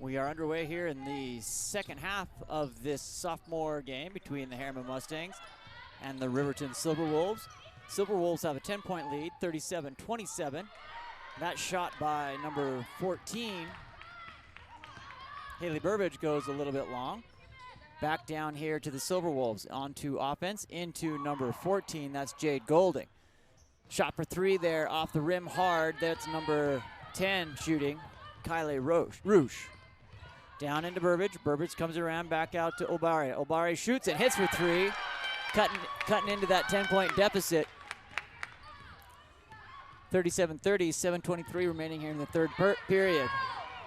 We are underway here in the second half of this sophomore game between the Herriman Mustangs and the Riverton Silver Wolves. Silver Wolves have a 10-point lead, 37-27. That shot by number 14, Haley Burbage, goes a little bit long. Back down here to the Silver Wolves, onto offense, into number 14, that's Jade Golding. Shot for three there, off the rim hard, that's number 10 shooting, Kylie Roosh. Down into Burbage. Burbage comes around back out to Obari. Obari shoots and hits for three, cutting into that 10-point deficit. 37-30, 7:23 remaining here in the third period.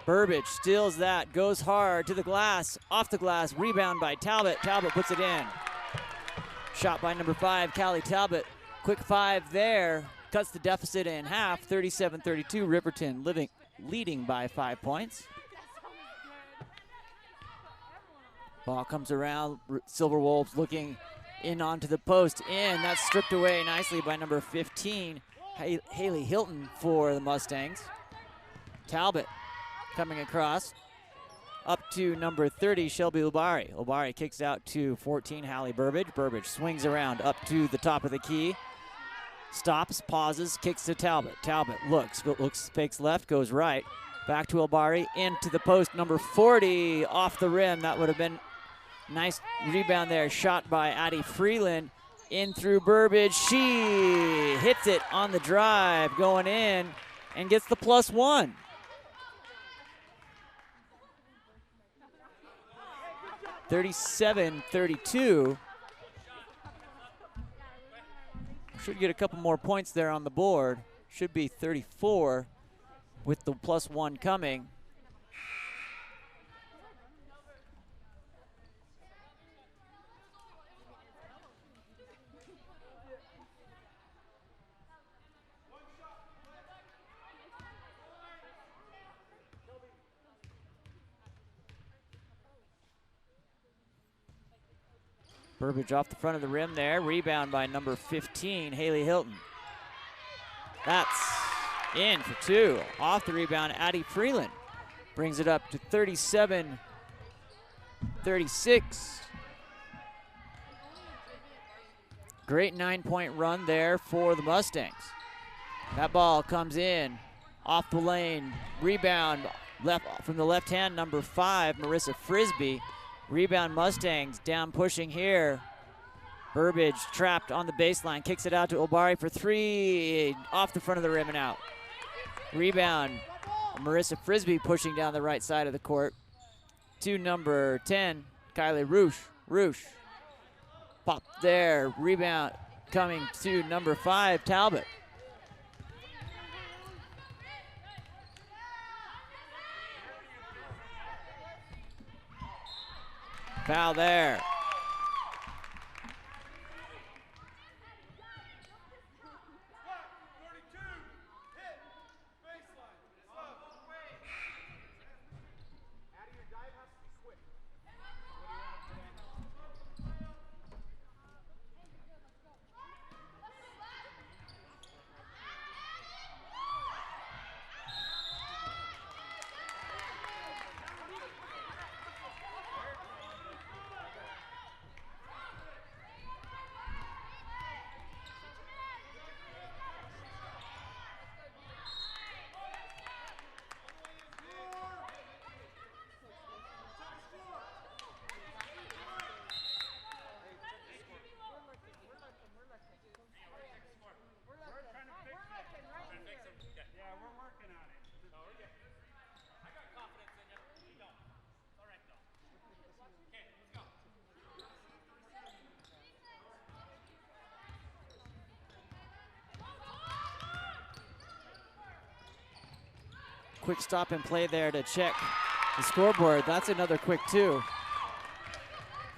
Burbage steals that, goes hard to the glass, off the glass, rebound by Talbot. Talbot puts it in. Shot by number 5, Callie Talbot. Quick five there, cuts the deficit in half. 37-32, Riverton leading by 5 points. Ball comes around, Silver Wolves looking in onto the post, in. That's stripped away nicely by number 15, Haley Hilton for the Mustangs. Talbot coming across, up to number 30, Shelby Obari. Obari kicks out to 14, Hallie Burbage. Burbage swings around up to the top of the key, stops, pauses, kicks to Talbot. Talbot looks, fakes left, goes right. Back to Obari, into the post, number 40, off the rim. That would have been nice rebound there, shot by Addie Freeland. In through Burbage, she hits it on the drive, going in, and gets the +1. (37-32). Should get a couple more points there on the board. Should be 34 with the +1 coming. Burbage off the front of the rim there. Rebound by number 15, Haley Hilton. That's in for two. Off the rebound, Addie Freeland brings it up to 37-36. Great 9-point run there for the Mustangs. That ball comes in off the lane. Rebound from the left hand, number 5, Marissa Frisbee. Rebound Mustangs, down pushing here. Burbage trapped on the baseline, kicks it out to Obari for three, off the front of the rim and out. Rebound, Marissa Frisbee pushing down the right side of the court to number 10, Kylie Roosh. Pop there, rebound coming to number 5, Talbot. Foul there. Quick stop and play there to check the scoreboard. That's another quick two.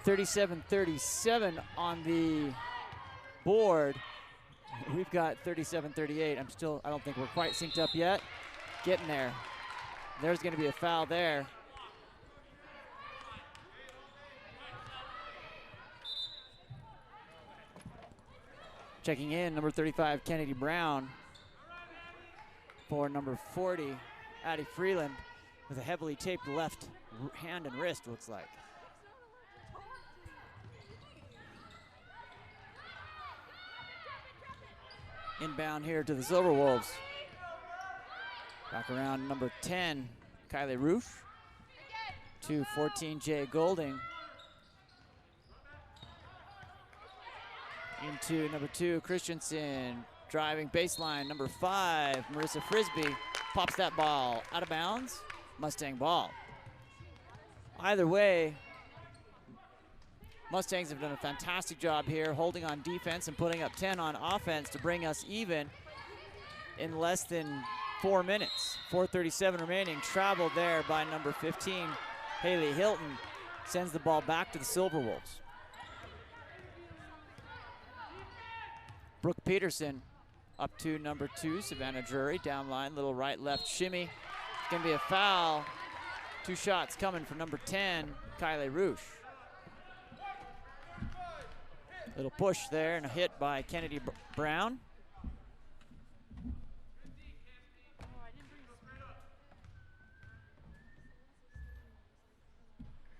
37-37 on the board. We've got 37-38. I don't think we're quite synced up yet. Getting there. There's going to be a foul there. Checking in, number 35, Kennedy Brown. For number 40, Addie Freeland. with a heavily taped left hand and wrist, looks like. Inbound here to the Silver Wolves. Back around number 10, Kylie Roof, to 14, Jay Golding. Into number 2, Christensen, driving baseline, number 5, Marissa Frisbee, pops that ball out of bounds, Mustang ball. Either way, Mustangs have done a fantastic job here holding on defense and putting up 10 on offense to bring us even in less than 4 minutes. 4:37 remaining, traveled there by number 15, Haley Hilton, sends the ball back to the Silver Wolves. Brooke Peterson up to number 2, Savannah Drury, down line, little right-left shimmy. It's gonna be a foul. 2 shots coming for number 10, Kylie Roosh. Little push there and a hit by Kennedy Brown.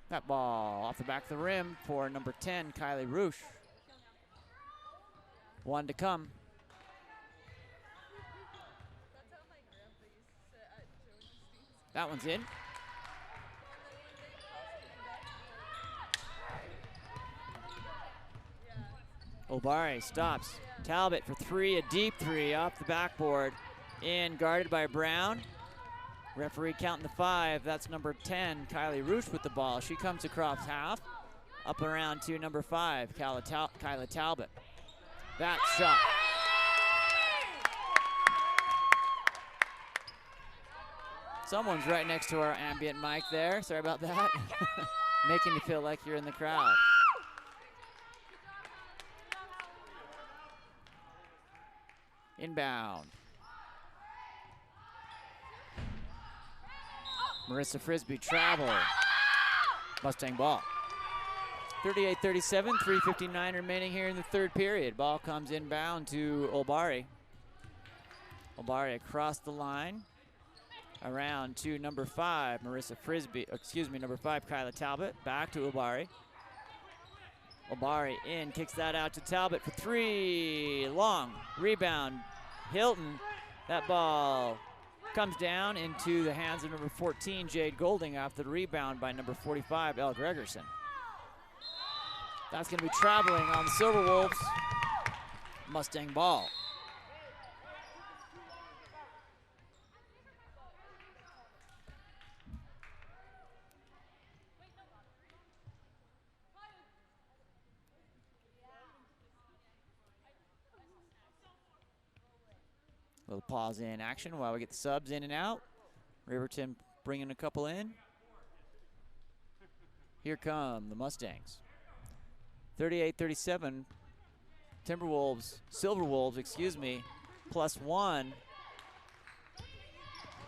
That ball off the back of the rim for number 10, Kylie Roosh. 1 to come. That one's in. Obari stops. Talbot for 3, a deep 3 off the backboard. In, guarded by Brown. Referee counting the 5. That's number 10, Kylie Roosh with the ball. She comes across half. Up around to number 5, Kyla Talbot. That shot. Someone's right next to our ambient mic there. Sorry about that. Making you feel like you're in the crowd. Inbound. Marissa Frisbee travel. Mustang ball. 38-37, 3:59 remaining here in the third period. Ball comes inbound to Obari. Obari across the line. Around to number 5, Marissa Frisbee, number 5, Kyla Talbot. Back to Obari. Obari in, kicks that out to Talbot for 3. Long rebound. Hilton. That ball comes down into the hands of number 14, Jade Golding, after the rebound by number 45, Elle Gregerson. That's going to be traveling on the Silver Wolves. Mustang ball. Little pause in action while we get the subs in and out. Riverton bringing a couple in. Here come the Mustangs. 38-37. Silver Wolves, +1.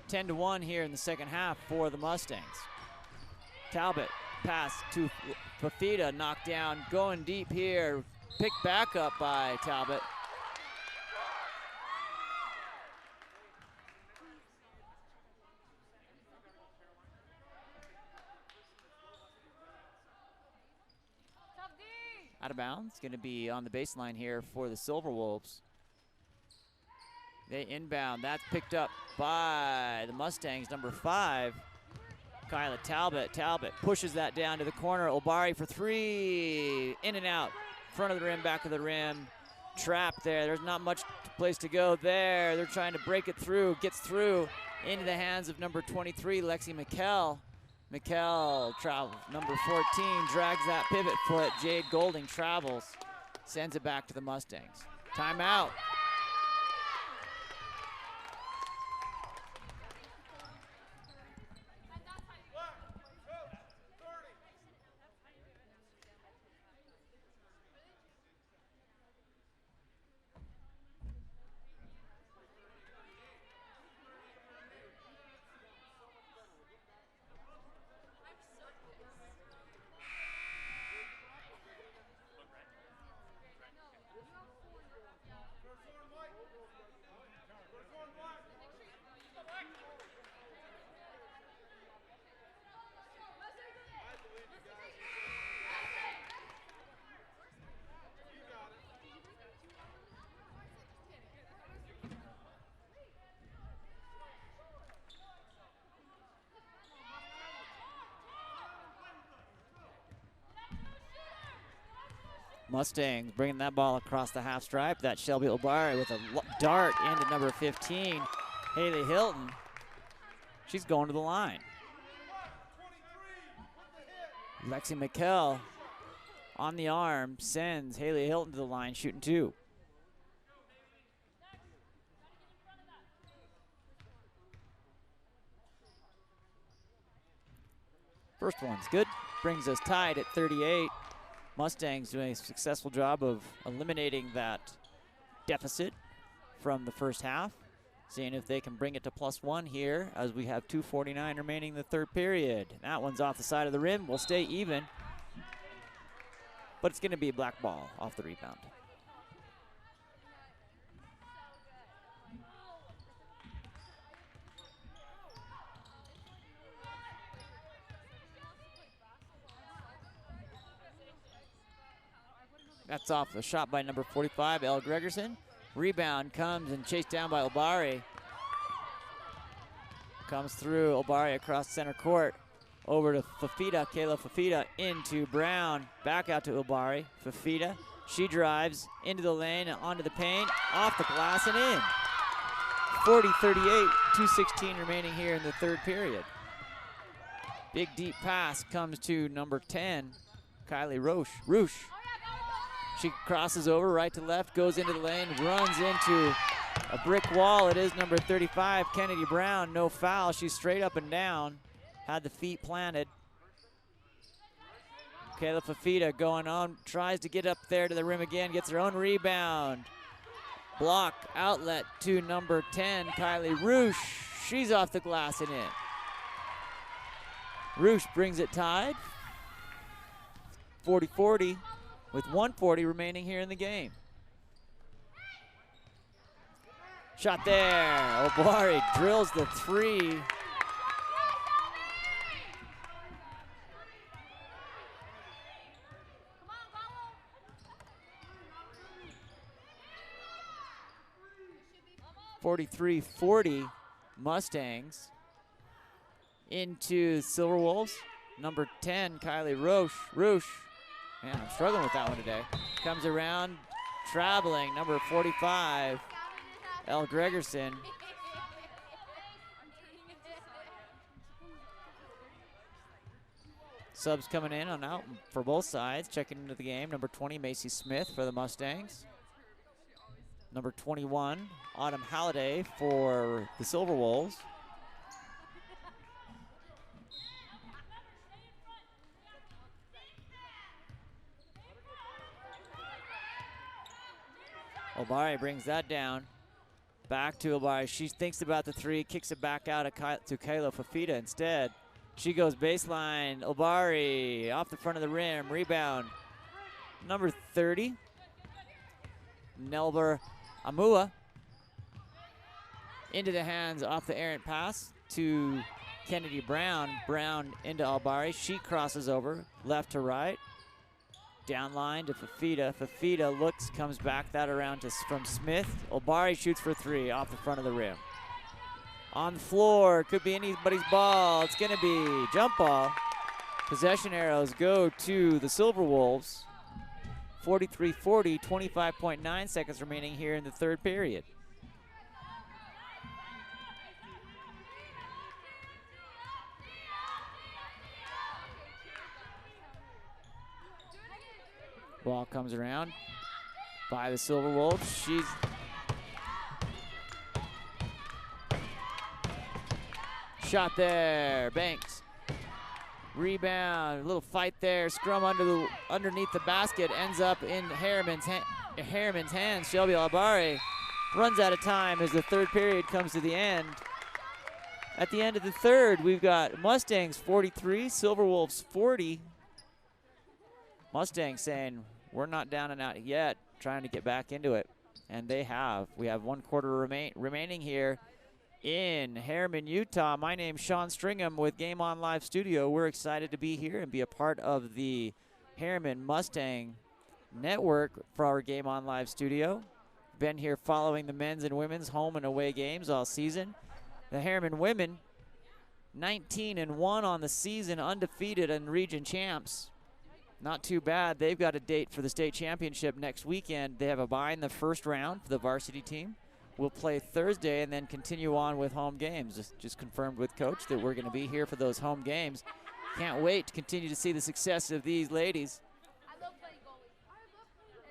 10-1 here in the second half for the Mustangs. Talbot, pass to Fafita, knocked down, going deep here. Picked back up by Talbot. Out of bounds, going to be on the baseline here for the Silver Wolves. They inbound, that's picked up by the Mustangs, number 5, Kyla Talbot. Talbot pushes that down to the corner. Obari for 3, in and out, front of the rim, back of the rim. Trapped there, there's not much place to go there. They're trying to break it through, gets through into the hands of number 23, Lexi McKell. McKell travels, number 14, drags that pivot foot. Jade Golding travels, sends it back to the Mustangs. Timeout. Mustangs bringing that ball across the half stripe. That's Shelby Obari with a dart into number 15, Haley Hilton. She's going to the line. Lexi McKell on the arm sends Haley Hilton to the line, shooting 2. First one's good. Brings us tied at 38. Mustangs doing a successful job of eliminating that deficit from the first half. Seeing if they can bring it to +1 here as we have 2:49 remaining in the third period. That one's off the side of the rim. Will stay even. But it's going to be a black ball off the rebound. That's off a shot by number 45, Elle Gregerson. Rebound comes and chased down by Obari. Comes through Obari across center court. Over to Fafita, Kayla Fafita into Brown. Back out to Obari. Fafita, she drives into the lane and onto the paint. Off the glass and in. 40-38, 2:16 remaining here in the third period. Big deep pass comes to number 10, Kylie Roosh. She crosses over right to left, goes into the lane, runs into a brick wall. It is number 35, Kennedy Brown. No foul. She's straight up and down. Had the feet planted. Kayla Fafita going on, tries to get up there to the rim again, gets her own rebound. Block outlet to number 10, Kylie Roosh. She's off the glass and in. Roosh brings it tied. 40-40. With 1:40 remaining here in the game. Shot there. Obari drills the 3. (43-40) Mustangs into Silver Wolves. Number 10, Kylie Roosh. Man, I'm struggling with that one today. Comes around, traveling, number 45, Elle Gregerson. Subs coming in on out for both sides, checking into the game. Number 20, Macy Smith for the Mustangs. Number 21, Autumn Halliday for the Silver Wolves. Obari brings that down. Back to Obari. She thinks about the 3, kicks it back out to Kayla Fafita instead. She goes baseline. Obari off the front of the rim. Rebound. Number 30, Nelber Amua. Into the hands off the errant pass to Kennedy Brown. Brown into Obari. She crosses over left to right. Down line to Fafita. Fafita looks, comes back that around from Smith. Obari shoots for 3 off the front of the rim. On the floor, could be anybody's ball. It's gonna be jump ball. Possession arrows go to the Silver Wolves. 43-40, 25.9 seconds remaining here in the third period. Ball comes around by the Silver Wolves. She's shot there. Banks. Rebound. A little fight there. Scrum underneath the basket. Ends up in Herriman's hands. Shelby Obari runs out of time as the third period comes to the end. At the end of the third, we've got Mustangs 43, Silver Wolves 40. Mustangs saying, we're not down and out yet, trying to get back into it. And they have. We have 1 quarter remaining here in Herriman, Utah. My name's Sean Stringham with Game On Live Studio. We're excited to be here and be a part of the Herriman Mustang Network for our Game On Live Studio. Been here following the men's and women's home and away games all season. The Herriman women, 19-1 on the season, undefeated and region champs. Not too bad. They've got a date for the state championship next weekend. They have a bye in the first round for the varsity team. We'll play Thursday and then continue on with home games. Just confirmed with Coach that we're going to be here for those home games. Can't wait to continue to see the success of these ladies.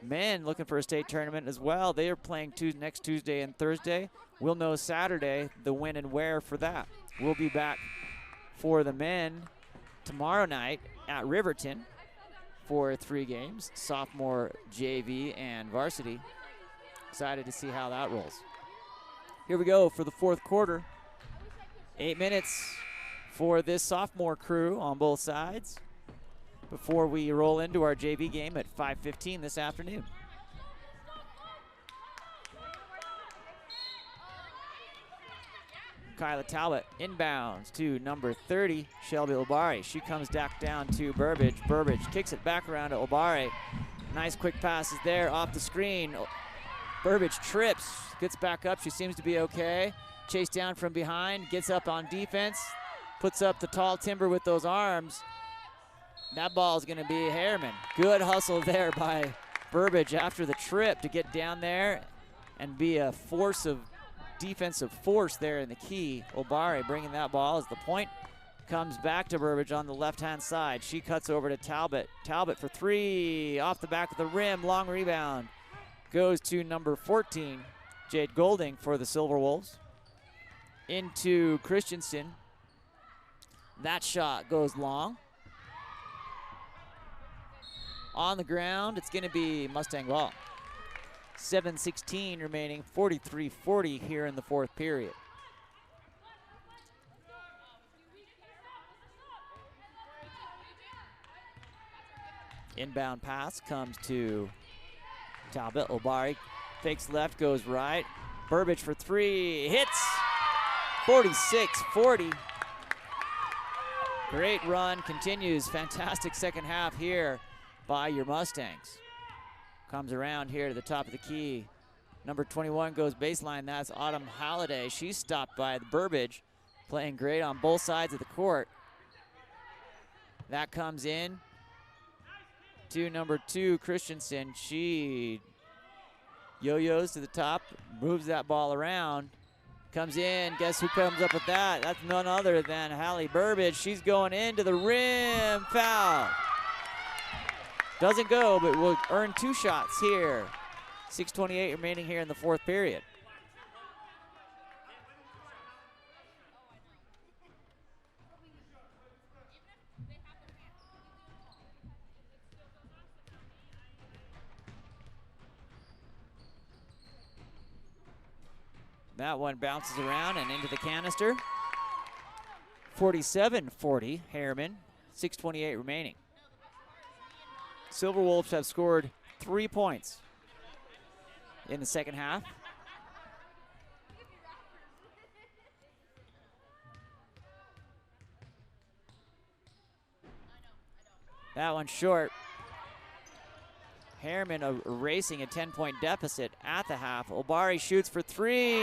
Men looking for a state tournament as well. They are playing next Tuesday and Thursday. We'll know Saturday the when and where for that. We'll be back for the men tomorrow night at Riverton for 3 games, sophomore, JV, and varsity. Excited to see how that rolls. Here we go for the 4th quarter. 8 minutes for this sophomore crew on both sides before we roll into our JV game at 5:15 this afternoon. Kyla Talbot inbounds to number 30, Shelby Obari. She comes back down to Burbage. Burbage kicks it back around to Obari. Nice quick passes there off the screen. Burbage trips, gets back up. She seems to be okay. Chased down from behind, gets up on defense, puts up the tall timber with those arms. That ball is going to be Herriman. Good hustle there by Burbage after the trip to get down there and be a force of defensive force there in the key. Obari bringing that ball as the point comes back to Burbage on the left-hand side. She cuts over to Talbot. Talbot for 3, off the back of the rim, long rebound. Goes to number 14, Jade Golding for the Silver Wolves. Into Christensen. That shot goes long. On the ground, it's going to be Mustang ball. 7:16 remaining, 43-40 here in the 4th period. Inbound pass comes to Talbot. Obari fakes left, goes right. Burbage for 3, hits. 46-40. Great run, continues. Fantastic second half here by your Mustangs. Comes around here to the top of the key. Number 21 goes baseline. That's Autumn Halliday. She's stopped by the Burbage, playing great on both sides of the court. That comes in to number 2, Christensen. She yo-yos to the top, moves that ball around, comes in. Guess who comes up with that? That's none other than Hallie Burbage. She's going into the rim. Foul. Doesn't go, but will earn 2 shots here. 6:28 remaining here in the 4th period. That one bounces around and into the canister. 47-40, Herriman. 6:28 remaining. Silver Wolves have scored 3 points in the second half. That one short. Herriman erasing a 10-point deficit at the half. Obari shoots for 3.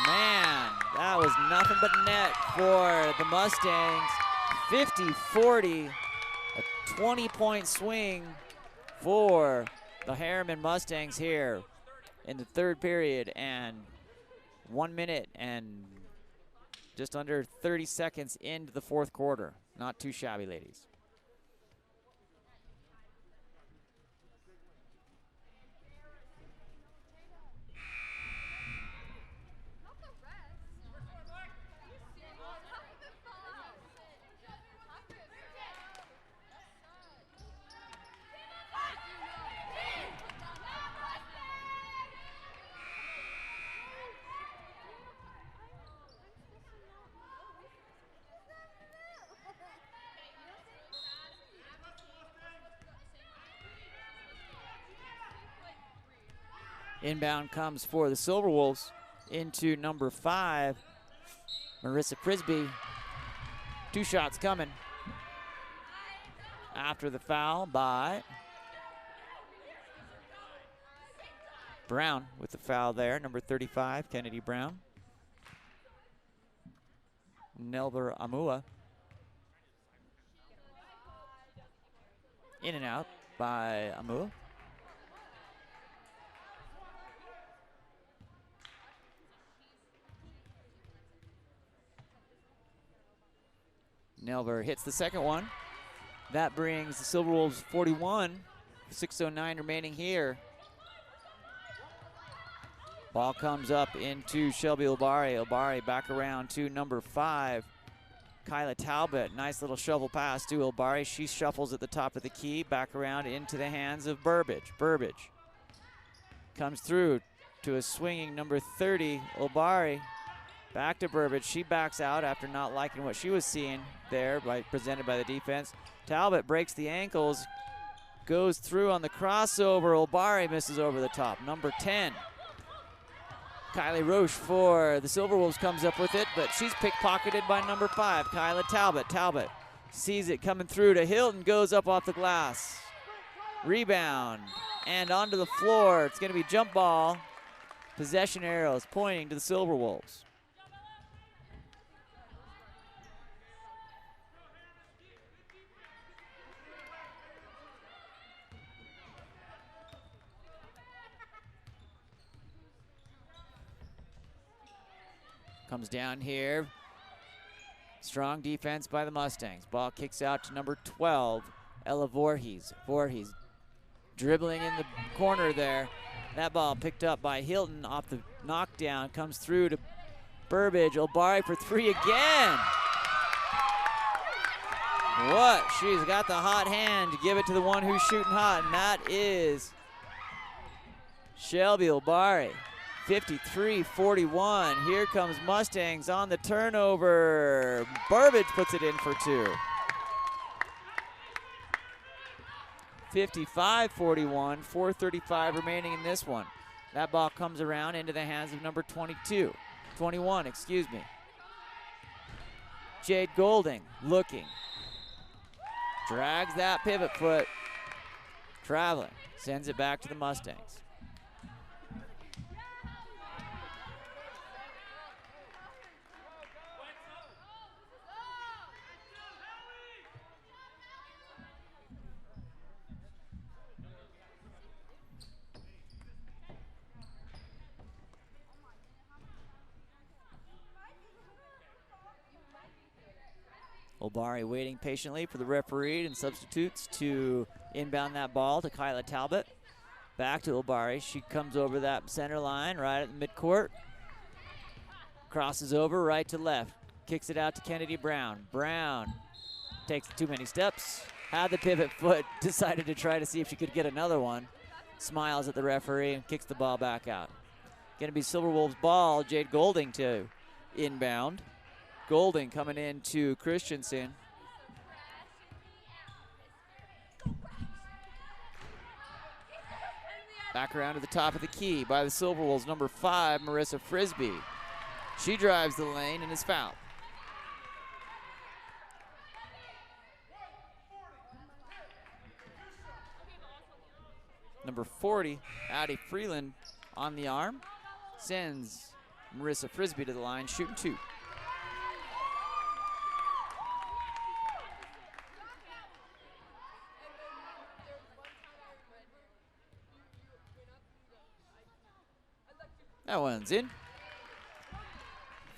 Man, that was nothing but net for the Mustangs. 50-40, a 20-point swing for the Herriman Mustangs here in the 3rd period, and 1 minute and just under 30 seconds into the 4th quarter. Not too shabby, ladies. Inbound comes for the Silver Wolves into number 5, Marissa Frisbee. 2 shots coming after the foul by Brown with the foul there, number 35, Kennedy Brown. Nelber Amua. In and out by Amu. Nelver hits the second one. That brings the Silver Wolves 41. 6:09 remaining here. Ball comes up into Shelby Obari. Obari back around to number 5, Kyla Talbot. Nice little shovel pass to Obari. She shuffles at the top of the key, back around into the hands of Burbage. Burbage comes through to a swinging number 30, Obari. Back to Burbage. She backs out after not liking what she was seeing there, presented by the defense. Talbot breaks the ankles, goes through on the crossover. Obari misses over the top. Number 10. Kylie Roche for the Silver Wolves comes up with it, but she's pickpocketed by number 5, Kyla Talbot. Talbot sees it coming through to Hilton, goes up off the glass. Rebound, and onto the floor. It's going to be jump ball. Possession arrows pointing to the Silver Wolves. Comes down here. Strong defense by the Mustangs. Ball kicks out to number 12, Ella Voorhees. Voorhees dribbling in the corner there. That ball picked up by Hilton off the knockdown. Comes through to Burbage. Obari for 3 again. What? She's got the hot hand to give it to the one who's shooting hot, and that is Shelby Obari. 53-41. Here comes Mustangs on the turnover. Burbage puts it in for 2. 55-41, 4:35 remaining in this one. That ball comes around into the hands of number 21, excuse me. Jade Golding looking. Drags that pivot foot. Traveling. Sends it back to the Mustangs. Obari waiting patiently for the referee and substitutes to inbound that ball to Kyla Talbot. Back to Obari. She comes over that center line right at the midcourt. Crosses over right to left. Kicks it out to Kennedy Brown. Brown takes too many steps. Had the pivot foot. Decided to try to see if she could get another one. Smiles at the referee and kicks the ball back out. Going to be Silver Wolves ball. Jade Golding to inbound. Golding coming in to Christensen. Back around to the top of the key by the Silver Wolves, number 5, Marissa Frisbee. She drives the lane and is fouled. Number 40, Addie Freeland on the arm. Sends Marissa Frisbee to the line, shooting 2. That one's in.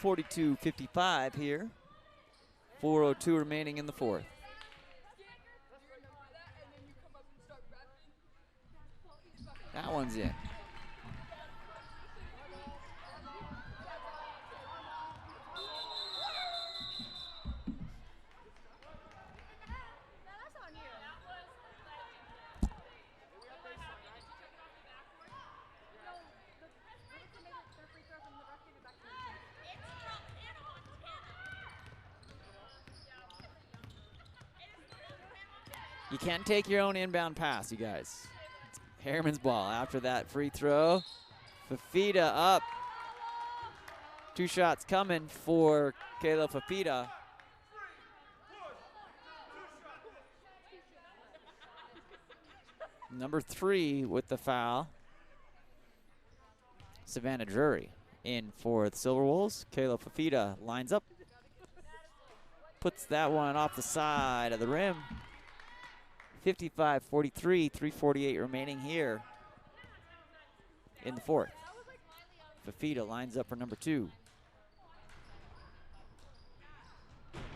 42-55 here. 4:02 remaining in the fourth. That one's in. You can't take your own inbound pass, you guys. It's Herriman's ball after that free throw. Fafita up. 2 shots coming for Kayla Fafita. Number 3 with the foul. Savannah Drury in for the Silver Wolves. Kayla Fafita lines up. Puts that one off the side of the rim. 55-43, 3:48 remaining here in the fourth. Fafita lines up for number 2.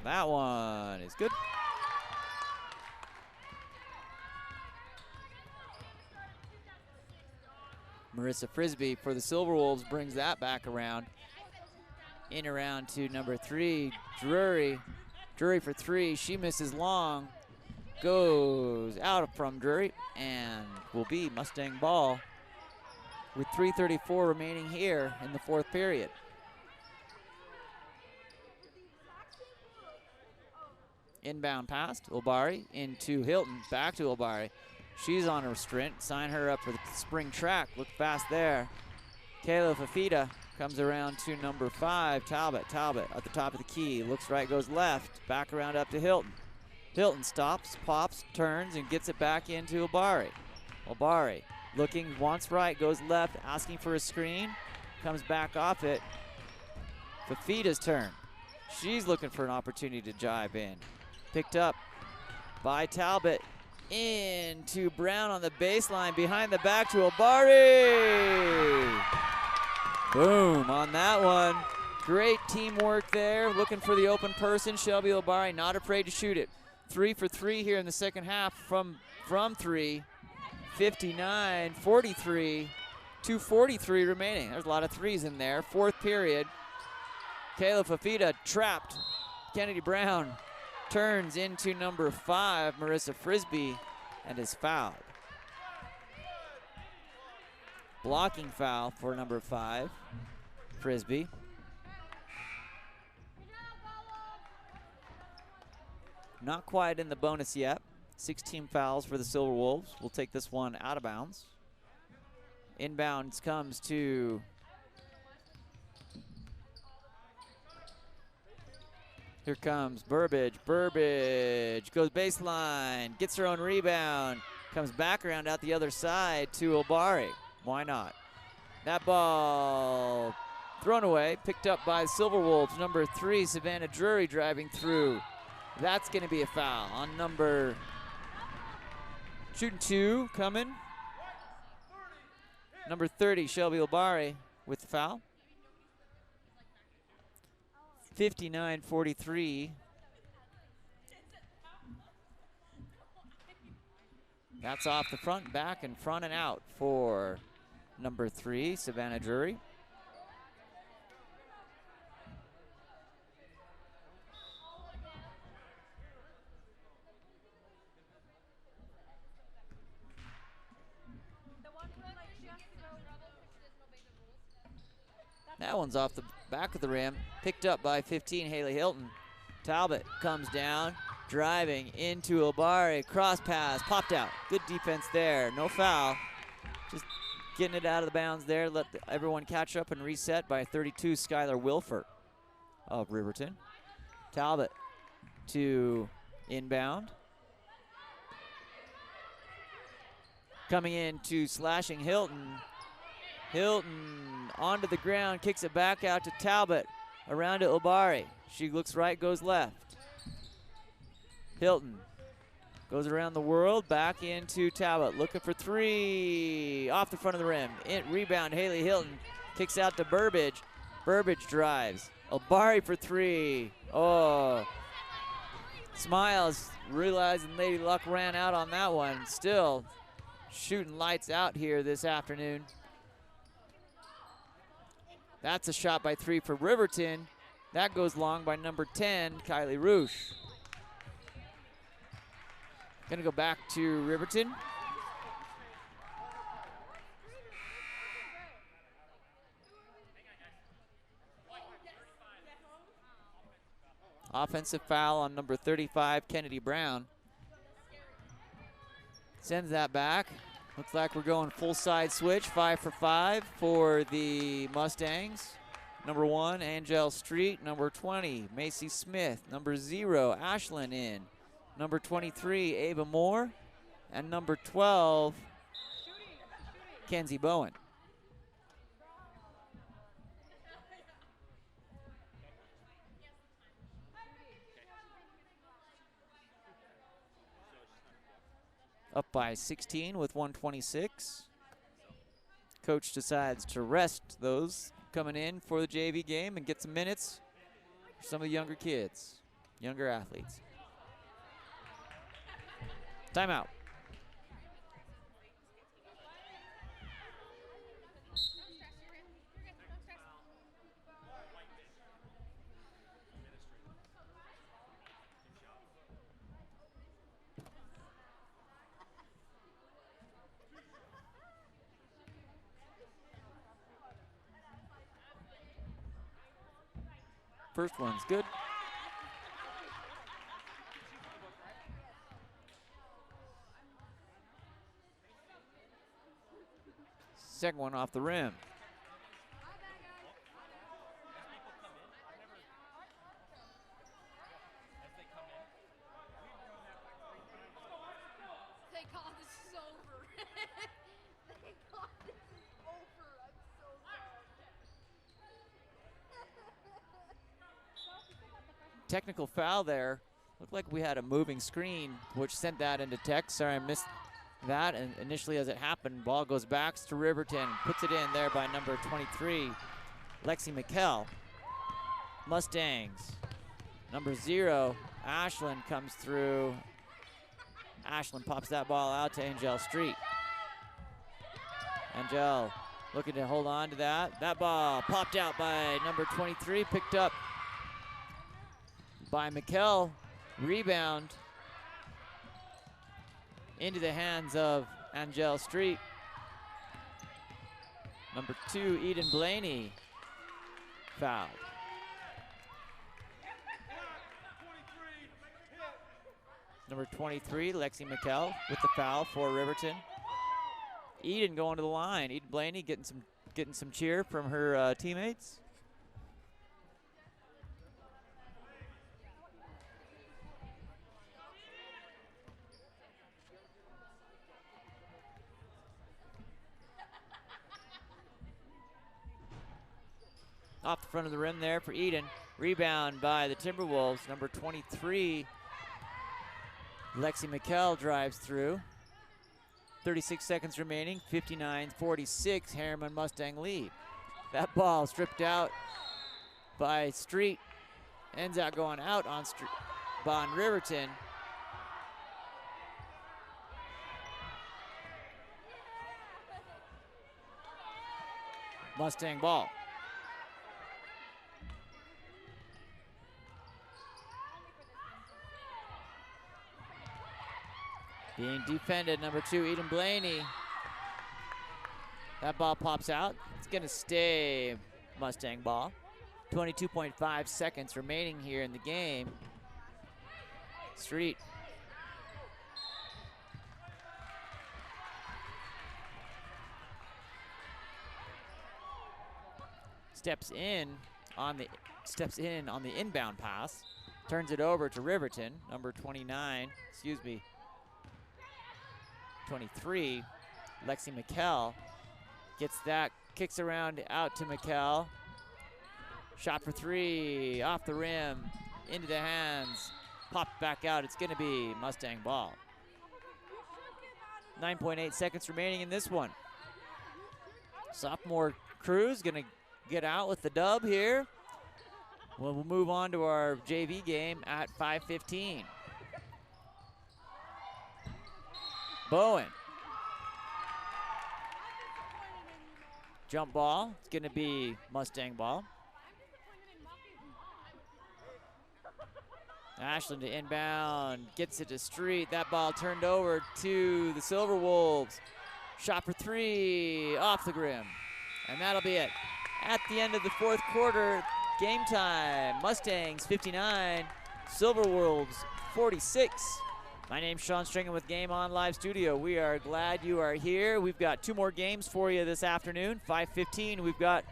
That one is good. Marissa Frisbee for the Silver Wolves brings that back around. In around to number 3, Drury. Drury for 3, she misses long. Goes out from Drury and will be Mustang ball with 3:34 remaining here in the fourth period. Inbound pass to Obari into Hilton, back to Obari. She's on her sprint, sign her up for the spring track, look fast there. Kayla Fafita comes around to number 5, Talbot. Talbot at the top of the key, looks right, goes left, back around up to Hilton. Hilton stops, pops, turns, and gets it back into Obari. Obari looking, wants right, goes left, asking for a screen, comes back off it. Fafita's turn. She's looking for an opportunity to jive in. Picked up by Talbot. Into Brown on the baseline, behind the back to Obari. Boom on that one. Great teamwork there, looking for the open person. Shelby Obari not afraid to shoot it. 3 for 3 here in the second half from 3. 59-43, 2:43 remaining. There's a lot of threes in there. Fourth period. Kayla Fafita trapped. Kennedy Brown turns into number 5, Marissa Frisbee, and is fouled. Blocking foul for number 5, Frisbee. Not quite in the bonus yet. 16 fouls for the Silver Wolves. We'll take this one out of bounds. Inbounds comes to here comes Burbage. Burbage goes baseline, gets her own rebound, comes back around out the other side to Obari. Why not? That ball thrown away, picked up by the Silver Wolves. Number 3, Savannah Drury driving through. That's going to be a foul on number, shooting 2 coming. Number 30, Shelby Obari with the foul. 59-43. That's off the front, back, and front and out for number 3, Savannah Drury. That one's off the back of the rim, picked up by 15, Haley Hilton. Talbot comes down, driving into Obari, cross pass, popped out. Good defense there, no foul. Just getting it out of the bounds there, let everyone catch up and reset by 32, Skylar Wilford of Riverton. Talbot to inbound. Coming in to slashing Hilton. Hilton onto the ground, kicks it back out to Talbot, around to Obari. She looks right, goes left. Hilton goes around the world, back into Talbot, looking for 3, off the front of the rim. Rebound, Haley Hilton, kicks out to Burbage. Burbage drives. Obari for 3. Oh. Smiles, realizing Lady Luck ran out on that one. Still shooting lights out here this afternoon. That's a shot by 3 for Riverton. That goes long by number 10, Kylie Roosh. Gonna go back to Riverton. Offensive foul on number 35, Kennedy Brown. Sends that back. Looks like we're going full side switch, 5 for 5 for the Mustangs. Number 1, Angel Street. Number 20, Macy Smith. Number 0, Ashlyn in. Number 23, Ava Moore. And number 12, Kenzie Bowen. up by 16 with 1:26. Coach decides to rest those coming in for the JV game and get some minutes for some of the younger kids, younger athletes. Timeout. First one's good. Second one off the rim. Thank God this is over. Thank God this is over. I'm so sorry. Technical foul there. Looked like we had a moving screen, which sent that into text. Sorry, I missed that. And initially as it happened, ball goes back to Riverton. Puts it in there by number 23, Lexi McKell. Mustangs. Number 0, Ashland comes through. Ashland pops that ball out to Angel Street. Angel looking to hold on to that. That ball popped out by number 23, picked up by McKell. Rebound into the hands of Angel Street. Number 2, Eden Blaney, fouled. Number 23, Lexi McKell with the foul for Riverton. Eden going to the line. Eden Blaney getting some cheer from her teammates. Off the front of the rim there for Eden. Rebound by the Timberwolves. Number 23, Lexi McKell drives through. 36 seconds remaining, 59-46, Herriman Mustang lead. That ball stripped out by Street. Ends up going out on Riverton. Mustang ball. Being defended, number 2, Eden Blaney. That ball pops out. It's gonna stay Mustang ball. 22.5 seconds remaining here in the game. Street. Steps in on the inbound pass. Turns it over to Riverton, number 23, Lexi McKell. Gets that, kicks around out to McKell. Shot for 3, off the rim, into the hands, popped back out. It's gonna be Mustang ball. 9.8 seconds remaining in this one. Sophomore crew's gonna get out with the dub here. We'll move on to our JV game at 5:15. Bowen. Jump ball. It's going to be Mustang ball. Ashland to inbound. Gets it to Street. That ball turned over to the Silver Wolves. Shot for 3. Off the rim. And that'll be it. At the end of the fourth quarter, game time. Mustangs 59. Silver Wolves 46. My name's Sean Stringen with Game On Live Studio. We are glad you are here. We've got 2 more games for you this afternoon. 5:15, we've got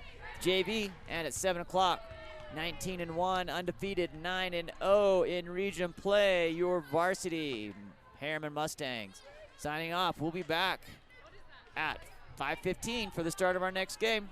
JV, and at 7 o'clock, 19-1, undefeated, 9-0 in region play, your varsity, Herriman Mustangs. Signing off, we'll be back at 5:15 for the start of our next game.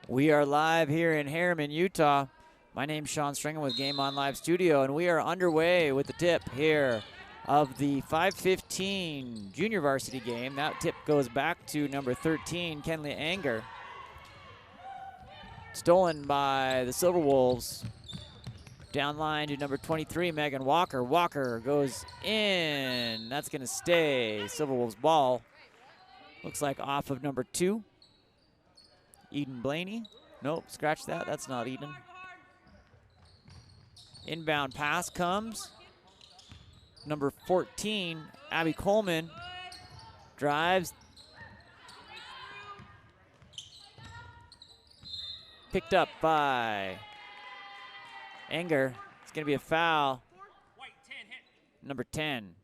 We are live here in Herriman, Utah. My name's Sean Stringham with Game On Live Studio, and we are underway with the tip here of the 5:15 junior varsity game. That tip goes back to number 13, Kenley Anger. Stolen by the Silver Wolves. Down line to number 23, Megan Walker. Walker goes in. That's going to stay. Silver Wolves ball. Looks like off of number 2. Eden Blaney. Nope, scratch that. That's not Eden. Inbound pass comes. Number 14, Abby Coleman. Drives. Picked up by Anger. It's going to be a foul. Number 10.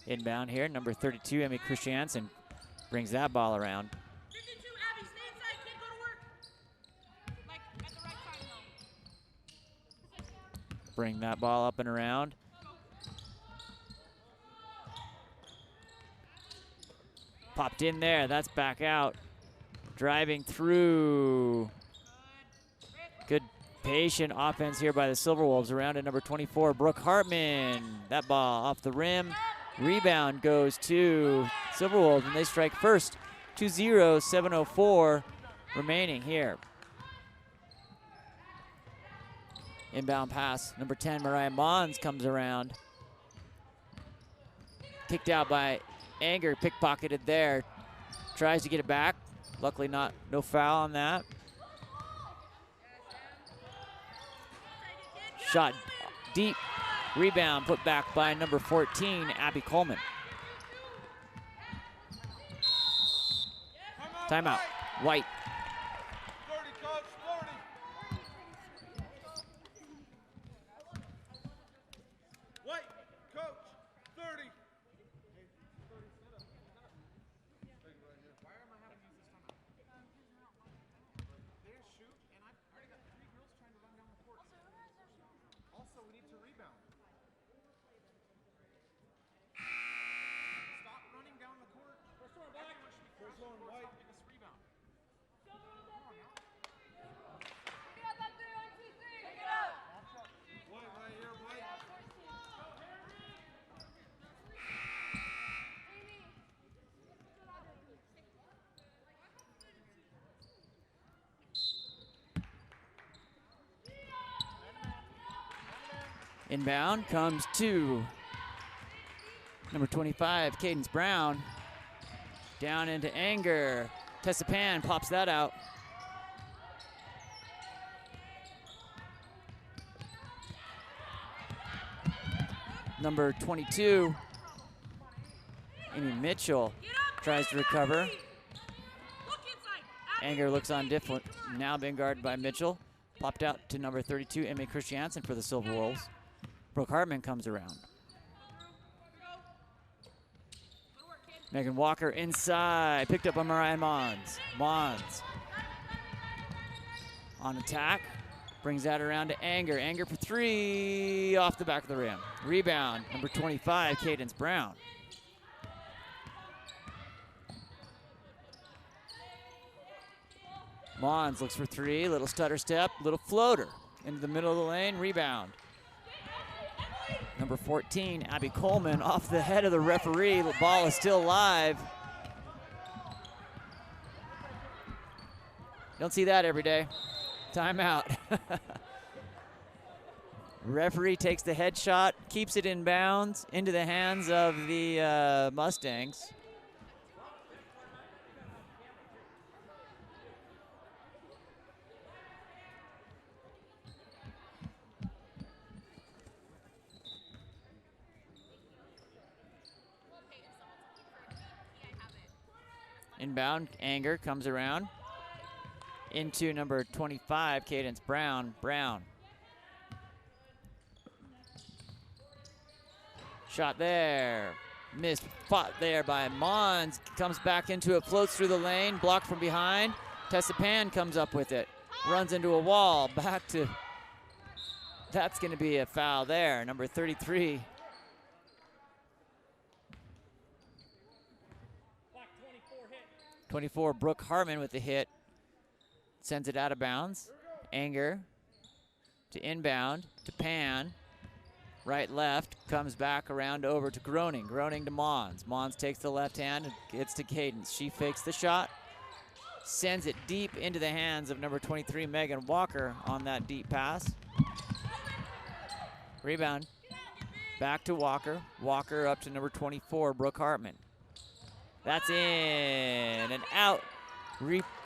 Inbound here, number 32, Emmy Christiansen brings that ball around. 52, Abby, stay inside, kid, go to work. Like, at the right time, though. Bring that ball up and around. Popped in there, that's back out. Driving through. Good patient offense here by the Silver Wolves. Around at number 24, Brooke Hartman. That ball off the rim. Rebound goes to Silver Wolves, and they strike first. 2-0, 7:04 remaining here. Inbound pass, number 10, Mariah Mons comes around. Kicked out by Anger, pickpocketed there. Tries to get it back. Luckily no foul on that. Shot deep. Rebound put back by number 14, Abby Coleman. Timeout. White. 30, coach, 30. White, coach, 30. Why am I having to use this timeout? They shoot, and I already got 3 girls trying to run down the court. Also, we need to rebound. Stop running down the court. First one, black. First one, white. Stop this rebound. Come on now. White right here, white. Inbound comes to number 25, Cadence Brown. Down into Anger. Tessa Pan pops that out. Number 22, Amy Mitchell tries to recover. Anger looks on different, now being guarded by Mitchell. Popped out to number 32, Emmy Christiansen for the Silver Wolves. Brooke Hartman comes around. Megan Walker inside, picked up by Mariah Mons. Mons on attack, brings that around to Anger. Anger for 3, off the back of the rim. Rebound, number 25, Cadence Brown. Mons looks for 3, little stutter step, little floater into the middle of the lane, rebound. Number 14, Abby Coleman, off the head of the referee. The ball is still live. Don't see that every day. Timeout. Referee takes the headshot, keeps it in bounds into the hands of the Mustangs. Inbound, Anger comes around into number 25, Cadence Brown. Brown. Shot there. Missed spot there by Mons. Comes back into it, floats through the lane, blocked from behind. Tessa Pan comes up with it. Runs into a wall. Back to That's going to be a foul there. Number 33. Black 24 hit. 24, Brooke Hartman with the hit. Sends it out of bounds. Anger to inbound to Pan. Right, left, comes back around over to Groening. Groening to Mons. Mons takes the left hand and gets to Cadence. She fakes the shot, sends it deep into the hands of number 23, Megan Walker on that deep pass. Rebound, back to Walker. Walker up to number 24, Brooke Hartman. That's in and out.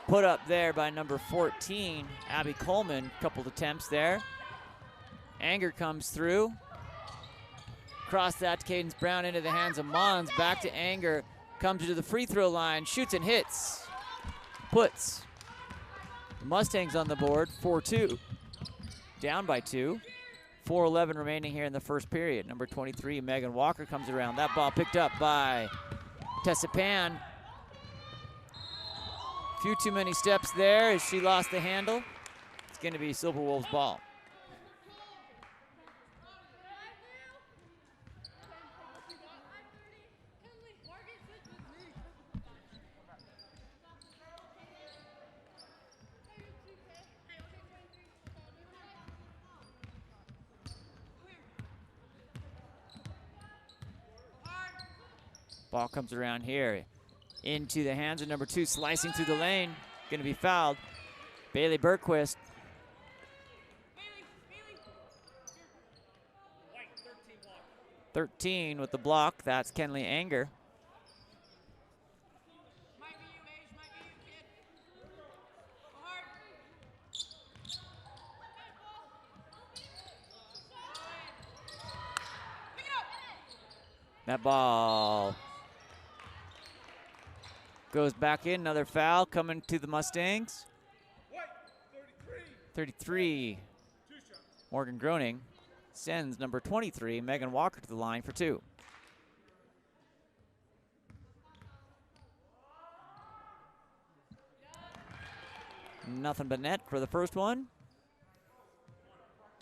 Put up there by number 14, Abby Coleman. Couple attempts there. Anger comes through. Cross that to Cadence Brown into the hands of Mons. Back to Anger. Comes to the free throw line. Shoots and hits. Puts the Mustangs on the board. 4-2. Down by 2. 4:11 remaining here in the first period. Number 23, Megan Walker comes around. That ball picked up by Tessa Pan. Few too many steps there as she lost the handle. It's going to be Silver Wolves ball. Ball comes around here. Into the hands of number 2, slicing through the lane. Going to be fouled. Bailey Bergquist. White 13 block. 13 with the block. That's Kenley Anger. Might be you, Age. Might be you, kid. Go hard. Pick it up. That ball goes back in. Another foul coming to the Mustangs. White 33. 33, 2 shots. Morgan Groening sends number 23, Megan Walker, to the line for 2. Nothing but net for the first one. I love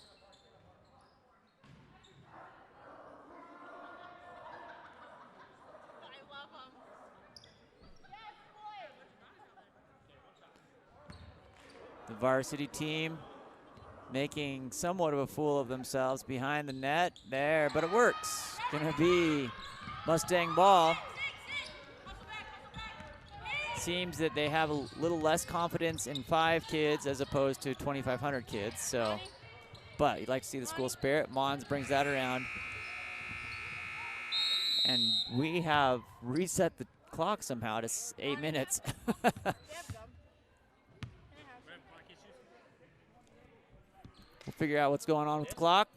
him. The varsity team making somewhat of a fool of themselves behind the net there, but it works. Gonna be Mustang ball. Seems that they have a little less confidence in 5 kids as opposed to 2,500 kids, so, but you'd like to see the school spirit. Mons brings that around. And we have reset the clock somehow to 8 minutes. We'll figure out what's going on with the clock.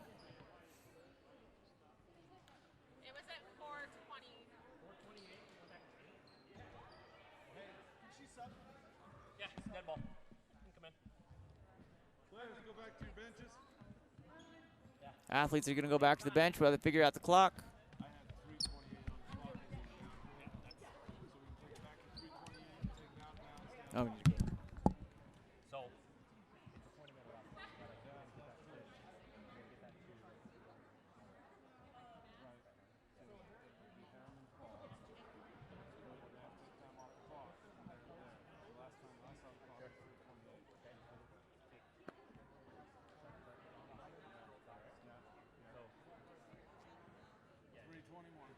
It was at 4:20. Yeah, dead ball. Come in. Players, go back to your benches. Athletes are going to go back to the bench while they figure out the clock. I had 3:28 on the clock. So we can take it back to 3:28, take it out now. Oh, So, it's a 20-minute round. Last time I saw the clock, it was 3:28. So, 3:21.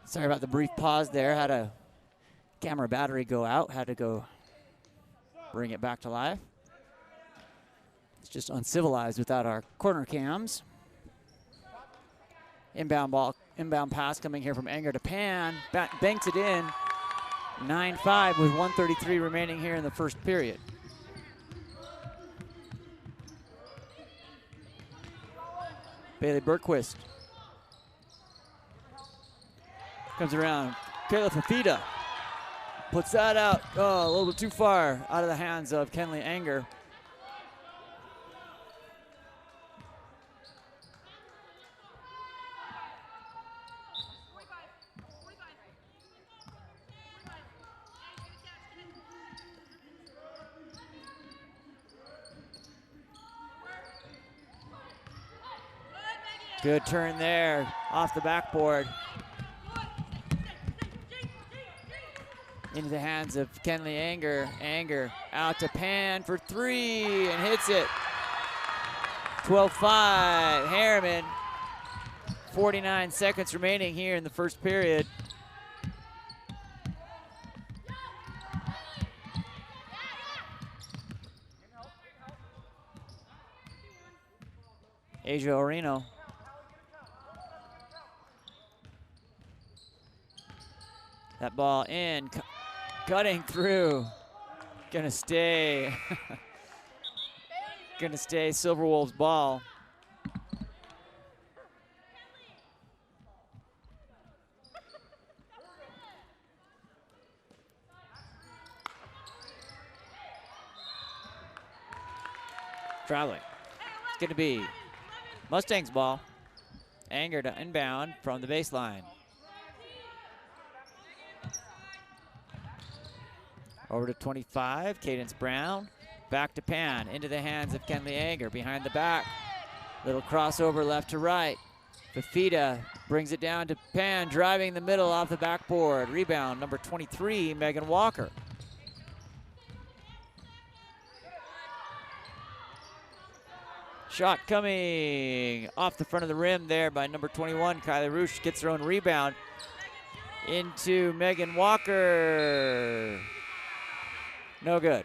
Sorry about the brief pause there. Had a camera battery go out. Had to go bring it back to life. It's just uncivilized without our corner cams. Inbound ball, inbound pass coming here from Anger to Pan. Banks it in. 9-5 with 1:33 remaining here in the first period. Bailey Bergquist comes around. Kayla Fafita puts that out. Oh, a little bit too far out of the hands of Kenley Anger. Good turn there off the backboard. Into the hands of Kenley Anger. Anger out to Pan for three and hits it. 12-5, Herriman. 49 seconds remaining here in the first period. Asia Orino. That ball in, cutting through. Gonna stay. Gonna stay Silverwolves ball. Traveling. It's gonna be Mustangs ball. Anger to inbound from the baseline. Over to 25, Cadence Brown. Back to Pan, into the hands of Kenley Anger, behind the back. Little crossover left to right. Fafita brings it down to Pan, driving the middle off the backboard. Rebound, number 23, Megan Walker. Shot coming off the front of the rim there by number 21, Kylie Roosh. Gets her own rebound into Megan Walker. No good.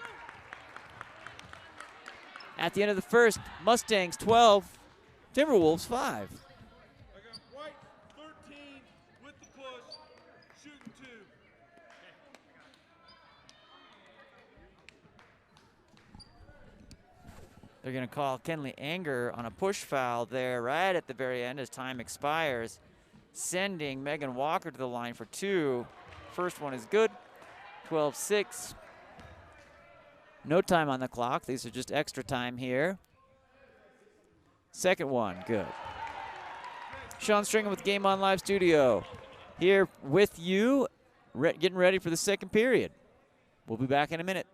At the end of the first, Mustangs 12, Timberwolves 5. I got White 13 with the push, shooting 2. They're going to call Kenley Anger on a push foul there right at the very end as time expires, sending Megan Walker to the line for 2. First one is good, 12-6. No time on the clock. These are just extra time here. Second one, good. Sean Stringer with Game On Live Studio. Here with you, getting ready for the second period. We'll be back in a minute.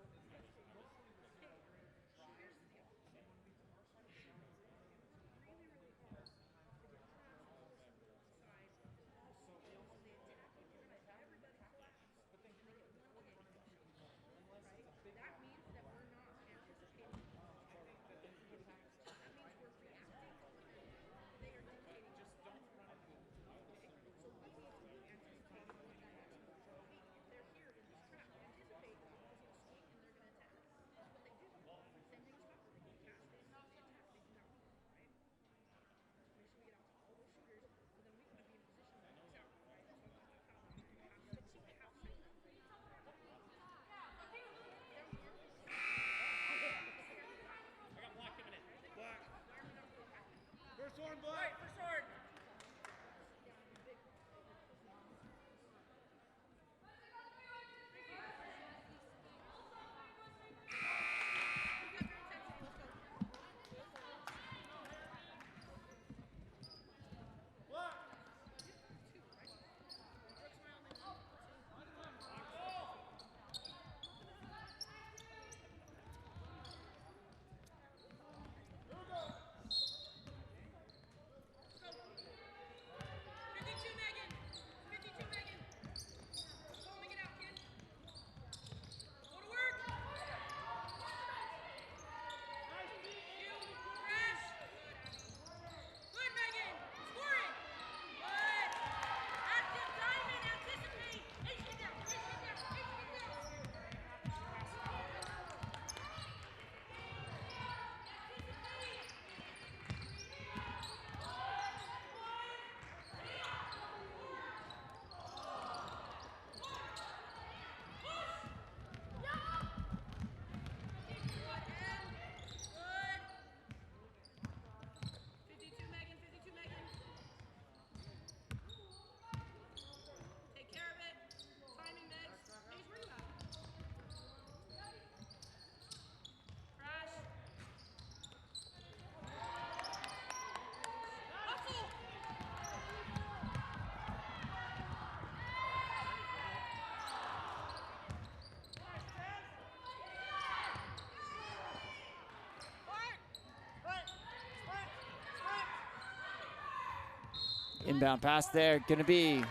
Inbound pass there, gonna be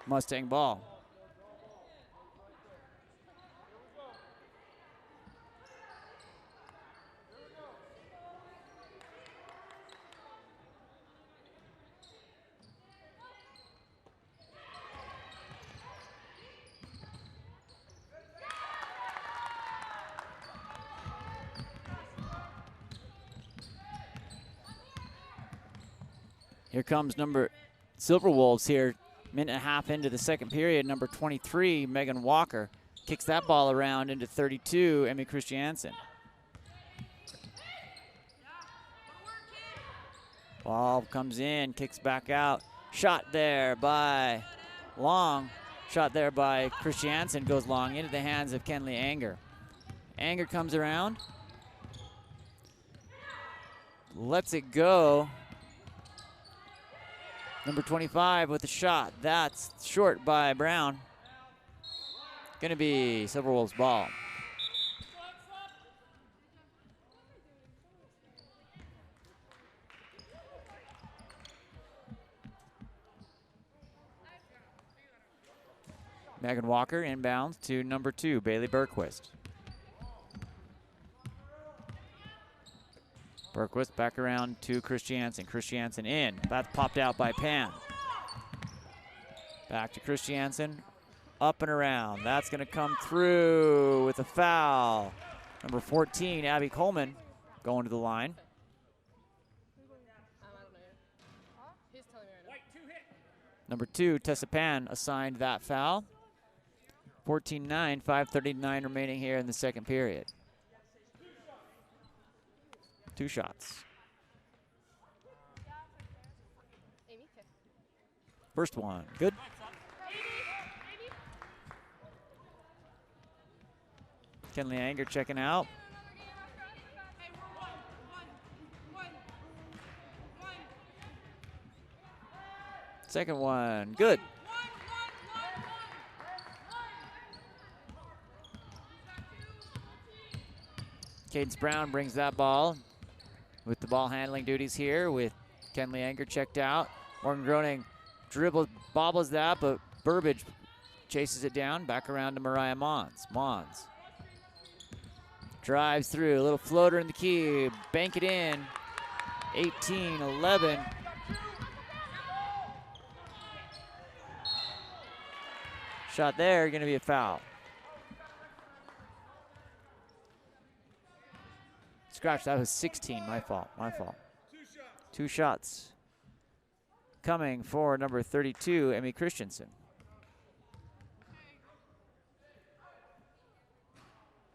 Mustang ball. Here comes Silver Wolves here, minute and a half into the second period. Number 23, Megan Walker, kicks that ball around into 32, Emmy Christiansen. Ball comes in, kicks back out. Shot there by Long. Shot there by Christiansen, goes long into the hands of Kenley Anger. Anger comes around. Lets it go. Number 25 with the shot. That's short by Brown. Gonna be Silver Wolves ball. Megan Walker inbounds to number 2, Bailey Bergquist. Bergquist back around to Christiansen. Christiansen in. That's popped out by Pan. Back to Christiansen. Up and around. That's going to come through with a foul. Number 14, Abby Coleman, going to the line. Number 2, Tessa Pan, assigned that foul. 14-9, 5:39 remaining here in the second period. 2 shots. First one, good. Kenley Anger checking out. Second one, good. Cadence Brown brings that ball with the ball handling duties here with Kenley Anger checked out. Morgan Groening bobbles that, but Burbage chases it down. Back around to Mariah Mons. Mons drives through, a little floater in the key, bank it in. 18-11. Shot there, gonna be a foul. Scratch, that was 16, my fault. 2 shots coming for number 32, Emmy Christensen.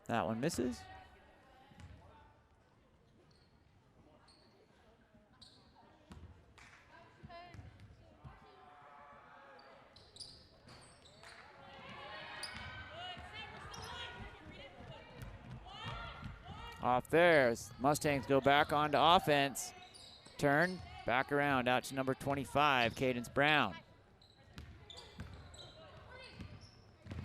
That one misses. Off there, Mustangs go back onto offense. Turn, back around, out to number 25, Cadence Brown.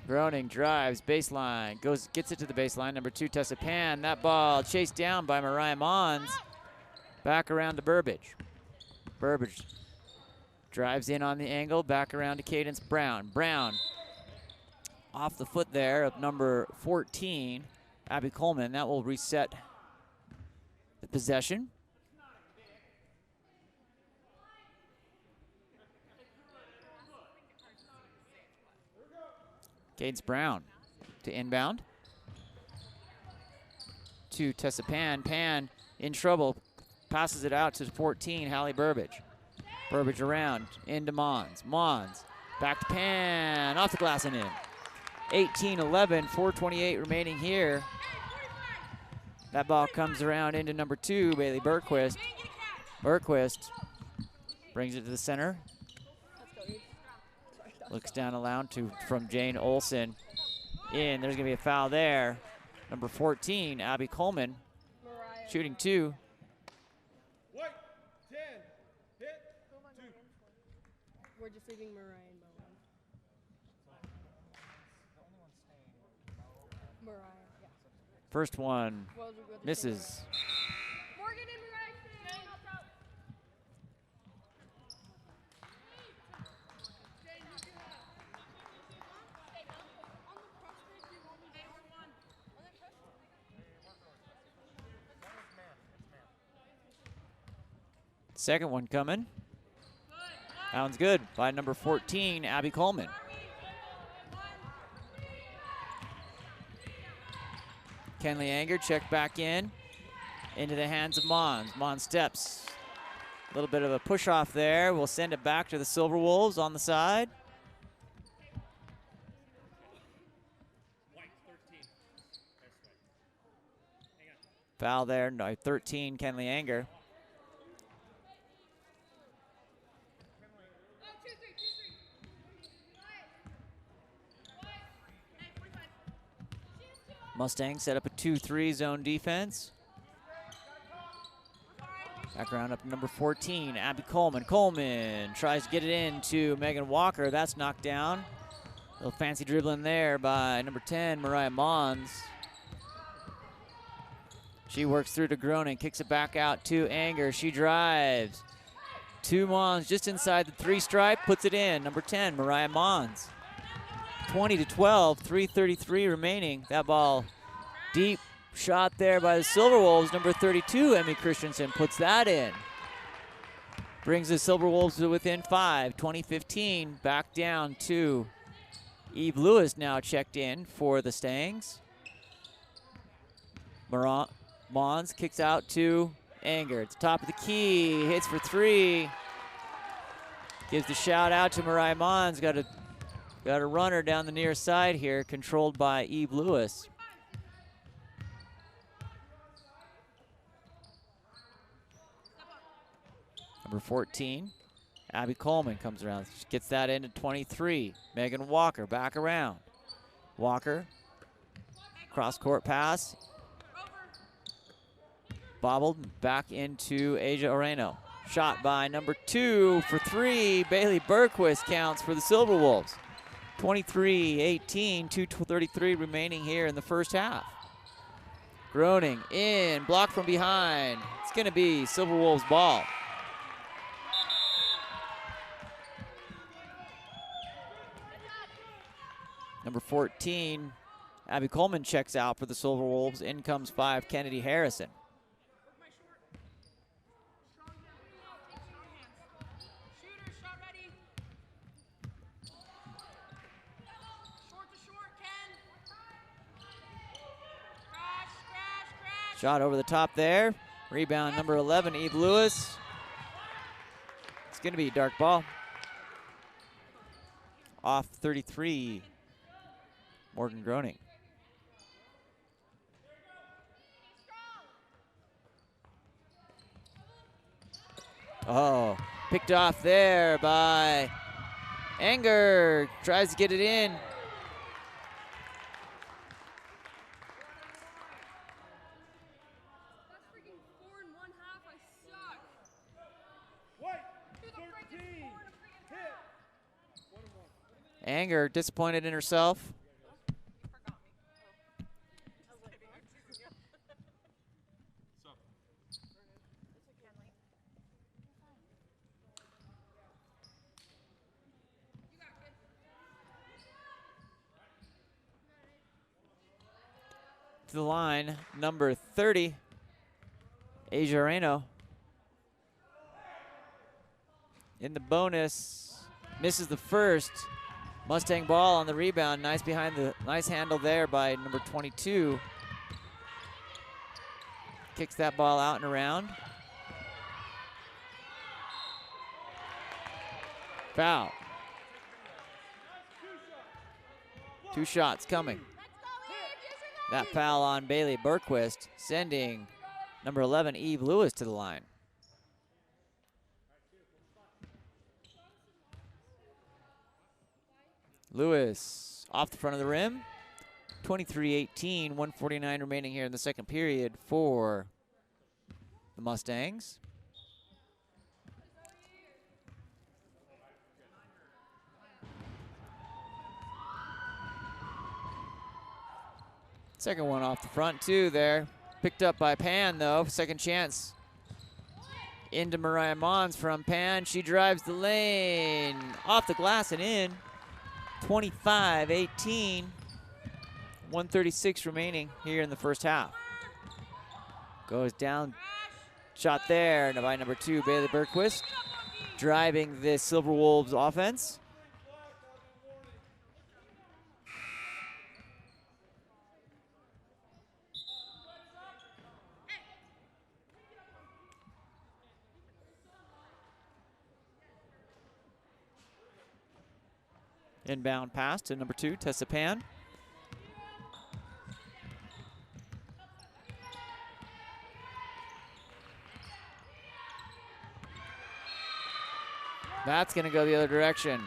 Groening drives, baseline, gets it to the baseline. Number 2, Tessa Pan. That ball chased down by Mariah Mons. Back around to Burbage. Burbage drives in on the angle, back around to Cadence Brown. Brown off the foot there of number 14, Abby Coleman. That will reset the possession. Cadence Brown to inbound. To Tessa Pan. Pan in trouble. Passes it out to 14, Hallie Burbage. Burbage around, into Mons. Mons back to Pan. Off the glass and in. 18-11, 4:28 remaining here. That ball comes around into number 2, Bailey Bergquist. Bergquist brings it to the center. Looks down aloud from Jane Olson. In, there's gonna be a foul there. Number 14, Abby Coleman, shooting 2. White, 10, hit, 2. We're just leaving Mariah and Bowen. Mariah, yeah. First one We'll just misses. Morgan and Mariah stay. Second one coming. That one's good by number 14, Abby Coleman. Kenley Anger checked back in. Into the hands of Mons. Mons steps. A little bit of a push off there. We'll send it back to the Silver Wolves on the side. Foul there, no, 13, Kenley Anger. Mustangs set up a 2-3 zone defense. Back around up to number 14, Abby Coleman. Coleman tries to get it in to Megan Walker. That's knocked down. A little fancy dribbling there by number 10, Mariah Mons. She works through to Groening, kicks it back out to Anger. She drives to Mons just inside the 3 stripe, puts it in. Number 10, Mariah Mons. 20-12, 3:33 remaining. That ball deep shot there by the Silver Wolves. Number 32, Emmy Christensen, puts that in. Brings the Silver Wolves to within 5. 20-15, back down to Eve Lewis now checked in for the Stangs. Mons kicks out to Anger. It's top of the key, hits for 3. Gives the shout out to Mariah Mons. Got a runner down the near side here, controlled by Eve Lewis. Number 14, Abby Coleman comes around. She gets that into 23. Megan Walker back around. Walker, cross-court pass. Bobbled back into Asia Oreno. Shot by number 2 for 3. Bailey Berquist counts for the Silver Wolves. 23-18, 2:33 remaining here in the first half. Groening in, blocked from behind. It's going to be Silver Wolves ball. Number 14, Abby Coleman checks out for the Silver Wolves. In comes 5, Kennedy Harrison. Shot over the top there. Rebound number 11, Eve Lewis. It's going to be a dark ball. Off 33, Morgan Groening. Oh, picked off there by Anger. Tries to get it in. Anger disappointed in herself. To the line, number 30, Asia Oreno. In the bonus, misses the first. Mustang ball on the rebound. Nice handle there by number 22. Kicks that ball out and around. Foul. 2 shots coming. That foul on Bailey Berquist, sending number 11, Eve Lewis, to the line. Lewis off the front of the rim. 23-18, 1:49 remaining here in the second period for the Mustangs. Second one off the front too there. Picked up by Pan though, second chance. Into Mariah Mons from Pan. She drives the lane, off the glass and in. 25-18, 1:36 remaining here in the first half. Goes down shot there by number 2, Bailey Bergquist, driving the Silver Wolves offense. Inbound pass to number 2, Tessa Pan. That's going to go the other direction.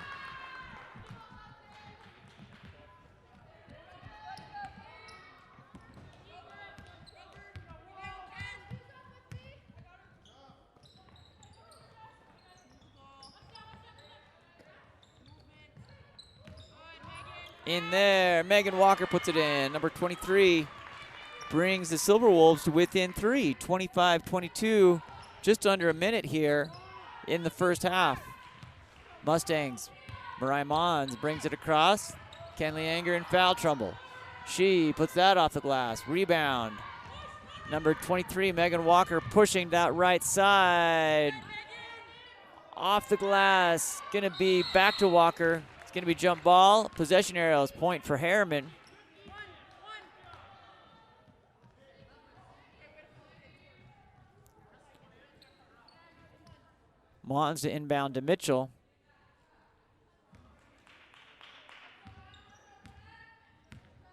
In there, Megan Walker puts it in. Number 23 brings the Silver Wolves to within 3, 25-22, just under a minute here in the first half. Mustangs, Mariah Mons brings it across. Kenley Anger in foul trouble. She puts that off the glass. Rebound. Number 23, Megan Walker, pushing that right side. Off the glass. Going to be back to Walker. It's going to be jump ball. Possession arrows, point for Herriman. Mons to inbound to Mitchell.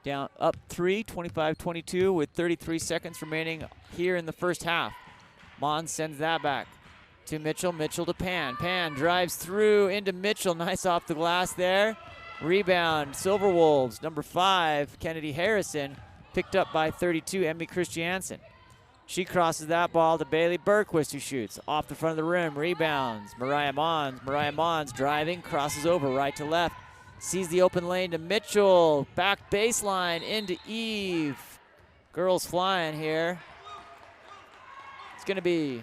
Down up 3, 25-22 with 33 seconds remaining here in the first half. Mons sends that back to Mitchell. Mitchell to Pan. Pan drives through into Mitchell. Nice off the glass there. Rebound, Silver Wolves. Number 5, Kennedy Harrison. Picked up by 32, Emmy Christiansen. She crosses that ball to Bailey Bergquist, who shoots off the front of the rim. Rebounds, Mariah Mons. Mariah Mons driving, crosses over right to left. Sees the open lane to Mitchell. Back baseline into Eve. Girls flying here. It's going to be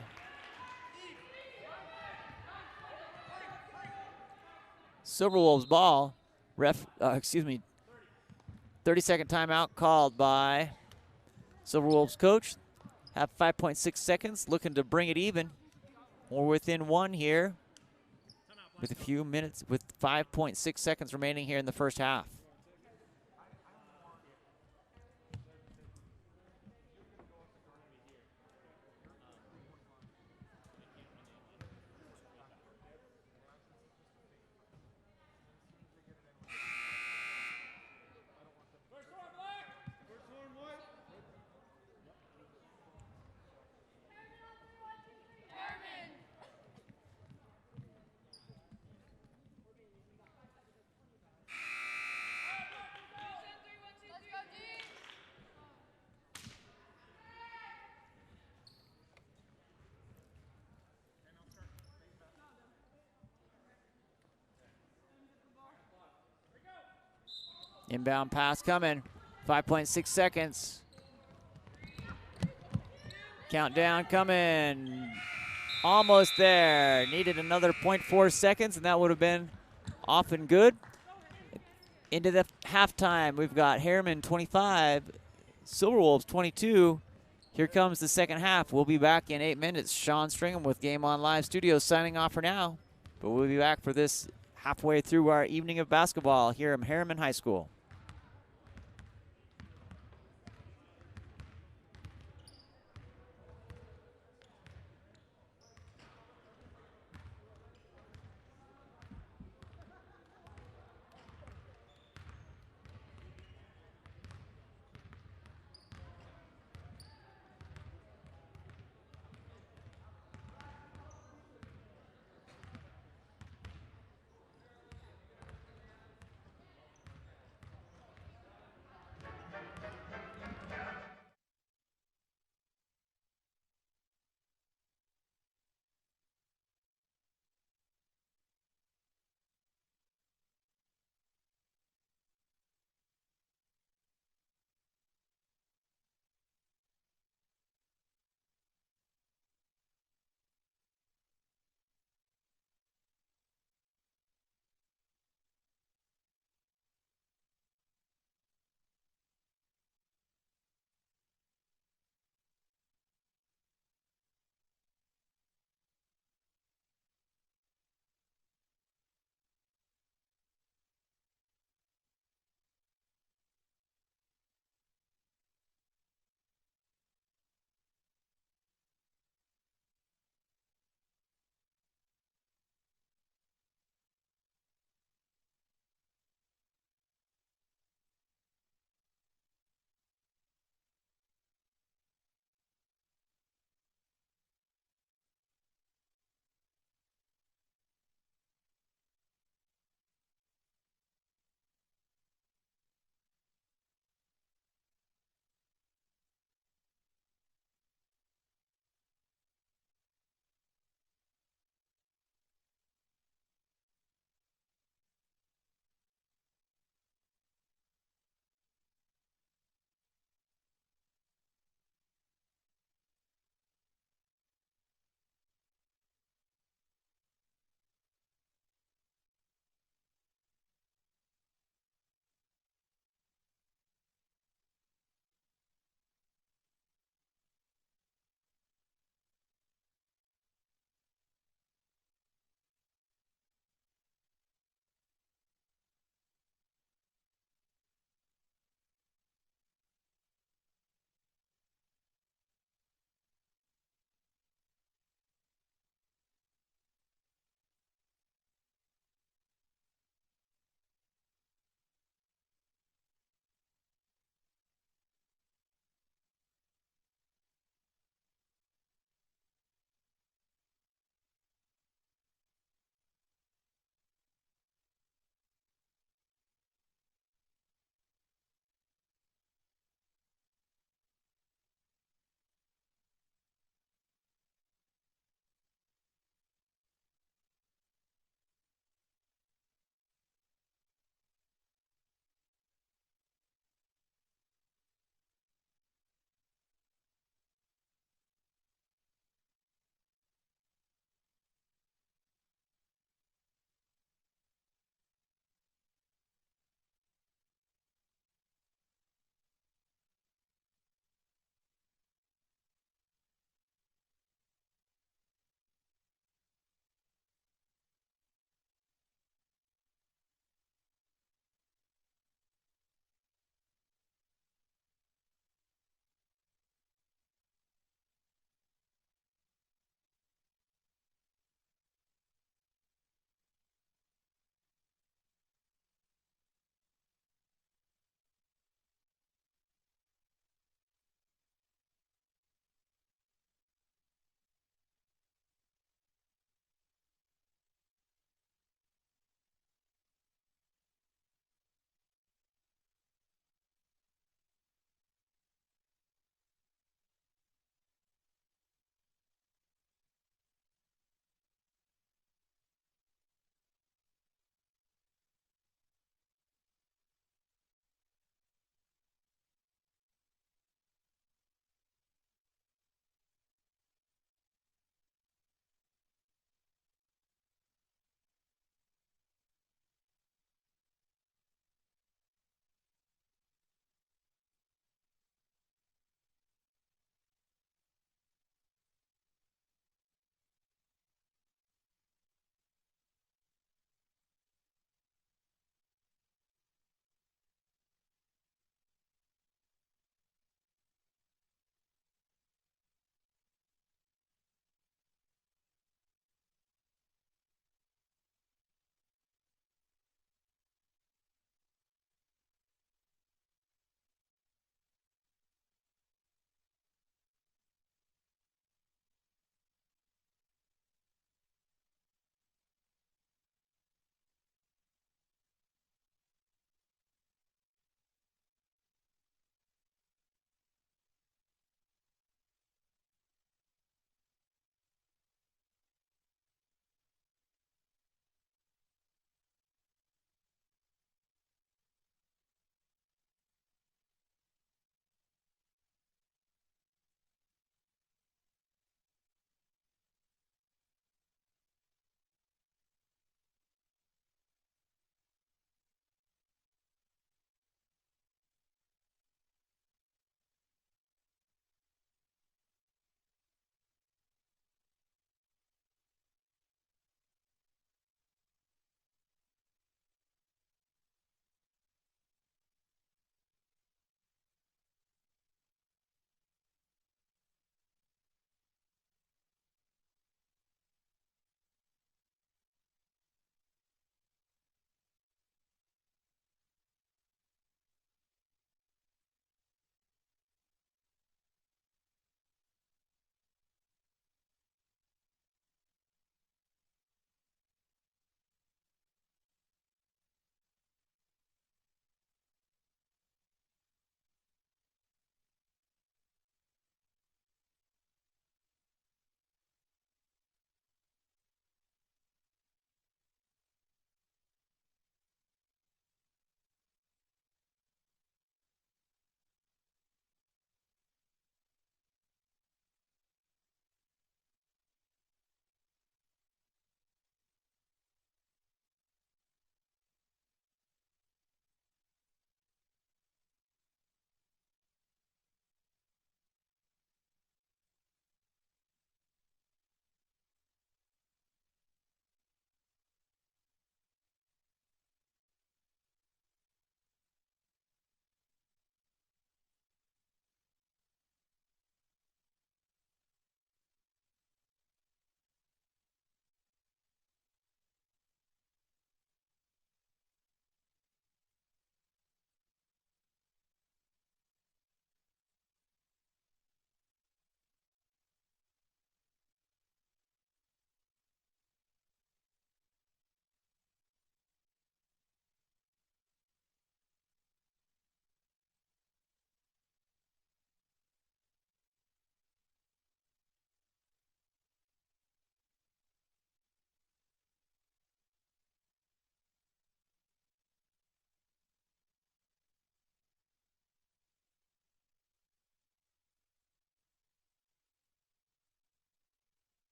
Silver Wolves ball. 30-second timeout called by Silver Wolves coach. Have 5.6 seconds, looking to bring it even. We're within 1 here with a few minutes, with 5.6 seconds remaining here in the first half. Inbound pass coming. 5.6 seconds. Countdown coming. Almost there. Needed another 0.4 seconds, and that would have been off and good. Into the halftime, we've got Herriman 25, Silver Wolves 22. Here comes the second half. We'll be back in 8 minutes. Sean Stringham with Game On Live Studios signing off for now. But we'll be back for this halfway through our evening of basketball here at Herriman High School.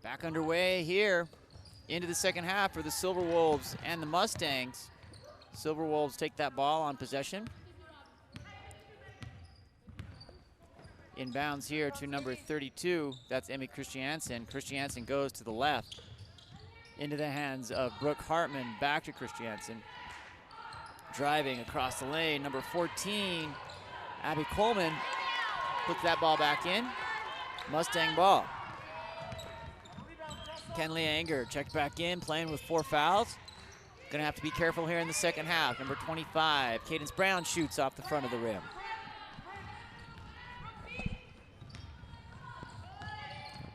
Back underway here into the second half for the Silver Wolves and the Mustangs. Silver Wolves take that ball on possession. Inbounds here to number 32. That's Emmy Christiansen. Christiansen goes to the left into the hands of Brooke Hartman. Back to Christiansen. Driving across the lane, number 14, Abby Coleman puts that ball back in. Mustang ball. Kenley Anger checked back in, playing with 4 fouls. Gonna have to be careful here in the second half. Number 25, Cadence Brown shoots off the front of the rim.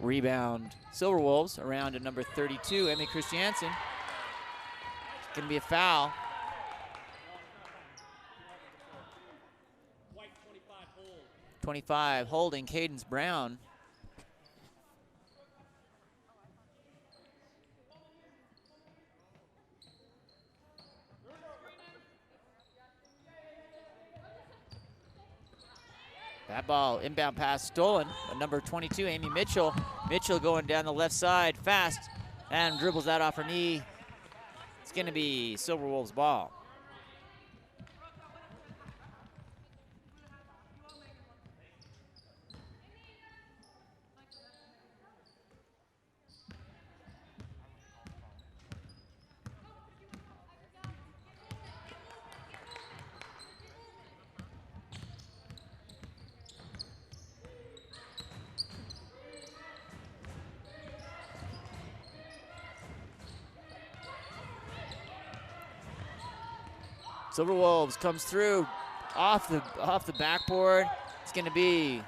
Rebound, Silver Wolves around to number 32, Emmy Christiansen. It's gonna be a foul. White 25 hold. 25 holding Cadence Brown. That ball, inbound pass stolen. But number 22, Amy Mitchell. Mitchell going down the left side fast and dribbles that off her knee. It's going to be Silver Wolves ball. Silver Wolves comes through off the backboard. It's going to be,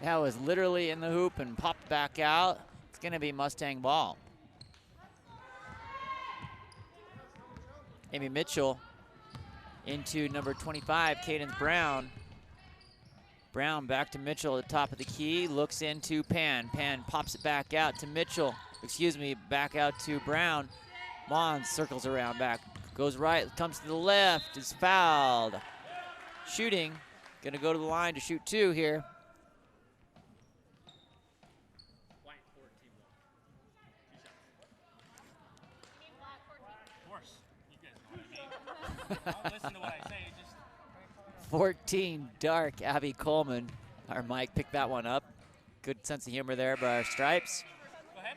that was literally in the hoop and popped back out. It's going to be Mustang ball. Amy Mitchell into number 25, Cadence Brown. Brown back to Mitchell at the top of the key, looks into Pan. Pan pops it back out to Mitchell, back out to Brown. Mons circles around back. Goes right, comes to the left, is fouled. Shooting, gonna go to the line to shoot 2 here. White 14 1. Of course, you guys know what I mean. Don't listen to what I say, just 14 dark, Abby Coleman. Our Mike picked that one up. Good sense of humor there by our Stripes. go ahead.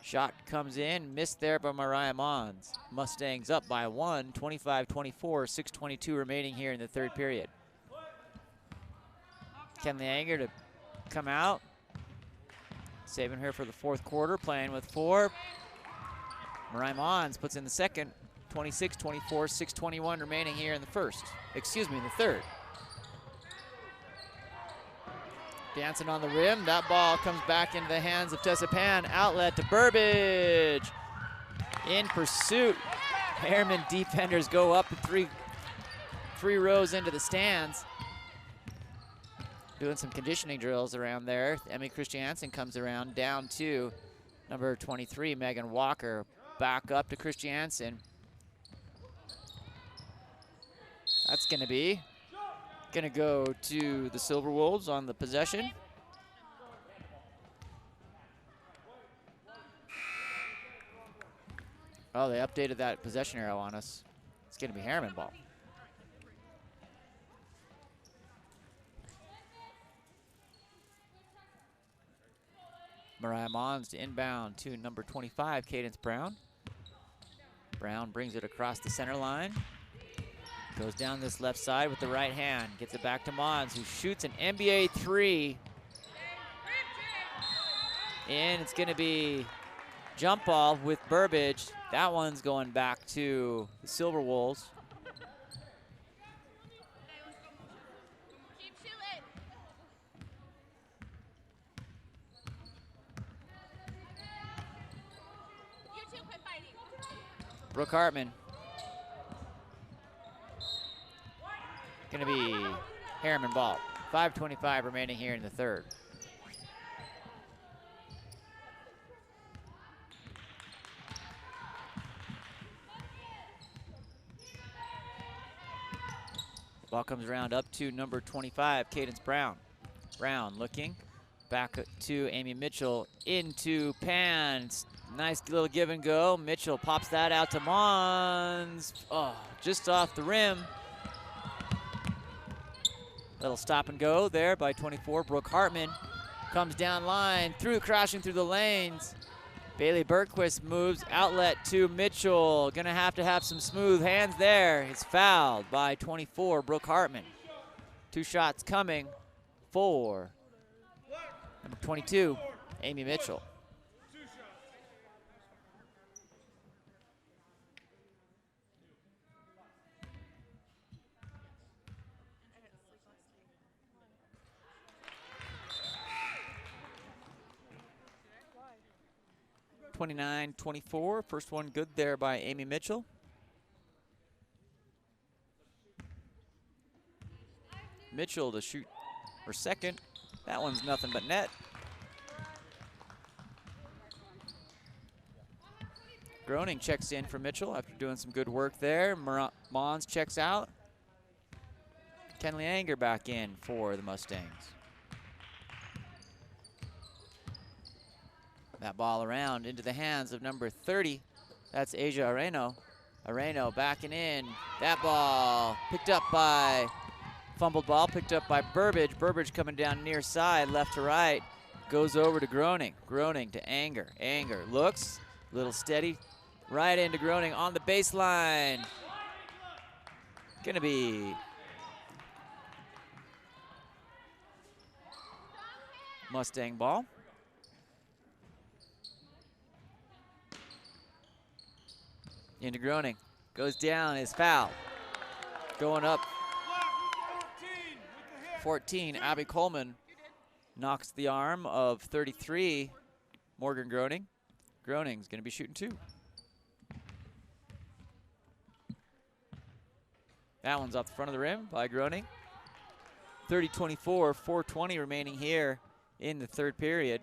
Shot comes in, missed there by Mariah Mons. Mustangs up by 1, 25-24, 6:22 remaining here in the third period. Kenley Anger to come out. Saving her for the fourth quarter, playing with 4. Mariah Mons puts in the second, 26-24, 6:21 remaining here in the in the third. Dancing on the rim, that ball comes back into the hands of Tessa Pan. Outlet to Burbage. In pursuit. Herriman defenders go up three rows into the stands. Doing some conditioning drills around there. Emmy Christiansen comes around down to number 23, Megan Walker. Back up to Christiansen. That's gonna go to the Silver Wolves on the possession. Oh, they updated that possession arrow on us. It's gonna be Herriman ball. Mariah Mons to inbound to number 25, Cadence Brown. Brown brings it across the center line. Goes down this left side with the right hand. Gets it back to Mons, who shoots an NBA 3. And it's gonna be jump ball with Burbage. That one's going back to the Silver Wolves. Keep shooting. You two quit fighting. Brooke Hartman. Gonna be Herriman ball. 5:25 remaining here in the third. Ball comes around up to number 25, Cadence Brown. Brown looking, Back to Amy Mitchell, into Pan. Nice little give and go. Mitchell pops that out to Mons. Oh, just off the rim. Little stop and go there by 24. Brooke Hartman comes down line, crashing through the lanes. Bailey Bergquist moves outlet to Mitchell. Gonna have to have some smooth hands there. It's fouled by 24, Brooke Hartman. 2 shots coming for number 22, Amy Mitchell. Why? 29-24, first one good there by Amy Mitchell. Mitchell to shoot her second. That one's nothing but net. Groening checks in for Mitchell after doing some good work there. Mons checks out. Kenley Anger back in for the Mustangs. That ball around into the hands of number 30. That's Asia Areno. Areno backing in. That ball picked up by, fumbled ball picked up by Burbage. Burbage coming down near side, left to right. Goes over to Groening. Groening to Anger. Anger looks, little steady. Right into Groening on the baseline. Gonna be Mustang ball. Into Groening. Goes down, is foul. Going up 14, Abby Coleman knocks the arm of 33, Morgan Groening. Groening's gonna be shooting 2. That one's off the front of the rim by Groening. 30-24, 4:20 remaining here in the third period.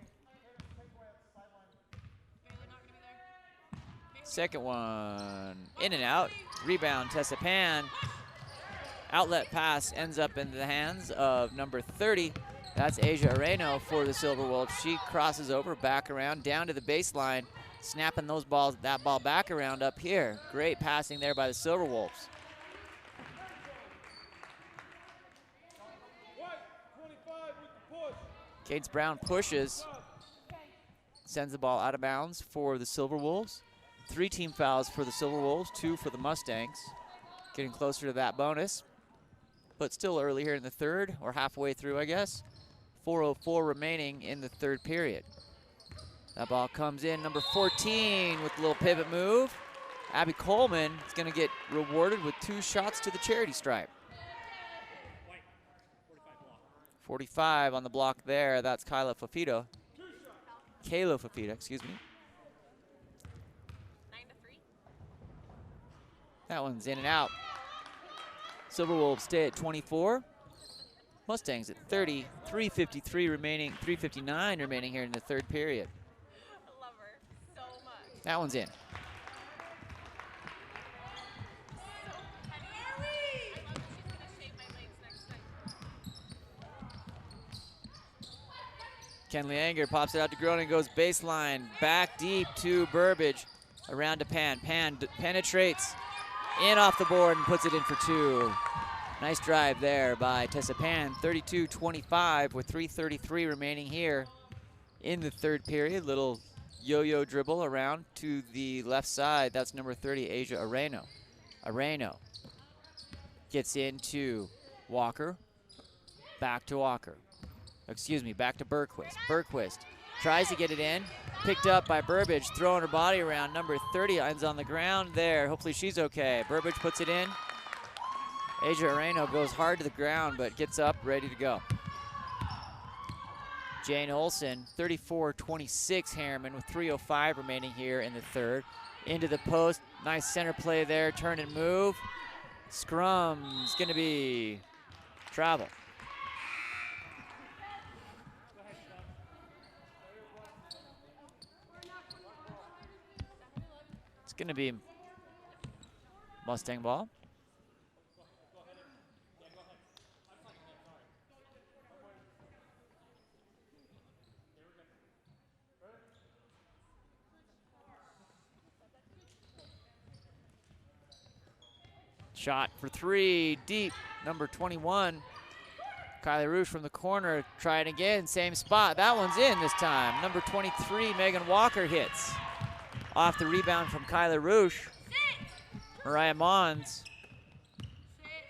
Second one, in and out. Rebound, Tessa Pan. Outlet pass ends up in the hands of number 30. That's Asia Areno for the Silver Wolves. She crosses over, back around, down to the baseline, snapping that ball back around up here. Great passing there by the Silver Wolves. Cadence Brown pushes, sends the ball out of bounds for the Silver Wolves. 3 team fouls for the Silver Wolves, 2 for the Mustangs. Getting closer to that bonus, but still early here in the third, or halfway through, I guess. 4:04 remaining in the third period. That ball comes in, number 14 with a little pivot move. Abby Coleman is gonna get rewarded with 2 shots to the charity stripe. 45 on the block there, that's Kayla Fafita, excuse me. 9-3. That one's in and out. Silver Wolves stay at 24. Mustangs at 30, 3:53 remaining, 3:59 remaining here in the third period. I love her so much. That one's in. Kenley Anger pops it out to Groening, goes baseline, back deep to Burbage, around to Pan. Pan penetrates in off the board and puts it in for 2. Nice drive there by Tessa Pan, 32-25 with 3:33 remaining here in the third period. Little yo-yo dribble around to the left side. That's number 30, Asia Areno. Areno gets into Walker, back to Walker. Excuse me, back to Bergquist. Bergquist tries to get it in, picked up by Burbage, throwing her body around. Number 30 ends on the ground there. Hopefully she's okay. Burbage puts it in. Asia Areno goes hard to the ground, but gets up, ready to go. Jane Olsen, 34-26 Herriman with 3:05 remaining here in the third. Into the post, nice center play there, turn and move. Scrum's gonna be travel. It's gonna be Mustang ball. Shot for three, deep, number 21. Kylie Roosh from the corner, try it again, same spot. That one's in this time. Number 23, Megan Walker hits. Off the rebound from Kylie Roosh. Mariah Mons.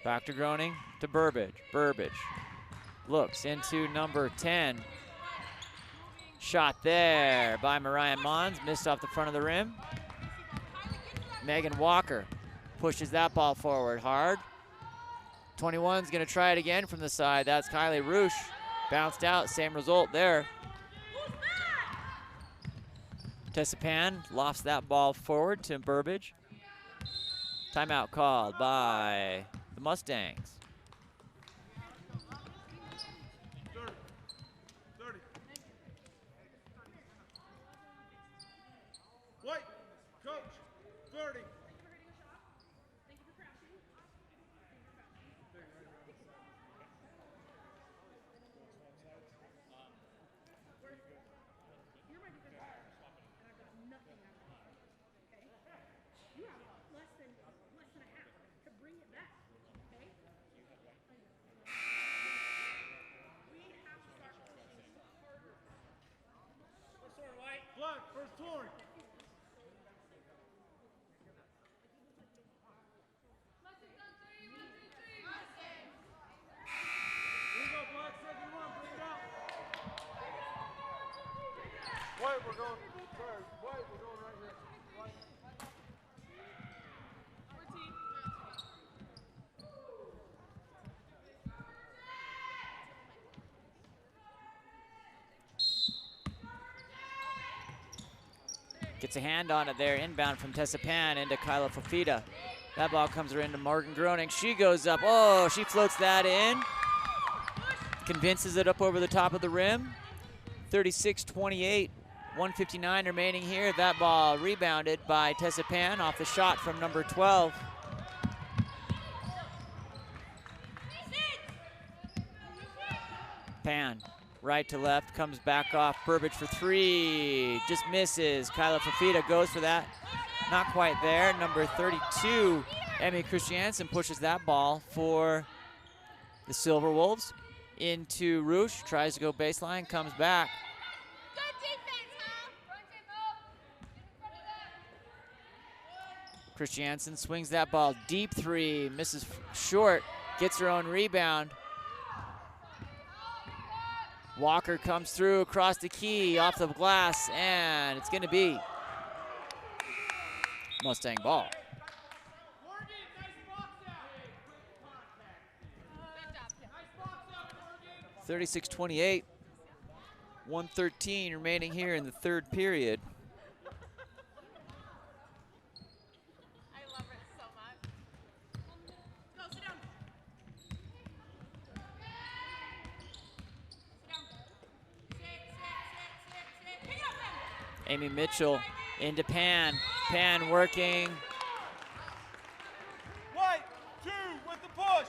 Back to Groening, to Burbage. Burbage looks into number 10. Shot there by Mariah Mons, missed off the front of the rim. Megan Walker pushes that ball forward hard. 21's gonna try it again from the side. That's Kylie Roosh. Bounced out, same result there. Tessapan lofts that ball forward to Burbage. Timeout called by the Mustangs. 30. White, coach, 30. Black, first horn. Here we go, Black, second one, bring it out. White, we're going, sorry, White, we're going right here. White. Gets a hand on it there, inbound from Tessapan into Kyla Fafita. That ball comes around to Morgan Groening. She goes up, oh, she floats that in. Convinces it up over the top of the rim. 36-28, 1:59 remaining here. That ball rebounded by Tessapan off the shot from number 12. Pan. Right to left, comes back off. Burbage for three, just misses. Kyla Fafita goes for that. Not quite there. Number 32, Emmy Christiansen pushes that ball for the Silver Wolves. Into Roosh, tries to go baseline, comes back. Christiansen swings that ball deep three, misses short, gets her own rebound. Walker comes through across the key, off the glass, and it's going to be Mustang ball. 36-28, 1:13 remaining here in the third period. I love it so much. Go, sit down. Sit. Pick it up then. Amy Mitchell into Pan. Pan working. White, 2 with the push.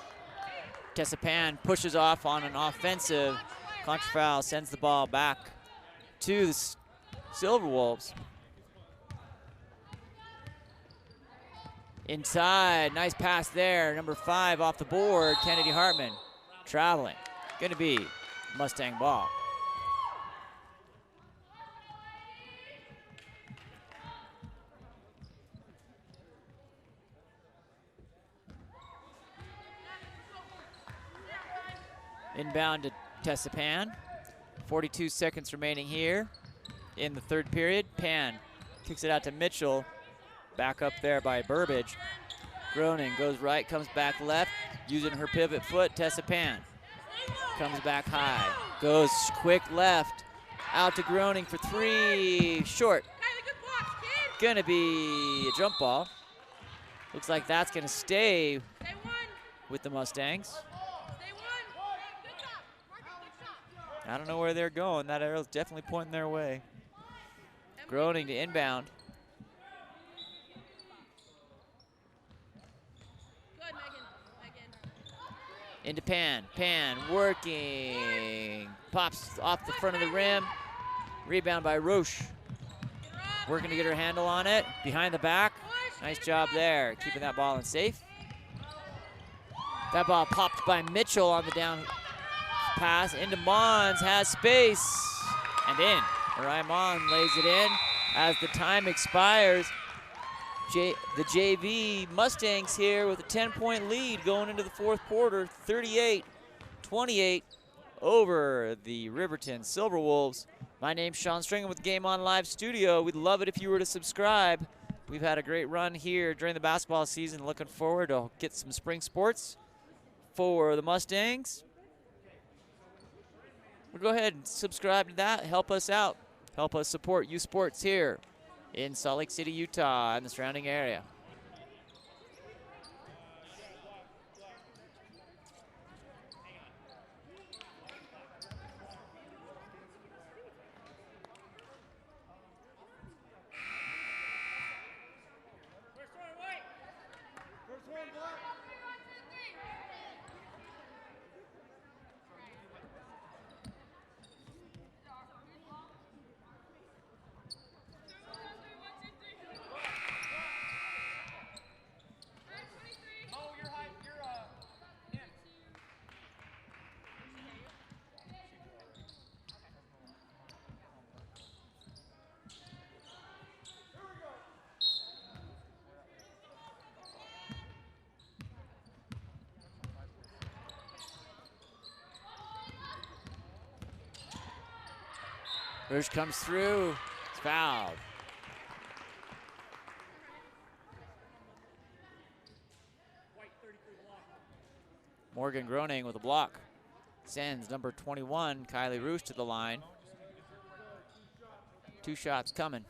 Tessa Pan pushes off on an offensive. Contra foul sends the ball back to the Silver Wolves. Inside, nice pass there. Number 5 off the board, Kennedy Hartman. Traveling, gonna be Mustang ball. Inbound to Tessa Pan. 42 seconds remaining here in the third period. Pan kicks it out to Mitchell. Back up there by Burbage. Groening goes right, comes back left, using her pivot foot. Tessa Pan comes back high, goes quick left, out to Groening for 3, short. Gonna be a jump ball. Looks like that's gonna stay with the Mustangs. I don't know where they're going. That arrow's definitely pointing their way. Groening to inbound. Good, Megan. Into Pan. Pan working. Pops off the front of the rim. Rebound by Roosh. Working to get her handle on it. Behind the back. Nice job there, keeping that ball in safe. That ball popped by Mitchell on the down pass into Mons, has space, and in. Herriman lays it in as the time expires. The JV Mustangs here with a 10-point lead going into the fourth quarter, 38-28 over the Riverton Silverwolves. My name's Sean Stringham with Game On Live Studio. We'd love it if you were to subscribe. We've had a great run here during the basketball season. Looking forward to get some spring sports for the Mustangs. We'll go ahead and subscribe to that. Help us out. Help us support U Sports here in Salt Lake City, Utah, and the surrounding area. Rouge comes through, it's fouled. Morgan Groening with a block. Sends number 21, Kylie Rouge, to the line. 2 shots coming.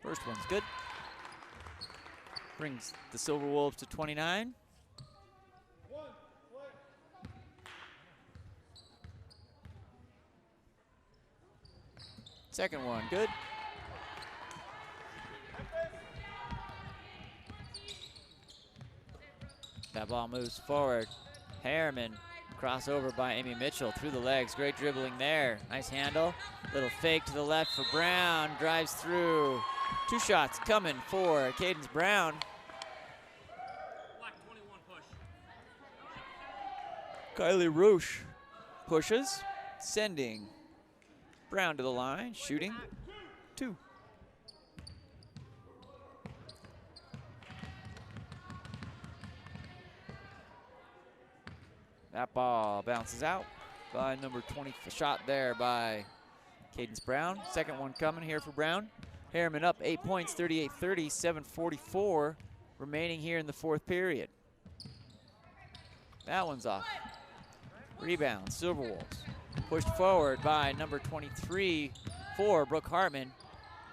First one's good. Brings the Silverwolves to 29. Second one, good. That ball moves forward. Herriman, crossover by Amy Mitchell through the legs. Great dribbling there. Nice handle. Little fake to the left for Brown. Drives through. 2 shots coming for Cadence Brown. Black 21 push. Kylie Rouge pushes, sending Brown to the line, shooting 2. That ball bounces out by number 20, shot there by Cadence Brown. Second one coming here for Brown. Herriman up 8 points, 38-30, 7:44 remaining here in the fourth period. That one's off. Rebound, Silverwolves. Pushed forward by number 23 for Brooke Hartman.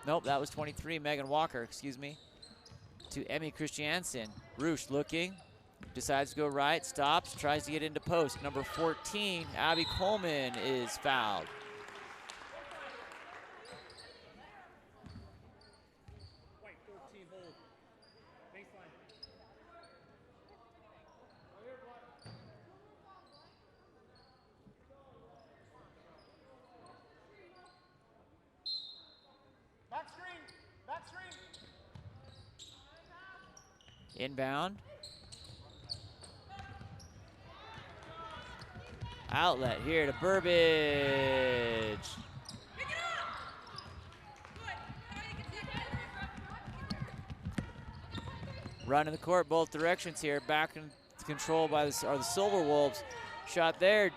Nope, that was 23, Megan Walker, excuse me. To Emmy Christiansen. Rouge looking, decides to go right, stops, tries to get into post. Number 14, Abby Coleman, is fouled. White 14 hold. Baseline. Back screen. Back screen. Inbound. Outlet here to Burbage. Pick it up! Good. Run in the court both directions here. Back in control by the Silverwolves. Shot there.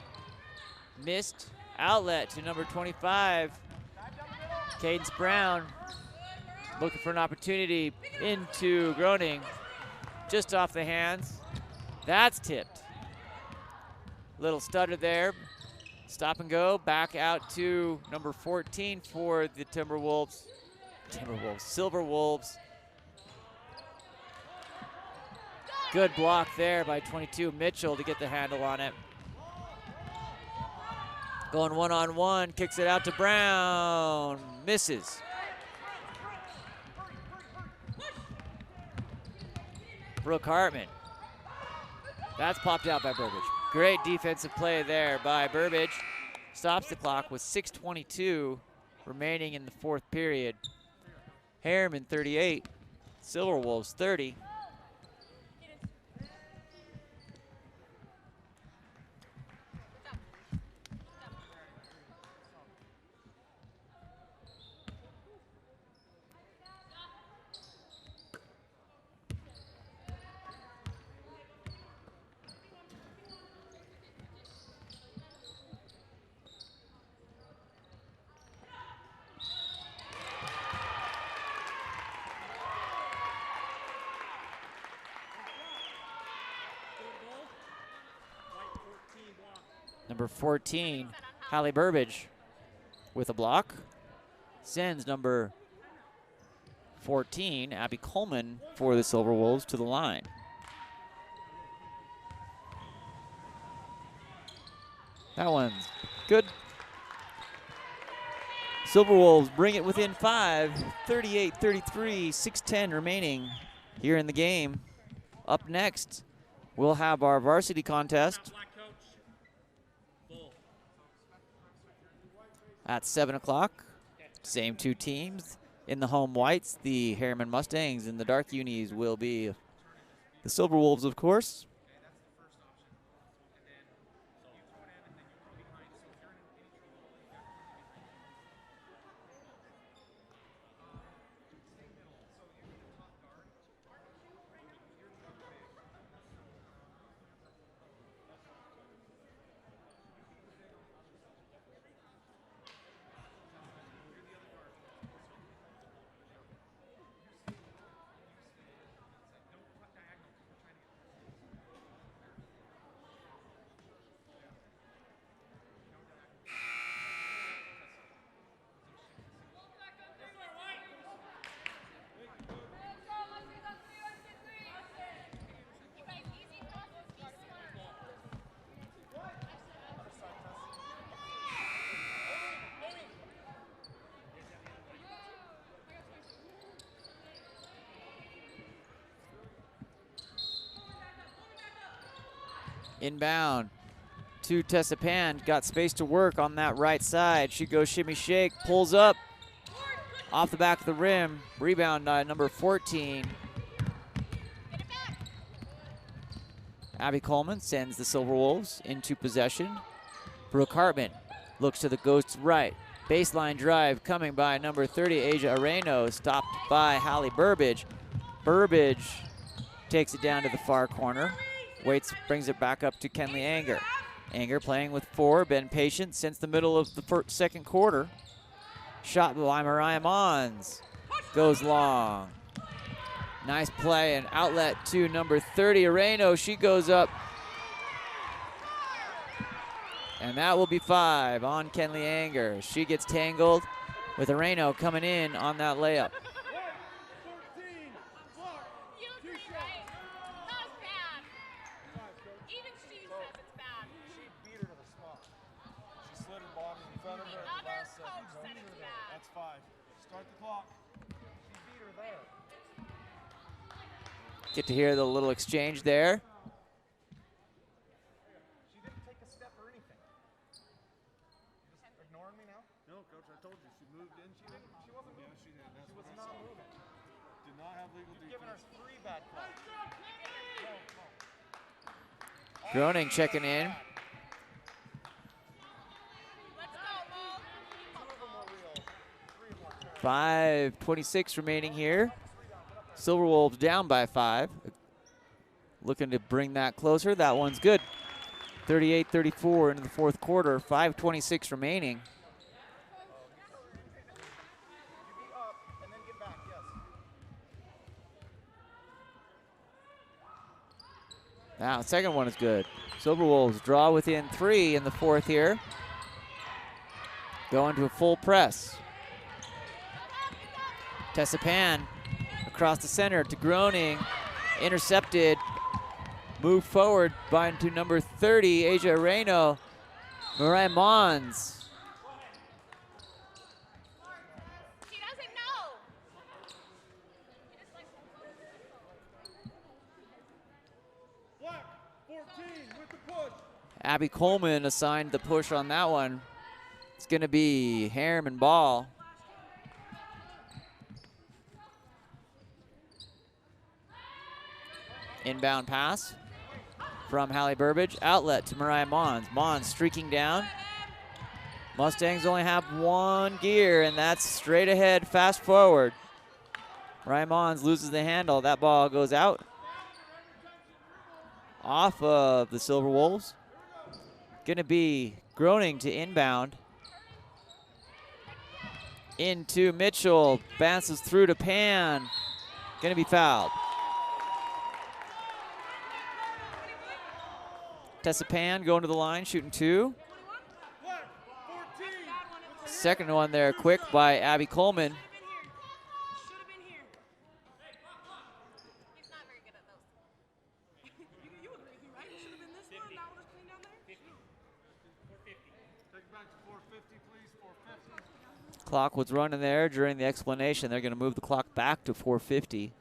Missed. Outlet to number 25. Cadence Brown looking for an opportunity into Groening. Just off the hands. That's tipped. Little stutter there. Stop and go. Back out to number 14 for the Silverwolves. Good block there by 22 Mitchell to get the handle on it. Going one-on-one, kicks it out to Brown. Misses. Brooke Hartman. That's popped out by Burbage. Great defensive play there by Burbage. Stops the clock with 6:22 remaining in the fourth period. Herriman 38, Silver Wolves 30. Number 14, Hallie Burbage with a block. Sends number 14, Abby Coleman for the Silver Wolves to the line. That one's good. Silver Wolves bring it within 5, 38-33, 6:10 remaining here in the game. Up next, we'll have our varsity contest at 7 o'clock. Same two teams. In the home whites, the Herriman Mustangs, and the dark unis will be the Silver Wolves, of course. Inbound to Tessa Pan. Got space to work on that right side. She goes shimmy shake, pulls up off the back of the rim. Rebound number 14. Abby Coleman sends the Silver Wolves into possession. Brooke Hartman looks to the ghost's right. Baseline drive coming by number 30, Asia Areno, stopped by Hallie Burbage. Burbage takes it down to the far corner. Waits, brings it back up to Kenley Anger. Anger playing with 4, been patient since the middle of the second quarter. Shot by Mariah Mons, goes long. Nice play and outlet to number 30, Areno. She goes up. And that will be 5 on Kenley Anger. She gets tangled with Areno coming in on that layup. Get to hear the little exchange there. She didn't take a step or anything. Just ignoring me now? No, Coach, I told you she moved in. She wasn't moving. Yeah, she did. That's She what was I not saw. moving. Did not have legal You've given her defense. 3 bad calls. Groening checking in. Let's go, Mo. 2 of them were real. 3 of them were terrible. 5:26 remaining here. Silver Wolves down by 5. Looking to bring that closer. That one's good. 38-34 into the fourth quarter. 5:26 remaining. You be up and then get back, yes. Now, second one is good. Silver Wolves draw within 3 in the fourth here. Going to a full press. Tessa Pan across the center to Groening. Intercepted. Moved forward by to number 30, Asia Areno. Mariah Mons. She doesn't know. Black, 14 with the push. Abby Coleman assigned the push on that one. It's going to be Herriman ball. Inbound pass from Hallie Burbage. Outlet to Mariah Mons. Mons streaking down. Mustangs only have one gear, and that's straight ahead, fast forward. Mariah Mons loses the handle. That ball goes out. Off of the Silver Wolves. Gonna be Groening to inbound. Into Mitchell. Bounces through to Pan. Gonna be fouled. Tessa Pan going to the line, shooting 2. Second one there, quick by Abby Coleman. Should have been here. He's not very good at those. You agree, right? It should have been this one. That one was clean down there. 450. Take it back to 450, please. 450. Clock was running there during the explanation. They're going to move the clock back to 450.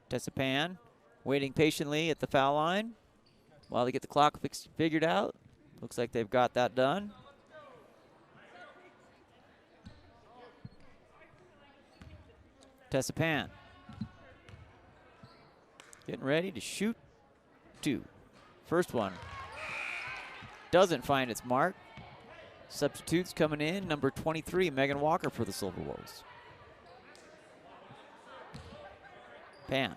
Tessa Pan waiting patiently at the foul line while they get the clock figured out. Looks like they've got that done. Tessa Pan getting ready to shoot 2. First one doesn't find its mark. Substitutes coming in. Number 23, Megan Walker for the Silver Wolves. Pan.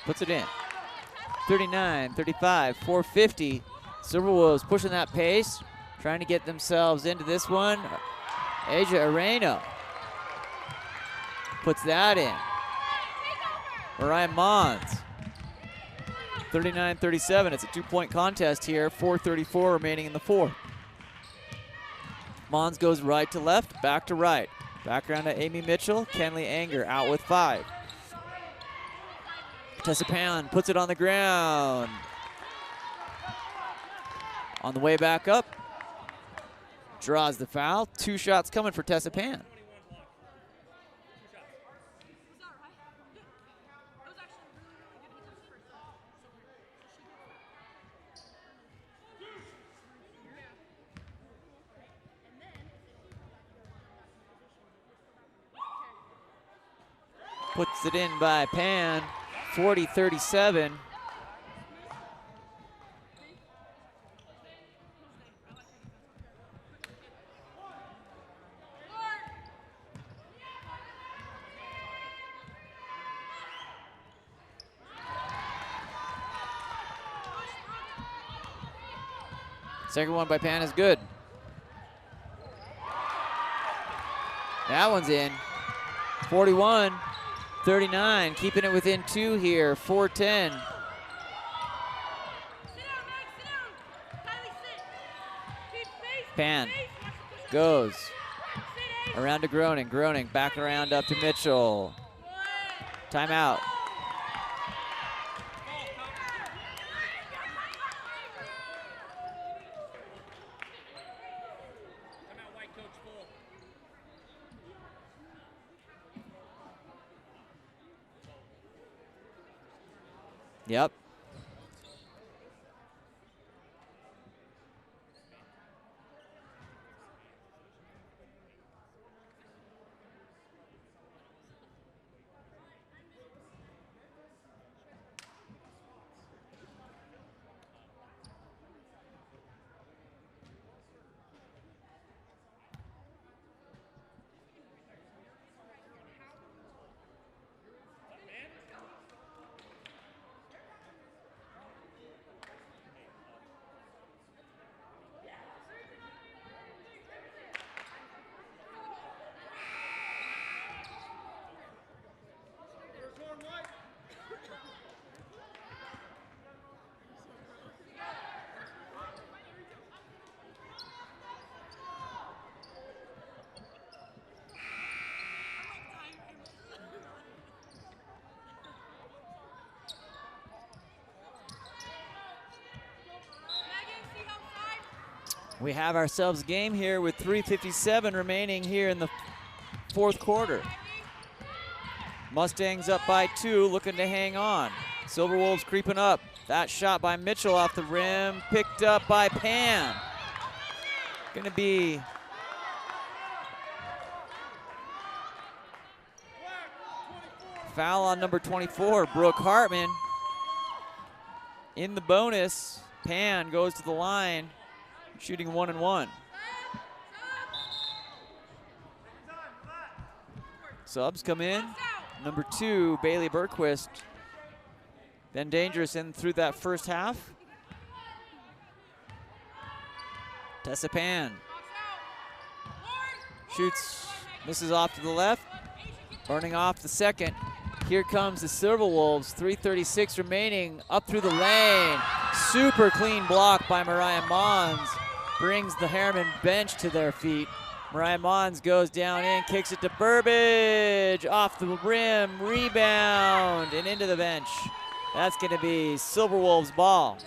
Puts it in. 39, 35, 450. Silver Wolves pushing that pace, trying to get themselves into this one. Asia Arena puts that in. Mariah Mons. 39-37. It's a 2-point contest here. 4:34 remaining in the 4th. Mons goes right to left, back to right. Back around to Amy Mitchell. Kenley Anger out with 5. Tessa Pan puts it on the ground. On the way back up, draws the foul. 2 shots coming for Tessa Pan. Puts it in by Pan, 40-37. Second one by Pan is good. That one's in. 41-39, keeping it within 2 here, 4:10. Sit down, Meg, sit down. Kylie, sit. Keep face, Pan face. goes Sit, Ace. around to Groening. Groening back around up to Mitchell. Timeout. Yep. We have ourselves a game here with 3:57 remaining here in the 4th quarter. Mustangs up by 2, looking to hang on. Silver Wolves creeping up. That shot by Mitchell off the rim, picked up by Pan. Gonna be foul on number 24, Brooke Hartman. In the bonus, Pan goes to the line, shooting 1 and 1. Subs come in. Number 2, Bailey Bergquist. Been dangerous in through that first half. Tessa Pan shoots, misses off to the left, burning off the second. Here comes the Silverwolves, 3:36 remaining, up through the lane. Super clean block by Mariah Mons, brings the Herriman bench to their feet. Mariah Mons goes down in, kicks it to Burbage, off the rim, rebound, and into the bench. That's gonna be Silverwolves ball.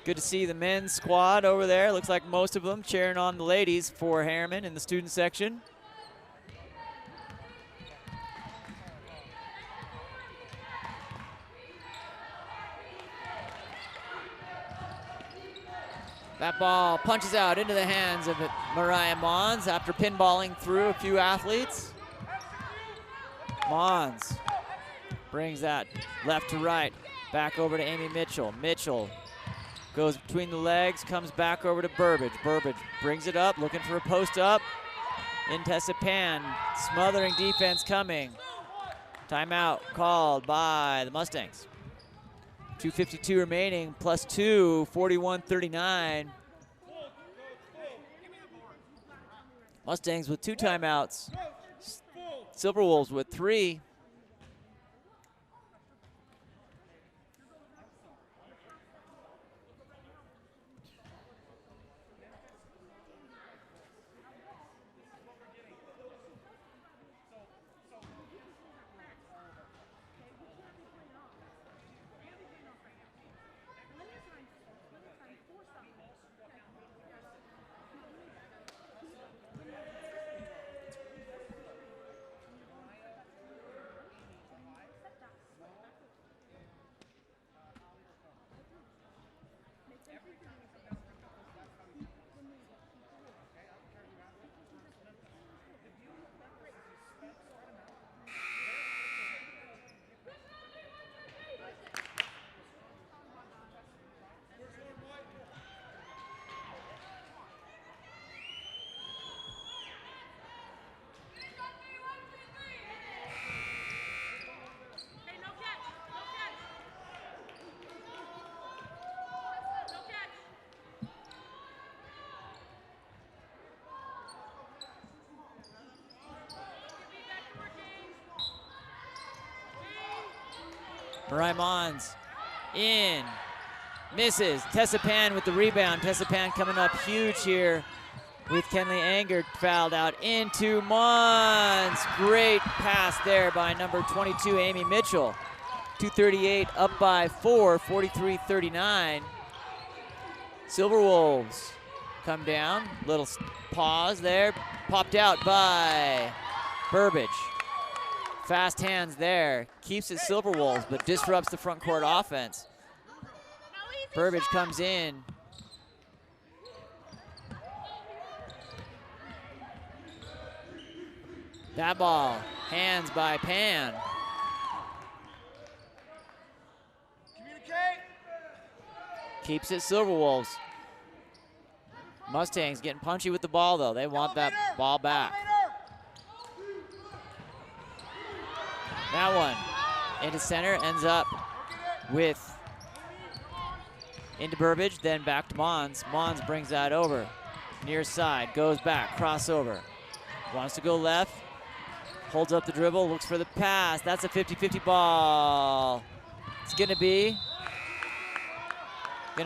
Good to see the men's squad over there. Looks like most of them cheering on the ladies for Herriman in the student section. That ball punches out into the hands of Mariah Mons after pinballing through a few athletes. Mons brings that left to right, back over to Amy Mitchell. Mitchell goes between the legs, comes back over to Burbage. Burbage brings it up, looking for a post up. In Tessa Pan, smothering defense coming. Timeout called by the Mustangs. 2:52 remaining, plus 2, 41-39. Mustangs with 2 timeouts. Silverwolves with 3. Mariah Mons in, misses. Tessa Pan with the rebound. Tessa Pan coming up huge here with Kenley Anger fouled out into Mons. Great pass there by number 22, Amy Mitchell. 2:38 up by 4, 43-39. Silverwolves come down, little pause there, popped out by Burbage. Fast hands there, keeps it Silverwolves, but disrupts the front court offense. Burbage comes in. That ball, hands by Pan. Keeps it Silverwolves. Mustangs getting punchy with the ball though. They want that ball back. That one into center, ends up with into Burbage, then back to Mons. Mons brings that over. Near side, goes back, crossover. Wants to go left, holds up the dribble, looks for the pass. That's a 50-50 ball. It's gonna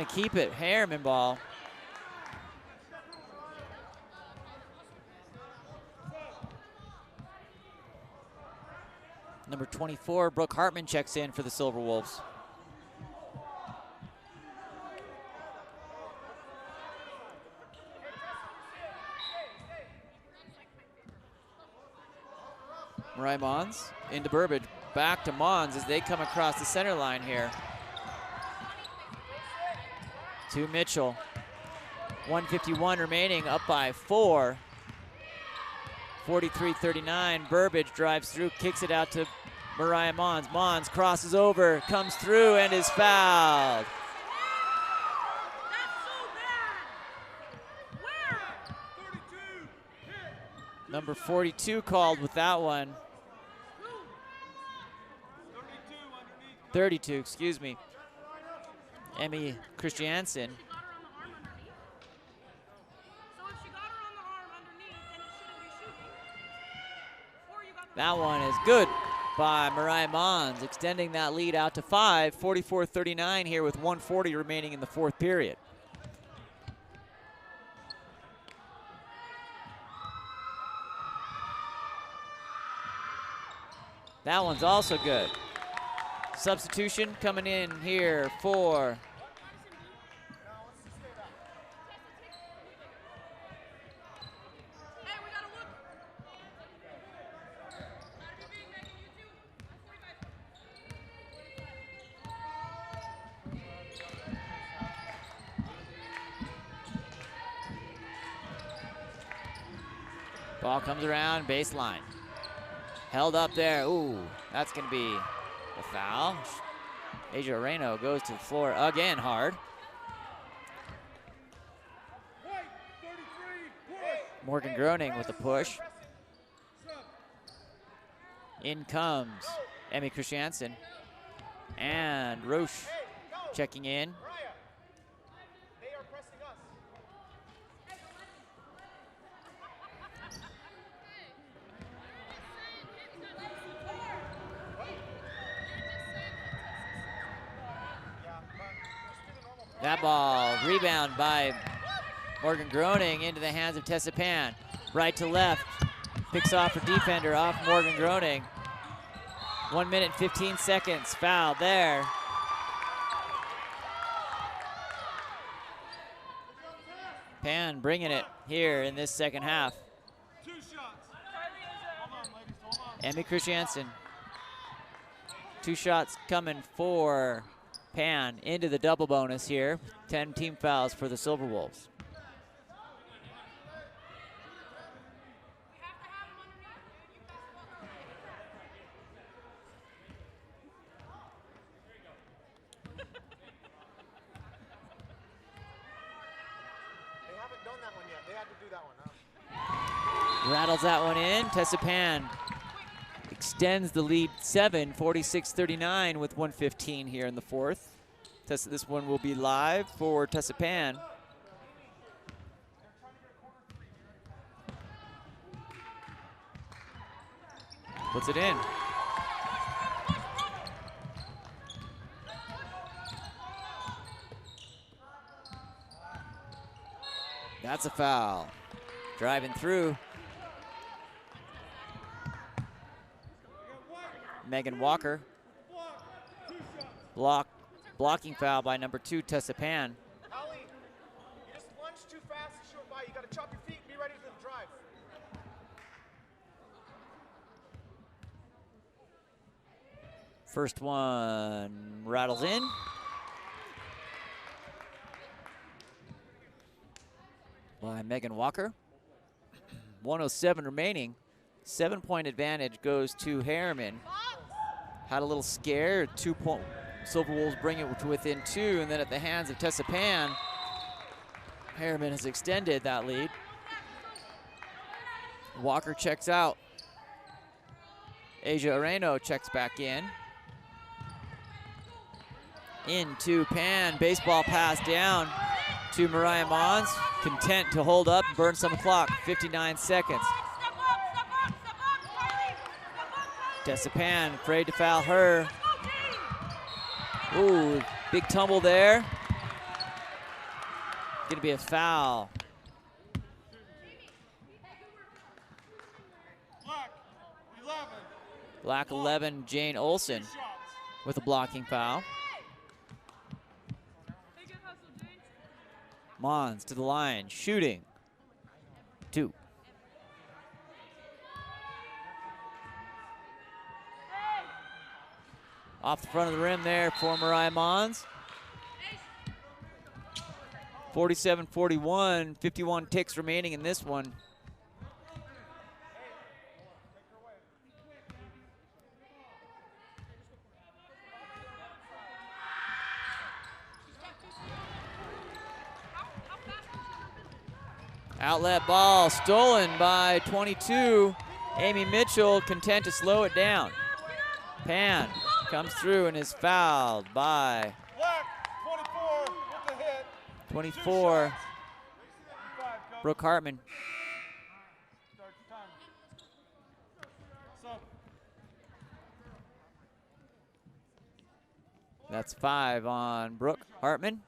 keep it, Herriman ball. Number 24, Brooke Hartman checks in for the Silverwolves. Mariah Mons into Burbage. back to Mons as they come across the center line here. To Mitchell. 1:51 remaining, up by 4. 43-39, Burbage drives through, kicks it out to Mariah Mons. Mons crosses over, comes through, and is fouled. Number 42 called with that one. 32, excuse me. Emmy Christiansen. So if she got her on the arm underneath, then it shouldn't be shooting. Or you got the That one is good by Mariah Mons, extending that lead out to 5. 44-39 here with 1:40 remaining in the fourth period. That one's also good. Substitution coming in here for Hey, we gotta look. Gotta be big, Megan, you too. 45. ball comes around, baseline. Held up there. Ooh, that's going to be a foul. Asia Reno goes to the floor again hard. Morgan Groening with the push. In comes Emmy Christiansen. And Roche checking in. They are pressing us. That ball, rebound by Morgan Groening into the hands of Tessa Pan. Right to left, picks off her defender, off Morgan Groening. 1 minute, 15 seconds, foul there. Pan bringing it here in this second half. 2 shots. Hold on, ladies, hold on. Emmy Christiansen. 2 shots coming for Pan into the double bonus here. 10 team fouls for the Silver Wolves. They haven't done that one yet. They had to do that one, huh? Rattles that one in. Tessa Pan extends the lead 7, 46-39 with 1:15 here in the fourth. This one will be live for Tessa Pan. Puts it in. That's a foul. Driving through. Megan Walker. Blocking foul by number 2, Tessa Pan. Allie, you just lunged too fast to shoot by. You got to chop your feet and be ready for the drive. First one rattles in. By Megan Walker. 1:07 remaining. 7-point advantage goes to Herriman. Had a little scare. 2-point. Silver Wolves bring it to within 2, and then at the hands of Tessa Pan, Herriman has extended that lead. Walker checks out. Asia Areno checks back in. Into Pan, baseball pass down to Mariah Mons. Content to hold up and burn some clock, 59 seconds. Tessa Pan afraid to foul her. Ooh, big tumble there. Gonna be a foul. Black 11, Jane Olson with a blocking foul. Mons to the line, shooting. 2. Off the front of the rim there for Mariah Mons. 47-41, 51 ticks remaining in this one. Outlet ball stolen by 22. Amy Mitchell content to slow it down. Pan comes through and is fouled by Black, 24 with the hit. 24, Brooke Hartman. Start the time. So, That's 5 on Brooke Hartman.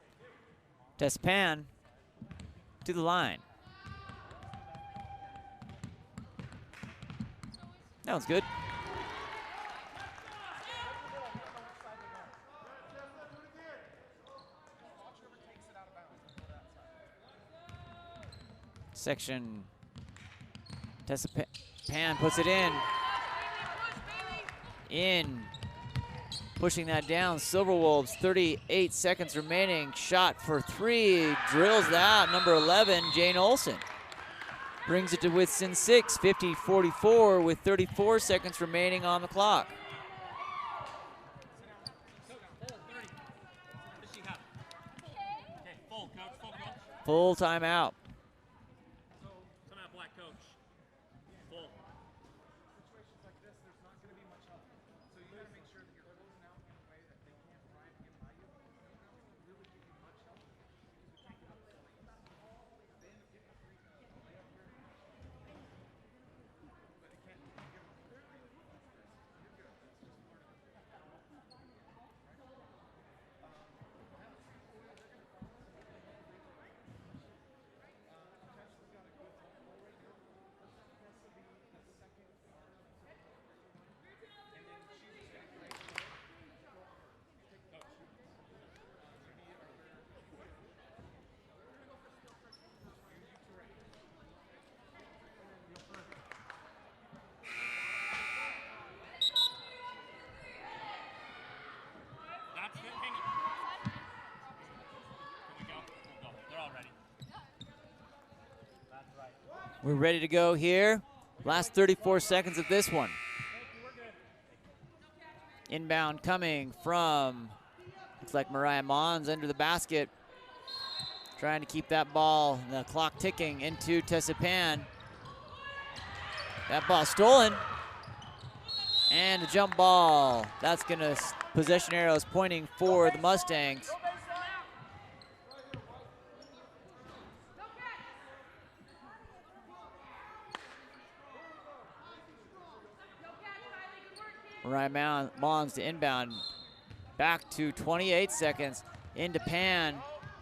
Tess Pan to the line. That one's good. Section. Tessa Pan puts it in. Pushing that down. Silverwolves, 38 seconds remaining. Shot for 3. Drills that. Number 11, Jane Olson. Brings it to within 6, 50-44 with 34 seconds remaining on the clock. Full timeout. Black coach. Full. situations like this, there's not going to be much help. So you got to make sure that you're closing out in a way that they can't try and get by you. Really give you much help because we can't get up so late. They end up getting a free layup here. But they can't give them a free. You're good. That's just part of it. That's it. Can we go? We'll go. They're all ready. That's right. We're ready to go here. Last 34 seconds of this one. Inbound coming from, looks like Mariah Mons under the basket. Trying to keep that ball, the clock ticking into Tessa Pan. That ball stolen. And a jump ball. That's gonna, possession arrows pointing for the Mustangs. Mariah Mons to inbound. Back to 28 seconds. Into Pan.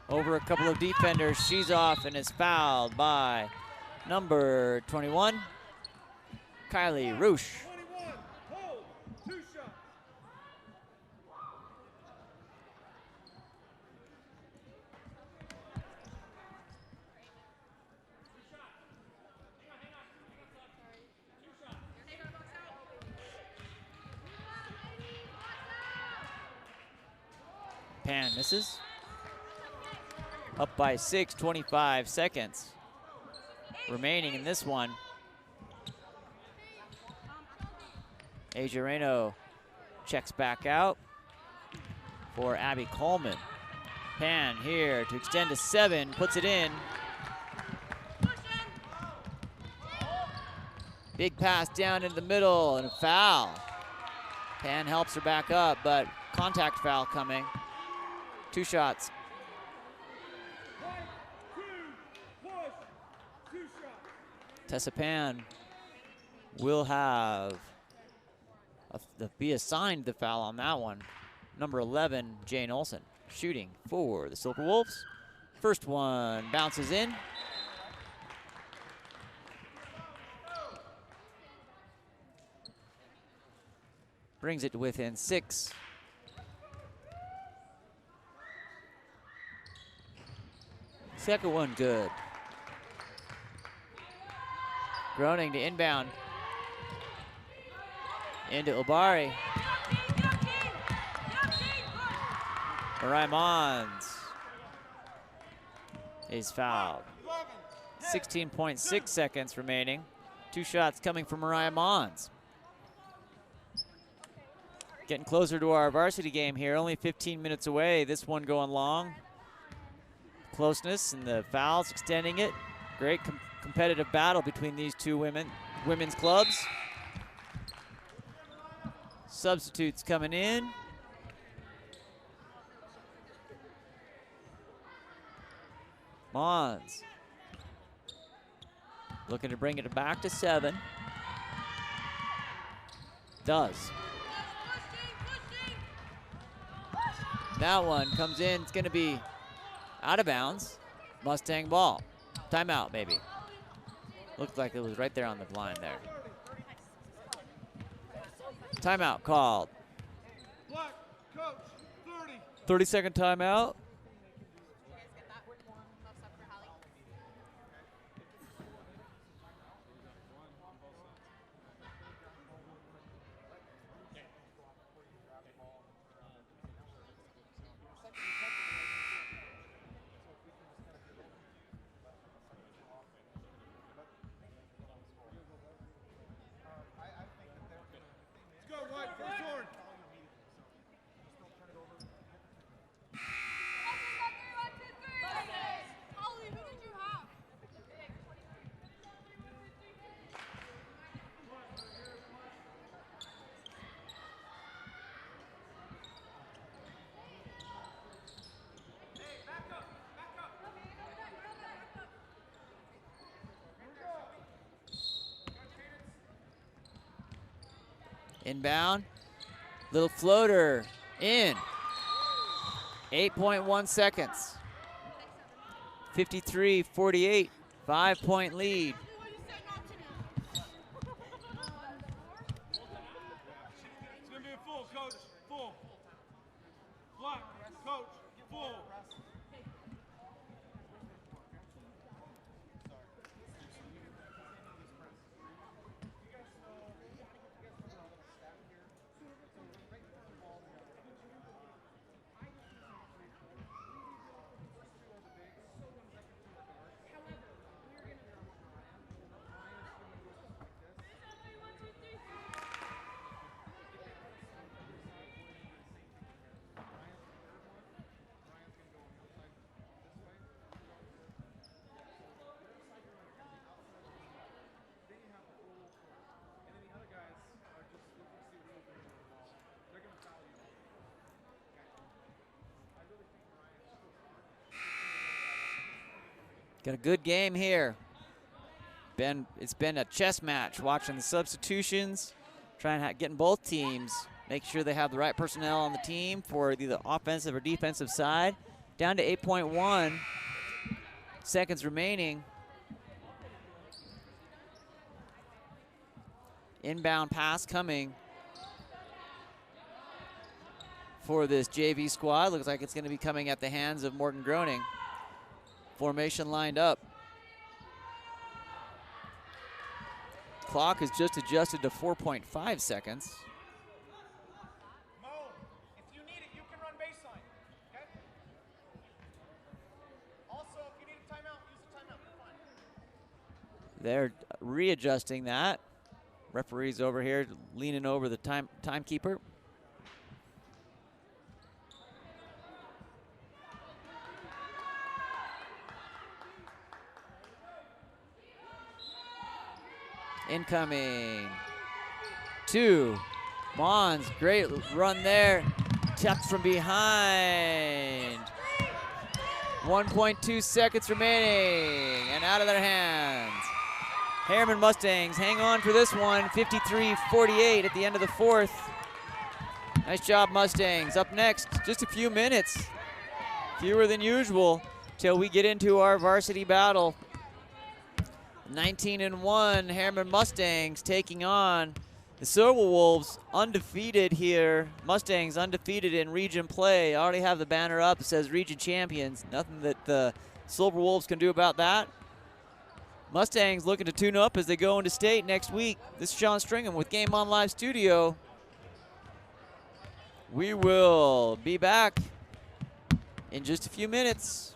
Over a couple of defenders. She's off and is fouled by number 21, Kylie Roosh. 21, hold, 2 shots. Pan misses. Up by 6, 25 seconds remaining in this one. Asia Reno checks back out for Abby Coleman. Pan here to extend to 7, puts it in. Big pass down in the middle and a foul. Pan helps her back up, but contact foul coming. 2 shots. Tessa Pan will have be assigned the foul on that one. Number 11, Jane Olson, shooting for the Silver Wolves. First one bounces in. Brings it to within 6. Second one good. Groening to inbound. Into Obari. Mariah Mons is fouled. 16.6 seconds remaining. 2 shots coming from Mariah Mons. Getting closer to our varsity game here, only 15 minutes away. This one going long. Closeness and the fouls extending it. Great competitive battle between these two women's clubs. Substitutes coming in. Mons looking to bring it back to 7. Does. That one comes in. It's going to be out of bounds. Mustang ball. Timeout, maybe. Looked like it was right there on the line there. Timeout called. 30-second timeout. Inbound, little floater, in. 8.1 seconds. 53-48, 5-point lead. It's gonna be a full, coach. Full. Block, coach. Full. Got a good game here. It's been a chess match watching the substitutions, getting both teams, make sure they have the right personnel on the team for either the offensive or defensive side. Down to 8.1 seconds remaining. Inbound pass coming for this JV squad. Looks like it's going to be coming at the hands of Morgan Groening. Formation lined up. Clock is just adjusted to 4.5 seconds. Mo, if you need it, you can run baseline. Okay? Also, if you need a timeout, use a timeout. You're fine. They're readjusting that. Referee's over here leaning over the timekeeper. Incoming. 2. Mons, great run there. Tucked from behind. 1.2 seconds remaining and out of their hands. Herriman Mustangs hang on for this one, 53-48 at the end of the 4th. Nice job, Mustangs. Up next, just a few minutes, fewer than usual, till we get into our varsity battle. 19-1 Herriman Mustangs taking on the Silver Wolves, undefeated here. Mustangs undefeated in region play. I already have the banner up. It says region champions. Nothing that the Silver Wolves can do about that. Mustangs looking to tune up as they go into state next week. This is Sean Stringham with Game On Live Studio. We will be back in just a few minutes.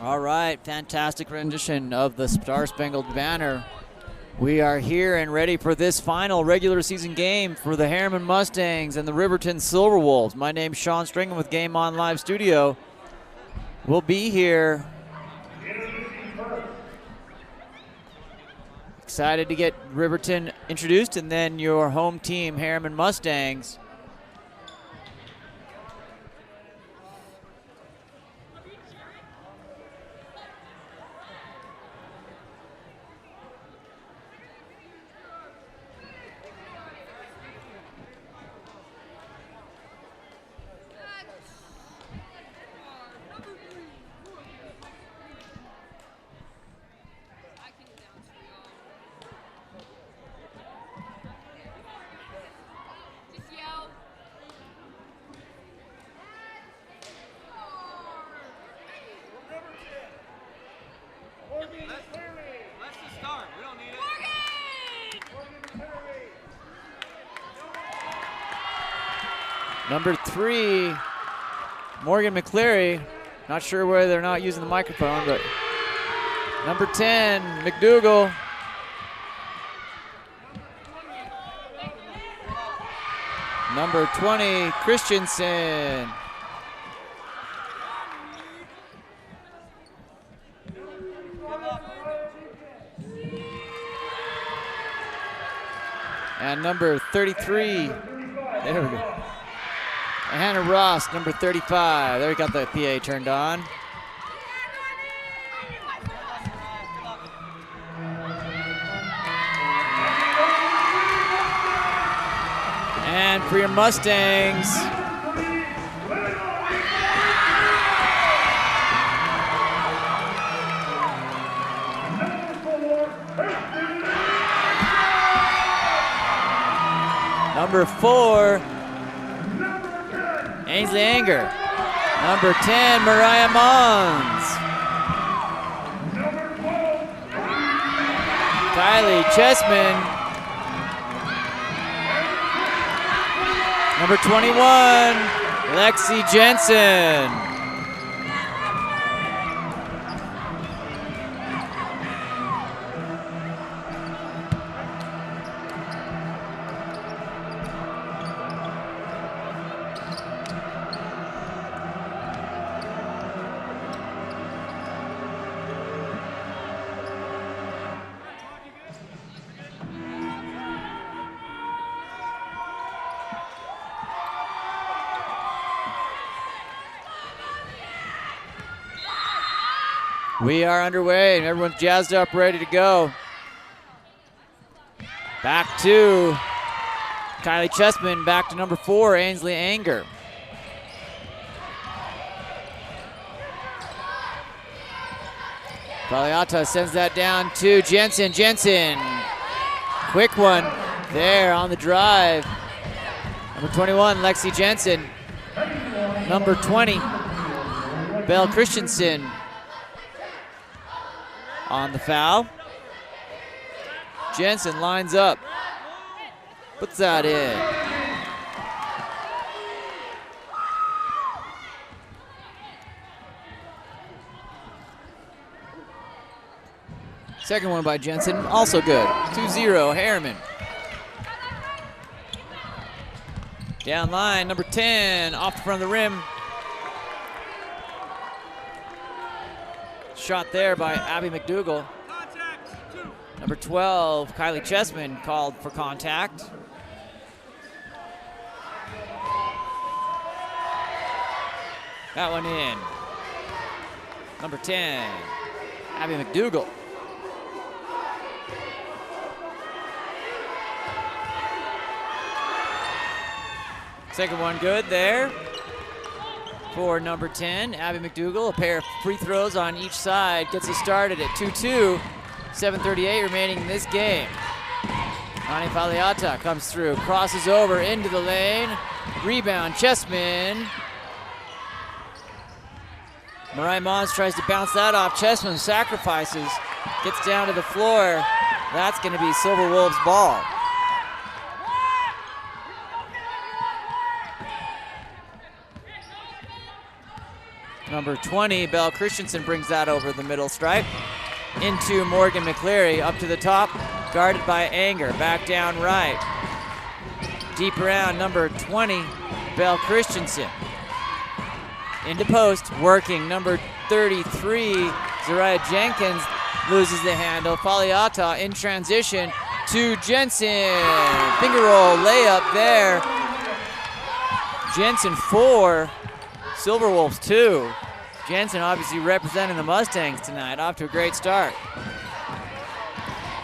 All right, fantastic rendition of the Star Spangled Banner. We are here and ready for this final regular season game for the Herriman Mustangs and the Riverton Silverwolves. My name's Sean Stringham with Game On Live Studio. We'll be here. Excited to get Riverton introduced and then your home team, Herriman Mustangs. Let's just start. We don't need it. Number 3, Morgan McCleary. Not sure whether they're not using the microphone, but number 10, McDougal. Number 20, Christensen. And number 33, there we go. Hannah Ross, number 35. There we got the PA turned on. And for your Mustangs, number 4, Ainsley Anger. Number 10, Mariah Mons. Kylie Chessman. Number 21, Lexi Jensen. We are underway and everyone's jazzed up, ready to go. Back to Kylie Chessman, back to number 4, Ainsley Anger. Valiata sends that down to Jensen. Jensen, quick one there on the drive. Number 21, Lexi Jensen. Number 20, Belle Christensen on the foul. Jensen lines up, puts that in. Second one by Jensen, also good. 2-0, Herriman. Down line, number 10, off the front of the rim. Shot there by Abby McDougal. Number 12, Kylie Chessman called for contact. That one in. Number 10, Abby McDougal. Second one good there for number 10, Abby McDougal. A pair of free throws on each side gets us started at 2-2. 7:38 remaining in this game. Nani Faliata comes through, crosses over into the lane. Rebound, Chessman. Mariah Mons tries to bounce that off. Chessman sacrifices, gets down to the floor. That's going to be Silver Wolves' ball. Number 20, Belle Christensen brings that over the middle stripe. Into Morgan McCleary, up to the top, guarded by Anger, back down right. Deep around, number 20, Belle Christensen. Into post, working, number 33, Zariah Jenkins loses the handle. Faliata in transition to Jensen. Finger roll layup there. Jensen 4, Silverwolves 2. Jensen obviously representing the Mustangs tonight, off to a great start.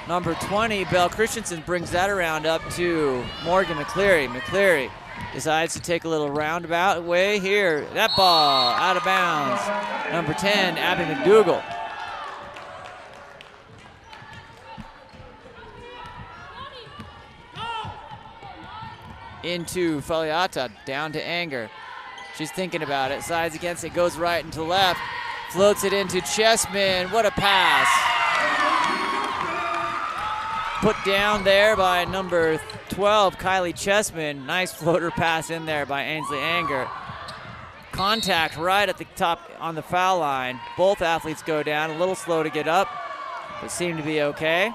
Number 20, Belle Christensen brings that around up to Morgan McCleary. McCleary decides to take a little roundabout way here. That ball out of bounds. Number 10, Abby McDougal. Into Faliata, down to Anger. She's thinking about it, sides against it, goes right and to left. Floats it into Chessman, what a pass. Put down there by number 12, Kylie Chessman. Nice floater pass in there by Ainsley Anger. Contact right at the top on the foul line. Both athletes go down, a little slow to get up, but seem to be okay.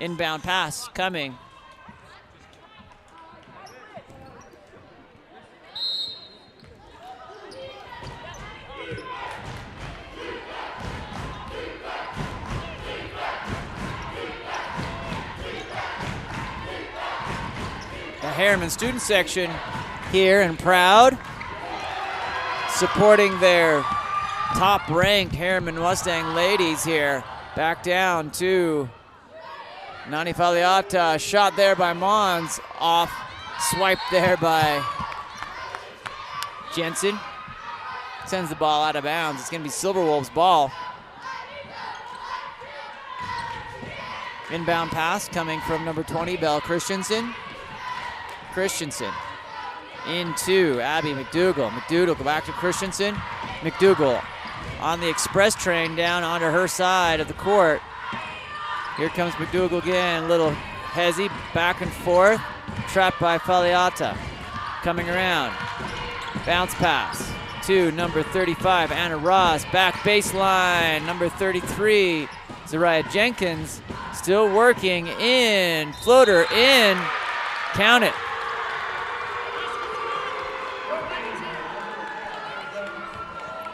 Inbound pass coming. The Herriman student section here and proud, supporting their top-ranked Herriman Mustang ladies here. Back down to Nani Faliata, shot there by Mons, off, swipe there by Jensen. Sends the ball out of bounds. It's gonna be Silverwolves' ball. Inbound pass coming from number 20, Belle Christensen. Christensen into Abby McDougal. McDougal back to Christensen. McDougal on the express train down onto her side of the court. Here comes McDougal again, little hezzy, back and forth. Trapped by Faliata. Coming around. Bounce pass to number 35, Anna Ross. Back baseline, number 33, Zariah Jenkins. Still working in, floater in, count it.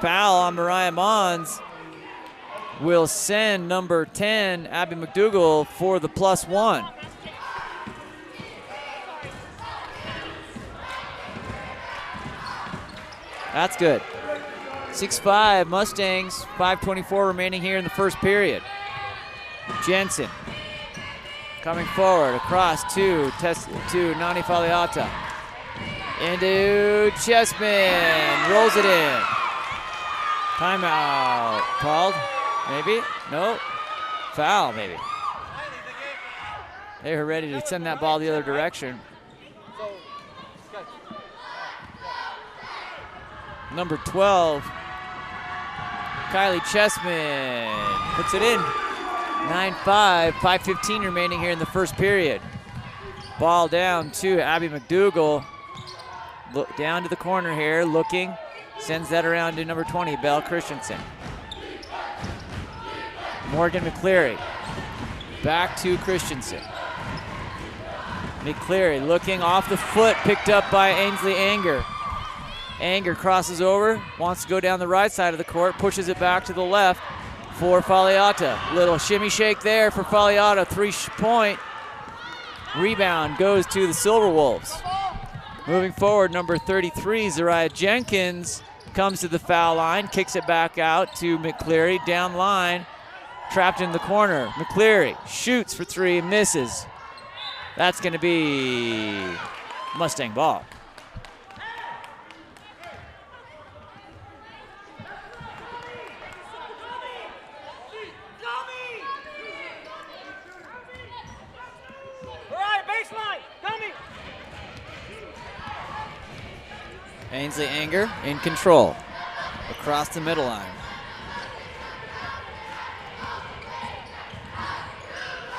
Foul on Mariah Mons will send number 10, Abby McDougal, for the +1. That's good. 6-5 Mustangs, 5:24 remaining here in the first period. Jensen coming forward, across to Nani Faliata. Into Chessman, rolls it in. Timeout called, maybe? No, foul maybe. They were ready to send that ball the other direction. Number 12, Kylie Chessman puts it in. 9-5, 5:15 remaining here in the first period. Ball down to Abby McDougal. Look down to the corner here, looking. Sends that around to number 20, Belle Christensen. Morgan McCleary. Back to Christensen. McCleary looking off the foot, picked up by Ainsley Anger. Anger crosses over, wants to go down the right side of the court, pushes it back to the left for Faliata. Little shimmy shake there for Faliata, 3-point. Rebound goes to the Silverwolves. Moving forward, number 33, Zariah Jenkins, comes to the foul line, kicks it back out to McCleary, down line, trapped in the corner. McCleary shoots for 3, misses. That's gonna be Mustang ball. Ainsley Anger in control across the middle line.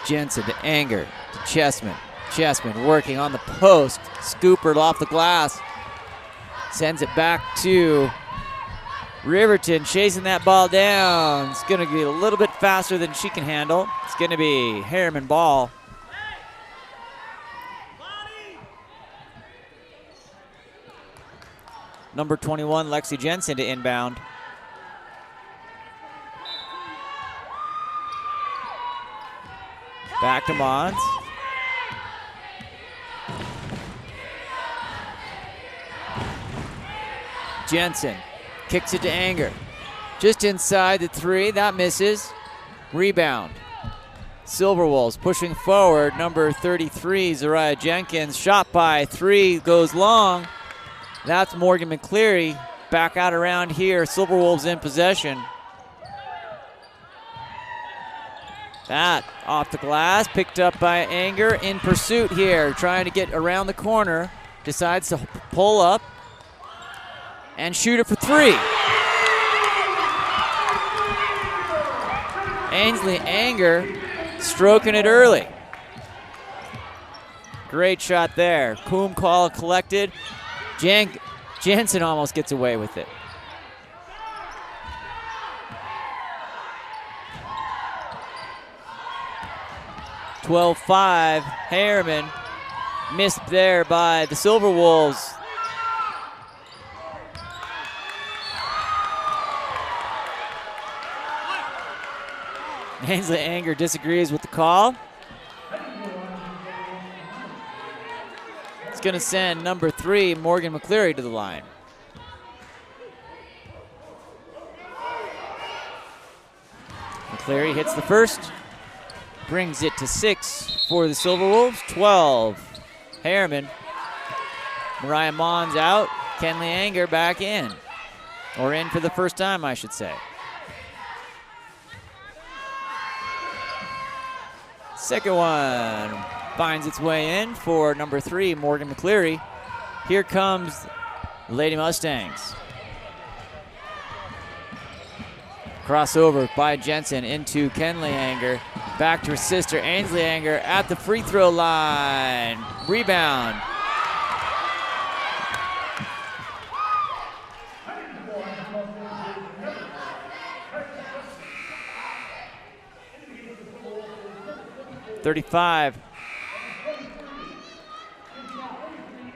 Jensen to Anger to Chessman. Chessman working on the post, scoopered off the glass. Sends it back to Riverton chasing that ball down. It's going to be a little bit faster than she can handle. It's going to be Herriman ball. Number 21, Lexi Jensen to inbound. Back to Mons. Jensen kicks it to Anger. Just inside the 3, that misses. Rebound. Silverwolves pushing forward. Number 33, Zariah Jenkins. Shot by 3, goes long. That's Morgan McCleary. Back out around here. Silverwolves in possession. That off the glass, picked up by Anger. In pursuit here, trying to get around the corner. Decides to pull up and shoot it for 3. Ainsley Anger stroking it early. Great shot there. Coombe call collected. Jensen almost gets away with it. (12-5). Herriman missed there by the Silverwolves. Ainsley Anger disagrees with the call. It's going to send number 3, Morgan McCleary, to the line. McCleary hits the first, brings it to 6 for the Silverwolves. 12. Herriman. Mariah Mons out. Kenley Anger back in. Or in for the first time, I should say. Second one finds its way in for number 3, Morgan McCleary. Here comes the Lady Mustangs. Crossover by Jensen into Kenley Anger. Back to her sister, Ainsley Anger, at the free throw line. Rebound. .35.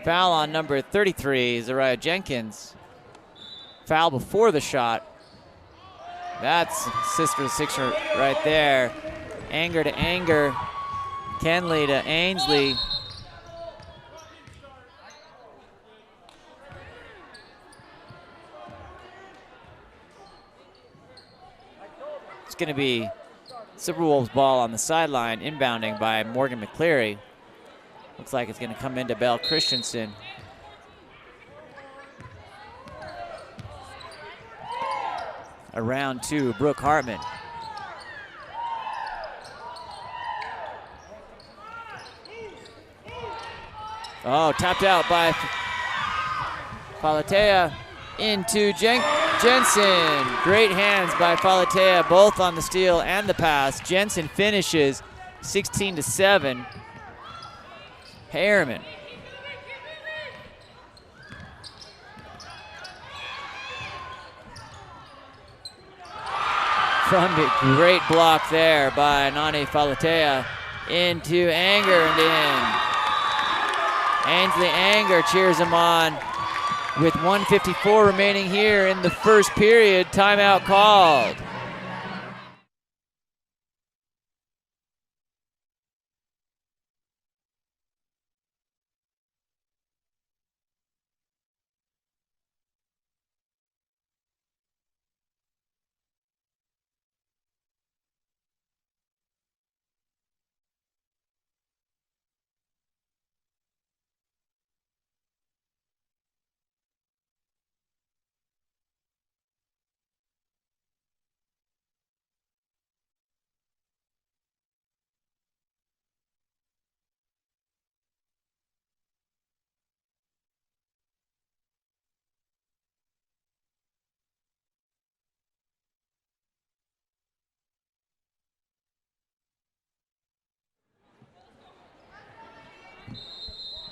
Foul on number 33, Zariah Jenkins. Foul before the shot. That's sister sixer right there. Anger to Anger. Kenley to Ainsley. It's going to be Silverwolves ball on the sideline, inbounding by Morgan McCleary. Looks like it's going to come into Belle Christensen. Around 2, Brooke Hartman. Oh, tapped out by Falatea into Jensen. Great hands by Falatea, both on the steal and the pass. Jensen finishes 16-7. Herriman. From the great block there by Nani Falatea into Anger and in. Ainsley Anger cheers him on with 1:54 remaining here in the first period. Timeout called.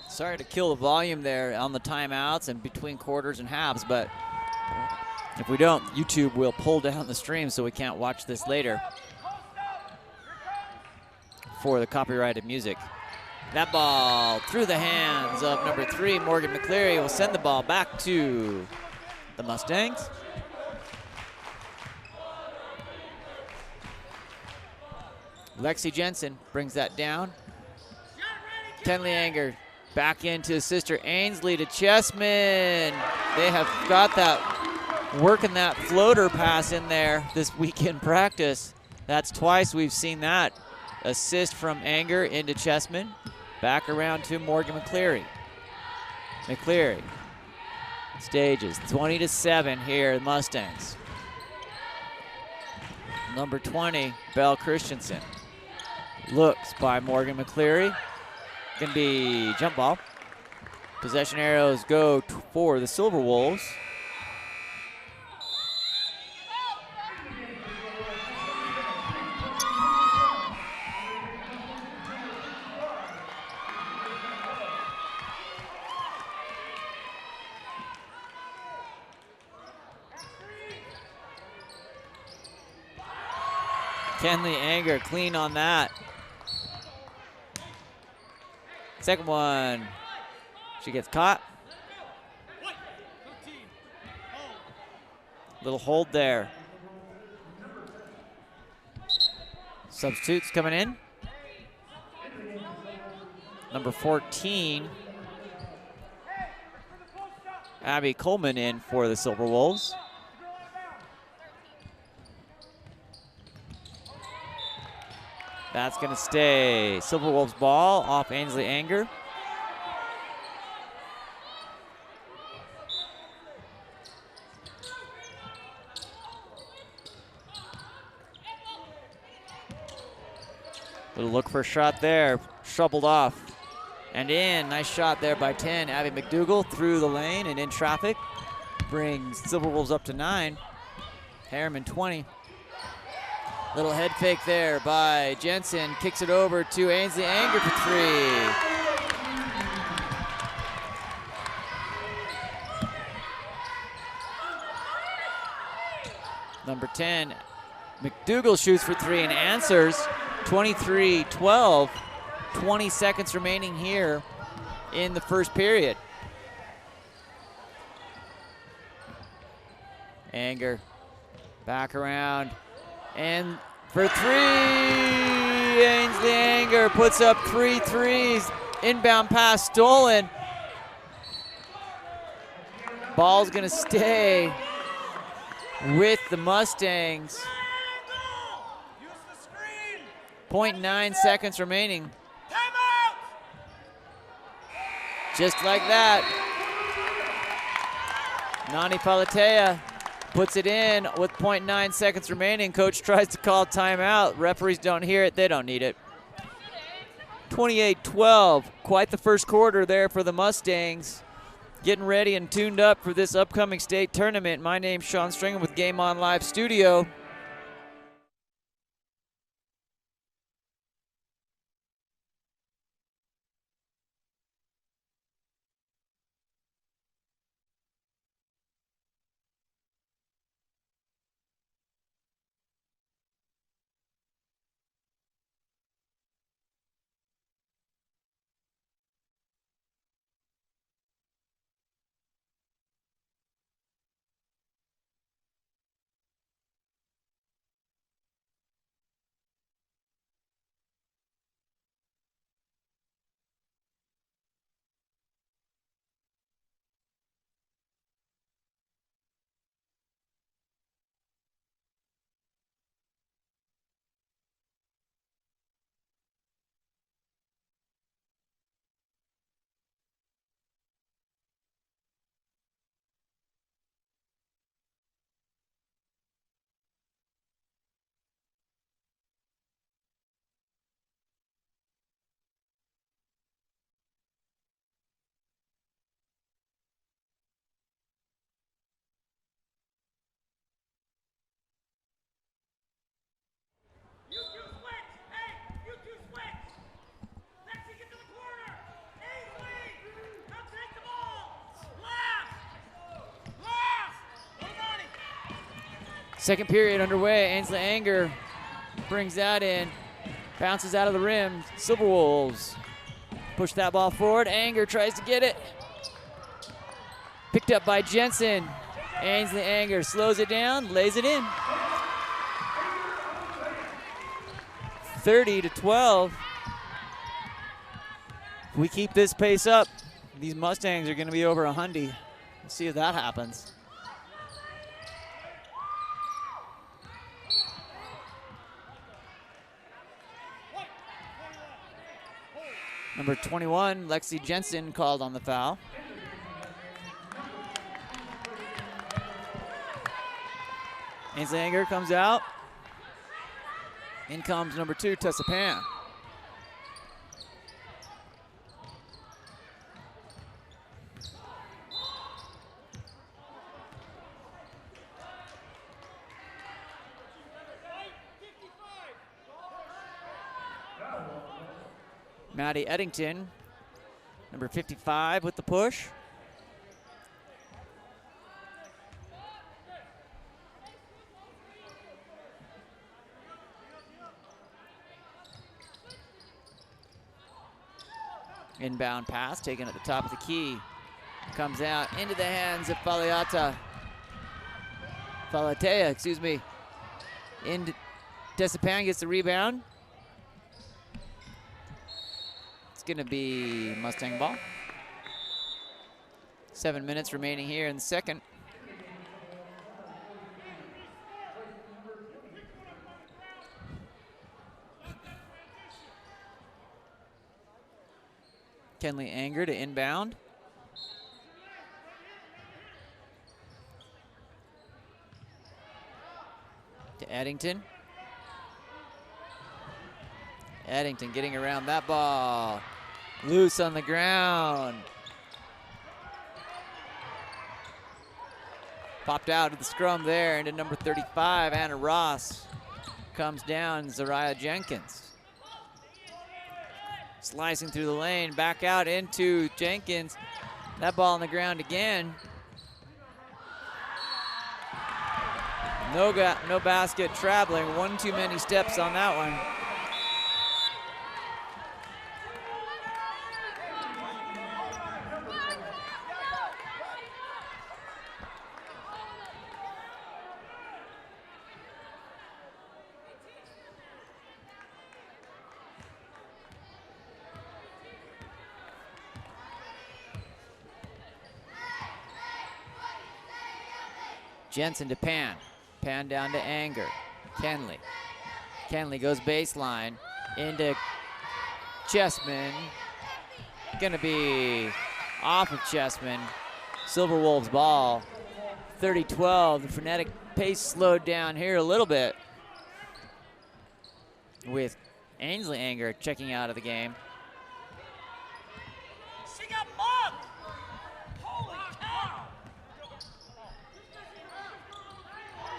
Sorry to kill the volume there on the timeouts and between quarters and halves, but If we don't, YouTube will pull down the stream so we can't watch this later for the copyrighted music. That ball through the hands of number 3, Morgan McCleary, will send the ball back to the Mustangs. Lexi Jensen brings that down. Kenley Anger back into his sister Ainsley to Chessman. They have got that, working that floater pass in there this week in practice. That's twice we've seen that. Assist from Anger into Chessman. Back around to Morgan McCleary. McCleary stages 20-7 here, the Mustangs. Number 20, Belle Christensen. Looks by Morgan McCleary. Gonna be jump ball. Possession arrows go for the Silver Wolves. Kenley Anger clean on that. Second one, she gets caught. Little hold there. Substitutes coming in. Number 14, Abby Coleman in for the Silver Wolves. That's gonna stay Silver Wolves ball off Ainsley Anger. Little look for a shot there, shoveled off and in. Nice shot there by 10, Abby McDougal through the lane and in traffic. Brings Silver Wolves up to 9. Herriman 20. Little head fake there by Jensen. Kicks it over to Ainsley Anger for 3. Number 10, McDougal shoots for 3 and answers. 23-12. 20 seconds remaining here in the first period. Anger back around. And for 3, Ainsley Anger puts up 3 threes. Inbound pass stolen. Ball's gonna stay with the Mustangs. 0.9 seconds remaining. Just like that. Nani Palatea puts it in with 0.9 seconds remaining. Coach tries to call timeout. Referees don't hear it. They don't need it. 28-12. Quite the first quarter there for the Mustangs. Getting ready and tuned up for this upcoming state tournament. My name's Sean Stringham with Game On Live Studio. Second period underway. Ainsley Anger brings that in. Bounces out of the rim. Silver Wolves push that ball forward. Anger tries to get it. Picked up by Jensen. Ainsley Anger slows it down, lays it in. 30-12. If we keep this pace up, these Mustangs are going to be over 100. Let's see if that happens. Number 21, Lexi Jensen, called on the foul. Ainsley Anger comes out. In comes number 2, Tessa Pan. Maddie Eddington, number 55, with the push. Inbound pass taken at the top of the key. Comes out into the hands of Falatea, excuse me. Tessapan gets the rebound. It's going to be Mustang ball. 7 minutes remaining here in the second. Kenley Anger to inbound. To Eddington. Eddington getting around that ball. Loose on the ground. Popped out of the scrum there into number 35, Anna Ross. Comes down, Zariah Jenkins. Slicing through the lane, back out into Jenkins. That ball on the ground again. No basket traveling, one too many steps on that one. Jensen to Pan. Pan down to Anger. Kenley. Kenley goes baseline into Chessman. Gonna be off of Chessman. Silver Wolves ball. 30-12. The frenetic pace slowed down here a little bit with Ainsley Anger checking out of the game. She got mugged! Holy cow!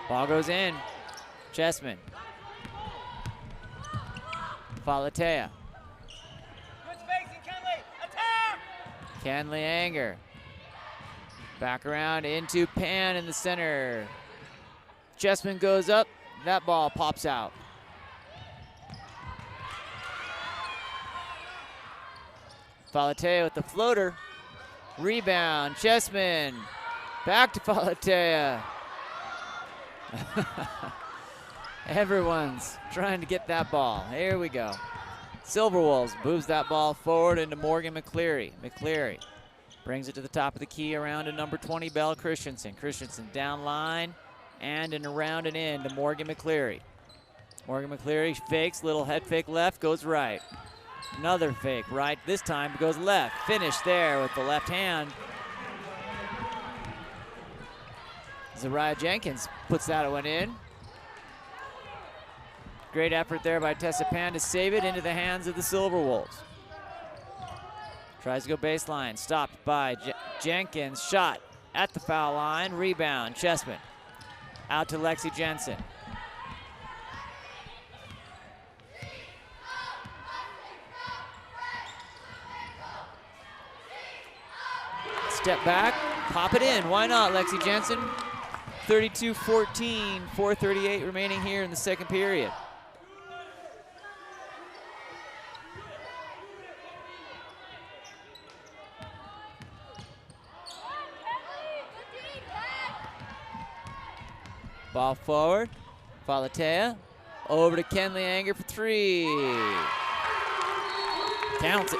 Ball goes in. Chessman. Falatea. Good spacing, Kenley! Attack! Kenley Anger. Back around into Pan in the center. Chessman goes up. That ball pops out. Falatea with the floater. Rebound. Chessman. Back to Falatea. Everyone's trying to get that ball. Here we go. Silver Wolves moves that ball forward into Morgan McCleary. McCleary brings it to the top of the key around to number 20, Belle Christensen. Christensen down line and around and in to Morgan McCleary. Morgan McCleary fakes, little head fake left, goes right. Another fake right, this time goes left. Finish there with the left hand. Zariah Jenkins puts that one in. Great effort there by Tessa Pan to save it into the hands of the Silver Wolves. Tries to go baseline, stopped by Jenkins. Shot at the foul line, rebound, Chessman. Out to Lexi Jensen. Step back, pop it in. Why not, Lexi Jensen? 32-14, 4:38 remaining here in the second period. Ball forward, Falatea, over to Kenley Anger for three. Counts it.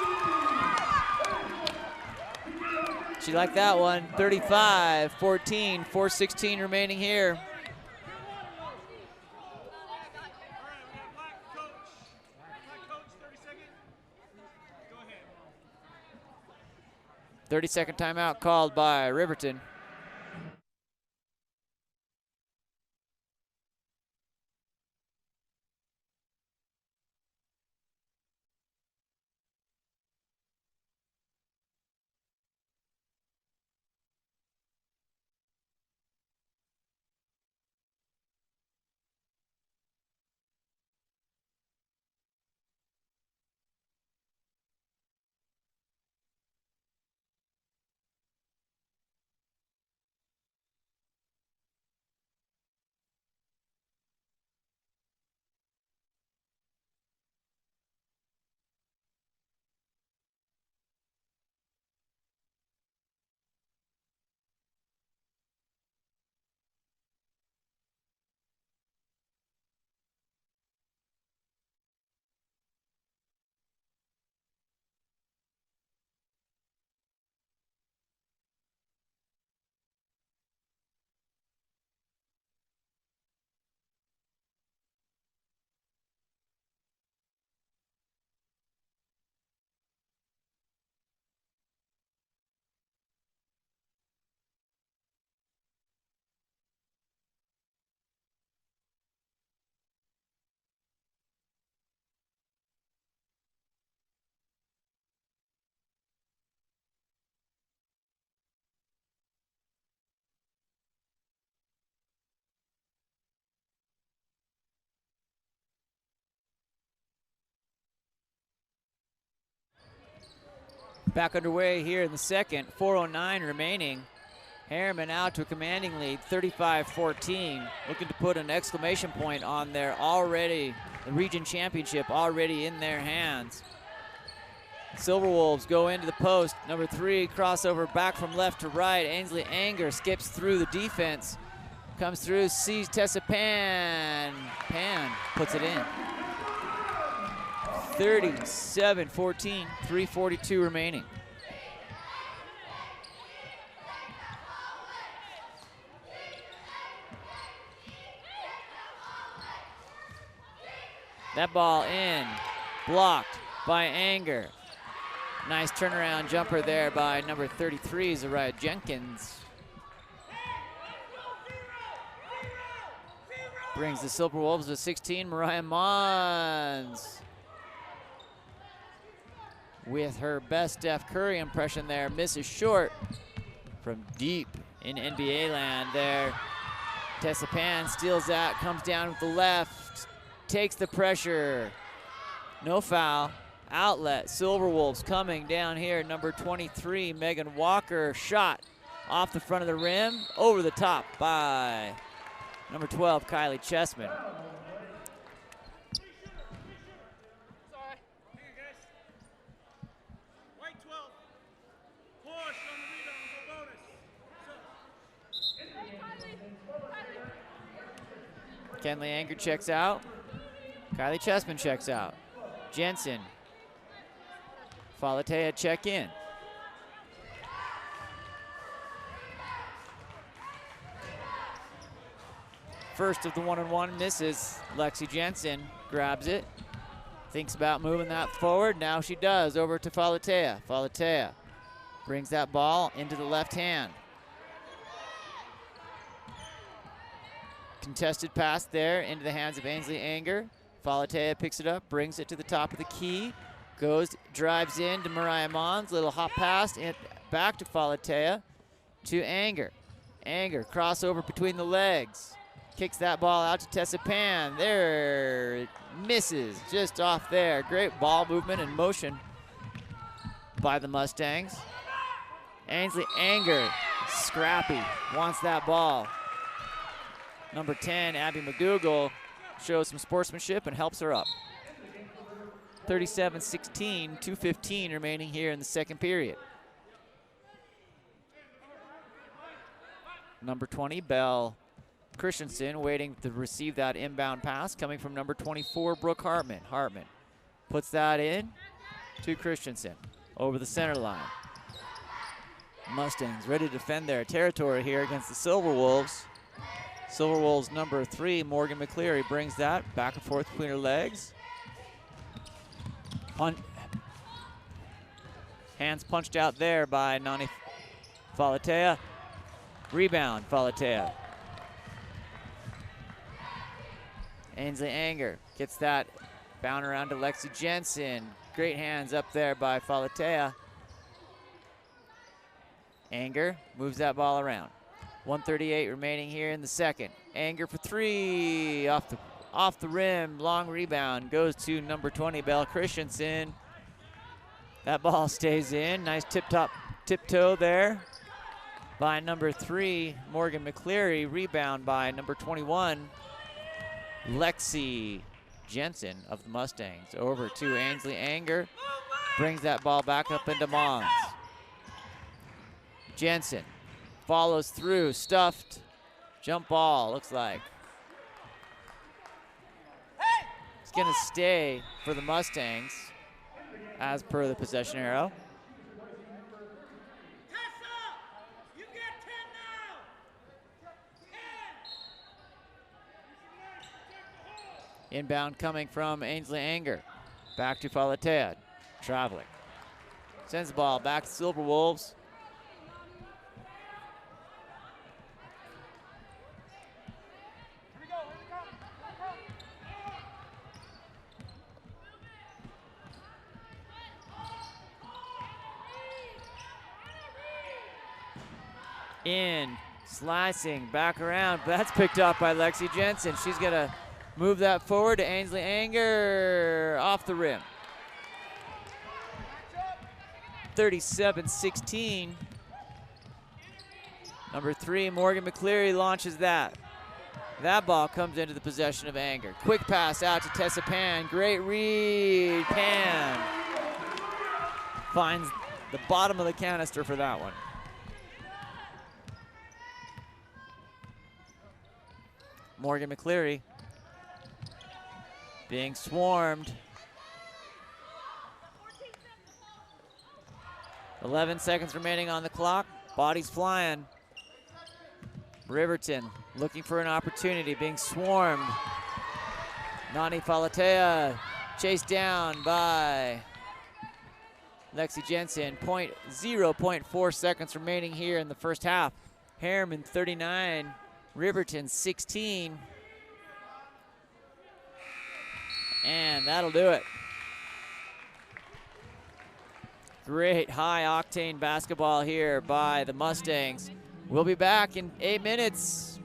She liked that one. 35-14, 4:16 remaining here. All right, we got black coach. Black coach, 30 seconds. Go ahead. 30-second timeout called by Riverton. Back underway here in the second, 4:09 remaining. Herriman out to a commanding lead, 35-14. Looking to put an exclamation point on their already, the region championship already in their hands. Silverwolves go into the post. Number 3, crossover back from left to right. Ainsley Anger skips through the defense. Comes through, sees Tessa Pan. Pan puts it in. 37-14, 3:42 remaining. That ball in, blocked by Anger. Nice turnaround jumper there by number 33, Zariah Jenkins. Brings the Silverwolves to 16, Mariah Mons. With her best Steph Curry impression there, misses short from deep in NBA land there. Tessa Pan steals that, comes down with the left, takes the pressure. No foul, outlet, Silverwolves coming down here. Number 23, Megan Walker, shot off the front of the rim, over the top by number 12, Kylie Chessman. Kenley Anger checks out. Kylie Chessman checks out. Jensen. Falatea check in. First of the one-on-one misses. Lexi Jensen grabs it. Thinks about moving that forward. Now she does. Over to Falatea. Falatea brings that ball into the left hand. Contested pass there into the hands of Ainsley Anger. Falatea picks it up, brings it to the top of the key, goes, drives in to Mariah Mons, little hop pass, and back to Falatea, to Anger. Anger, crossover between the legs, kicks that ball out to Tessa Pan. There, it misses just off there. Great ball movement and motion by the Mustangs. Ainsley Anger, scrappy, wants that ball. Number 10, Abby McDougall, shows some sportsmanship and helps her up. 37-16, 2:15 remaining here in the second period. Number 20, Belle Christensen, waiting to receive that inbound pass coming from number 24, Brooke Hartman. Hartman puts that in to Christensen over the center line. Mustangs ready to defend their territory here against the Silver Wolves. Silver Wolves number 3, Morgan McCleary, brings that back and forth between her legs. Hands punched out there by Nani Falatea. Rebound, Falatea. Ainsley Anger gets that bound around to Lexi Jensen. Great hands up there by Falatea. Anger moves that ball around. 1:38 remaining here in the second. Anger for 3, off the rim, long rebound, goes to number 20, Belle Christensen. That ball stays in, nice tiptoe there by number 3, Morgan McCleary. Rebound by number 21, Lexi Jensen of the Mustangs. Over to Ainsley Anger, brings that ball back up into Mons. Jensen follows through, stuffed, jump ball, looks like. It's gonna stay for the Mustangs as per the possession arrow. You get 10 now. Inbound coming from Ainsley Anger. Back to Falatea, traveling. Sends the ball back to Silver Wolves. In, slicing, back around. That's picked up by Lexi Jensen. She's gonna move that forward to Ainsley Anger, off the rim. 37-16. Number 3, Morgan McCleary launches that. That ball comes into the possession of Anger. Quick pass out to Tessa Pan. Great read, Pan. Finds the bottom of the canister for that one. Morgan McCleary being swarmed. 11 seconds remaining on the clock. Bodies flying. Riverton looking for an opportunity, being swarmed. Nani Falatea chased down by Lexi Jensen. 0.4 seconds remaining here in the first half. Herriman 39. Riverton 16. And that'll do it. Great high octane basketball here by the Mustangs. We'll be back in 8 minutes.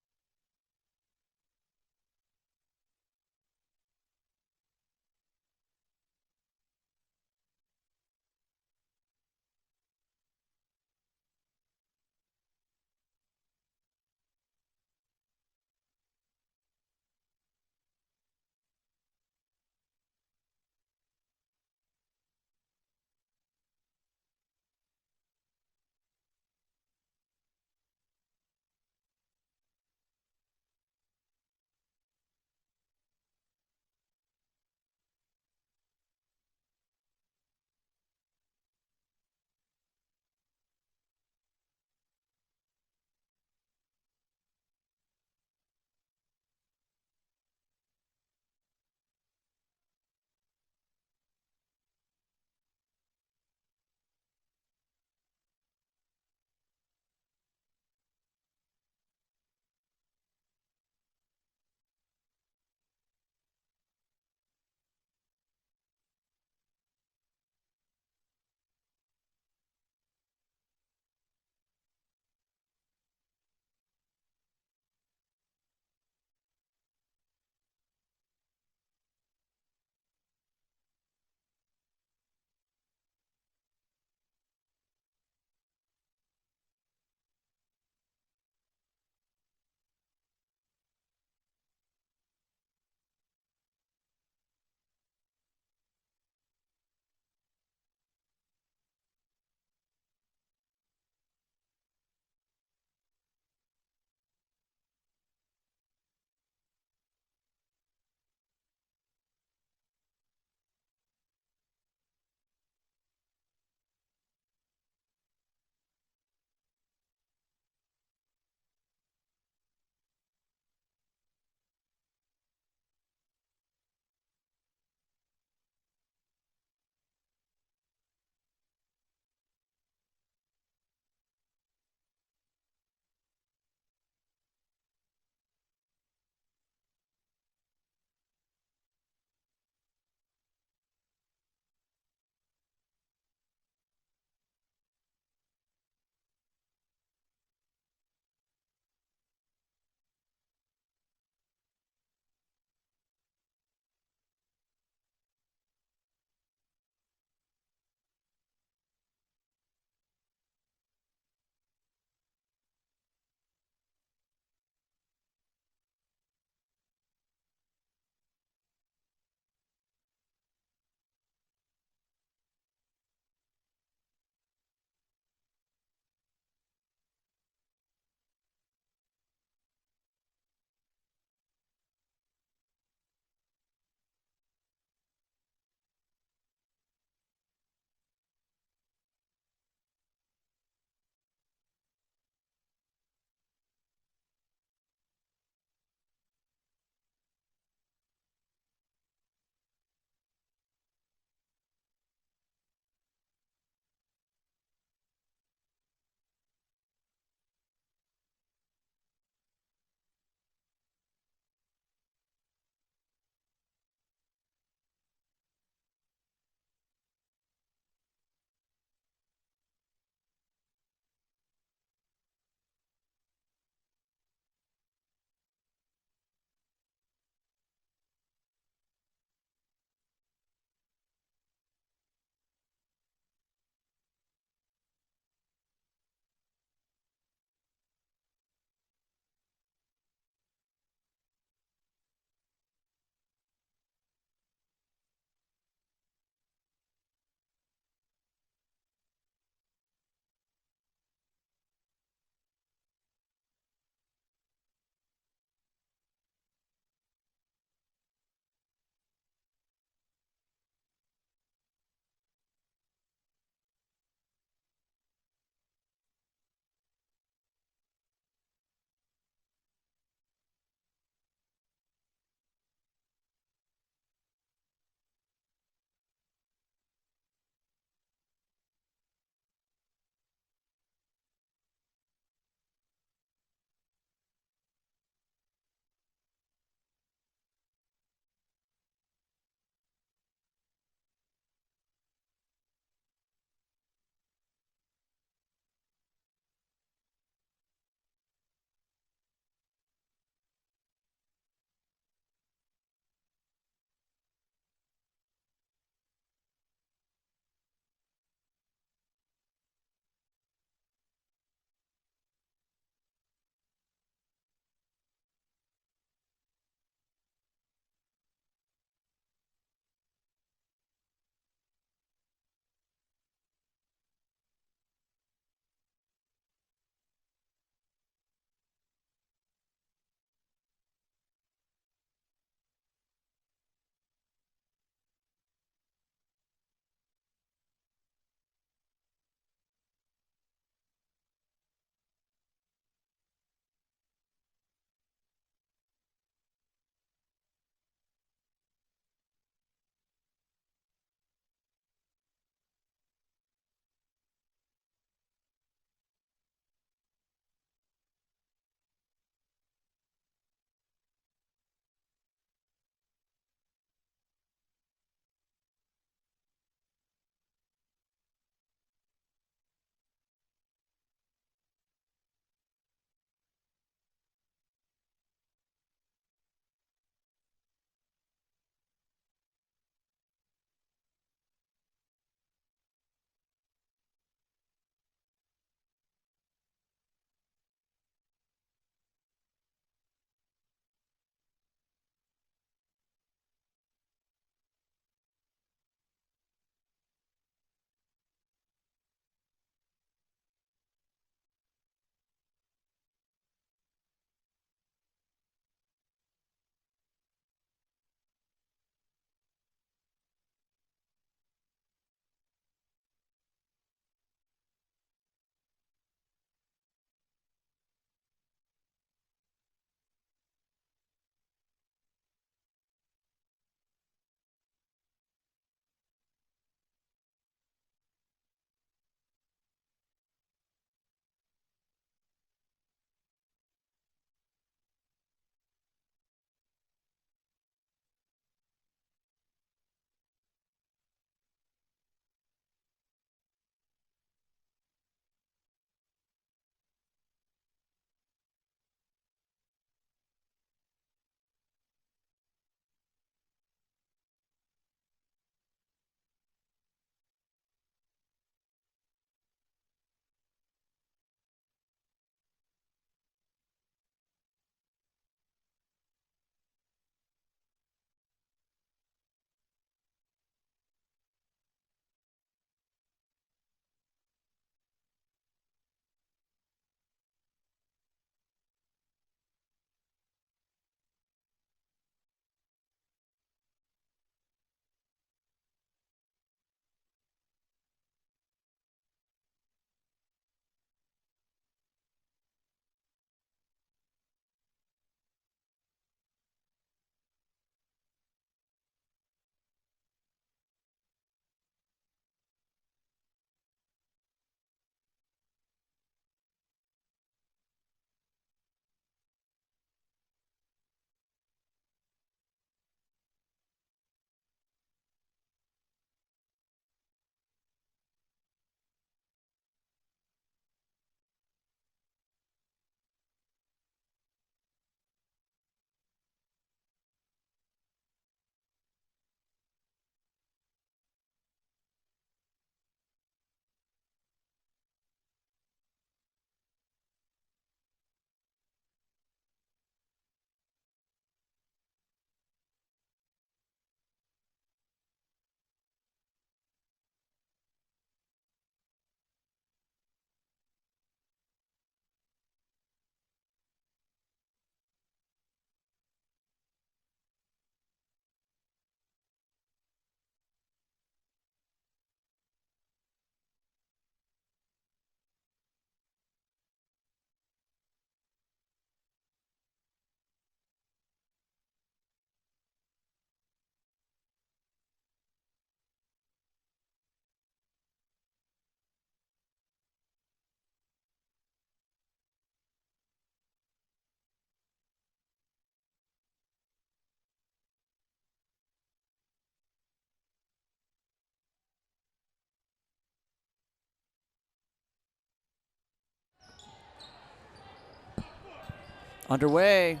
Underway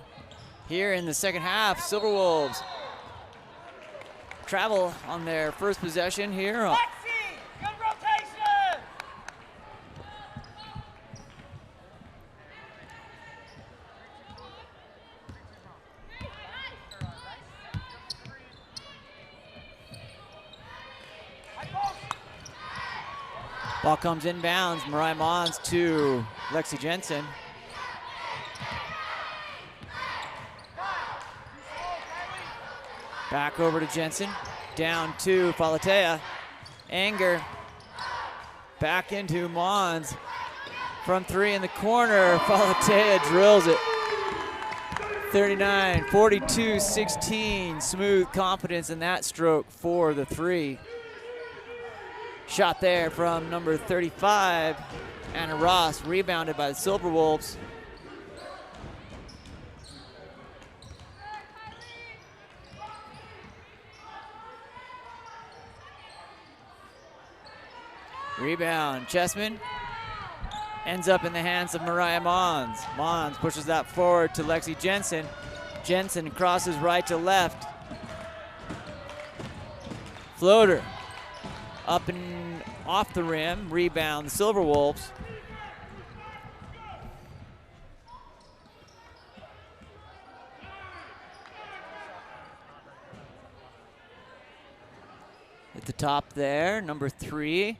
here in the second half. Silver Wolves travel on their first possession here. Lexi, good rotation. Ball comes inbounds. Mariah Mons to Lexi Jensen. Back over to Jensen. Down to Falatea. Anger. Back into Mons. From three in the corner. Falatea drills it. 39, 42, 16. Smooth confidence in that stroke for the three. Shot there from number 35, Anna Ross, rebounded by the Silver Wolves. Rebound, Chessman ends up in the hands of Mariah Mons. Mons pushes that forward to Lexi Jensen. Jensen crosses right to left. Floater. Up and off the rim, rebound the Silver Wolves. At the top there, number 3,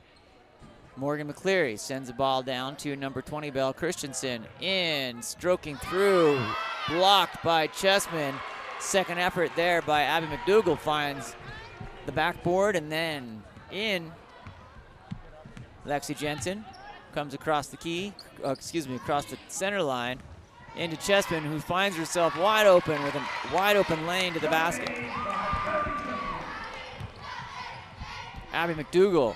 Morgan McCleary sends the ball down to number 20, Belle Christensen. In, stroking through, blocked by Chessman. Second effort there by Abby McDougall finds the backboard, and then in, Lexi Jensen comes across the across the center line into Chessman, who finds herself wide open with a wide open lane to the basket. Abby McDougall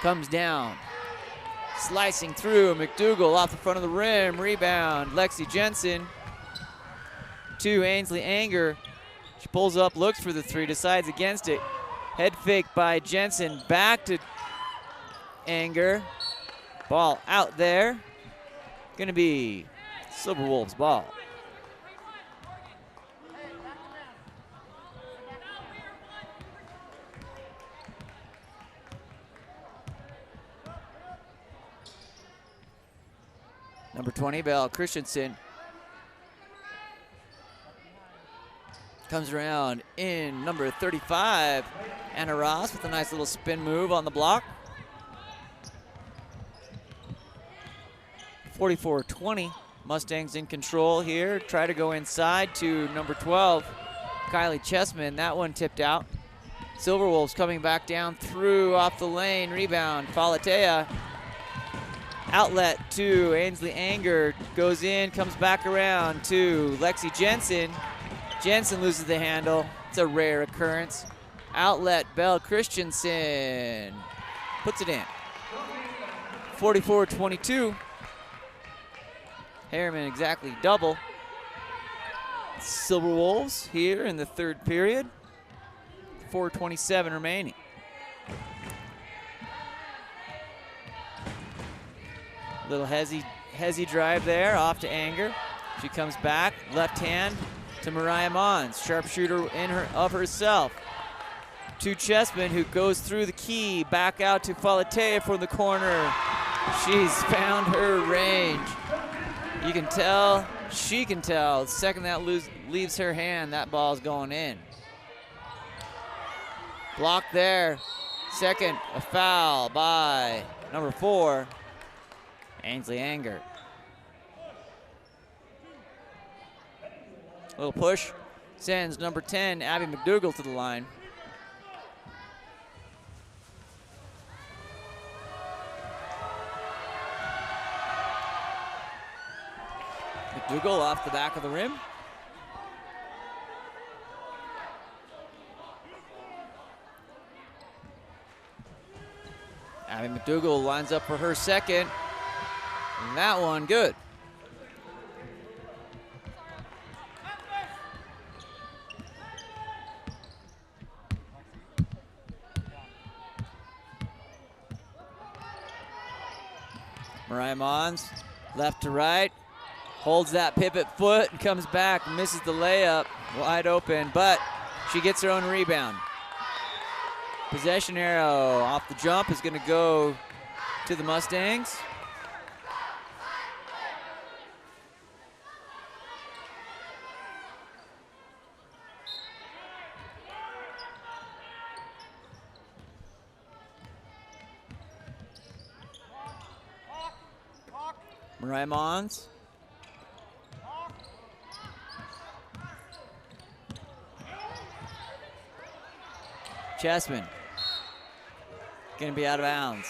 comes down, slicing through. McDougall off the front of the rim, rebound. Lexi Jensen to Ainsley Anger. She pulls up, looks for the three, decides against it. Head fake by Jensen, back to Anger. Ball out there. Gonna be Silver Wolves ball. Number 20, Belle Christensen, comes around in number 35, Anna Ross, with a nice little spin move on the block. 44-20, Mustangs in control here. Try to go inside to number 12, Kylie Chessman. That one tipped out. Silver Wolves coming back down through off the lane. Rebound, Falatea. Outlet to Ainsley Anger. Goes in, comes back around to Lexi Jensen. Jensen loses the handle. It's a rare occurrence. Outlet, Belle Christensen puts it in. 44-22. Herriman exactly double. Silver Wolves here in the third period. 4:27 remaining. Little hezzy drive there, off to Anger. She comes back, left hand to Mariah Mons. Sharpshooter of herself. To Chessman, who goes through the key, back out to Falatea from the corner. She's found her range. You can tell, she can tell, the second that leaves her hand, that ball's going in. Block there. Second, a foul by number 4, Ainsley Anger. Little push sends number 10, Abby McDougall, to the line. McDougall off the back of the rim. Abby McDougall lines up for her second. And that one good. Mariah Mons, left to right. Holds that pivot foot and comes back, misses the layup, wide open, but she gets her own rebound. Possession arrow off the jump is going to go to the Mustangs. Mariah Mons. Chessman. Gonna be out of bounds.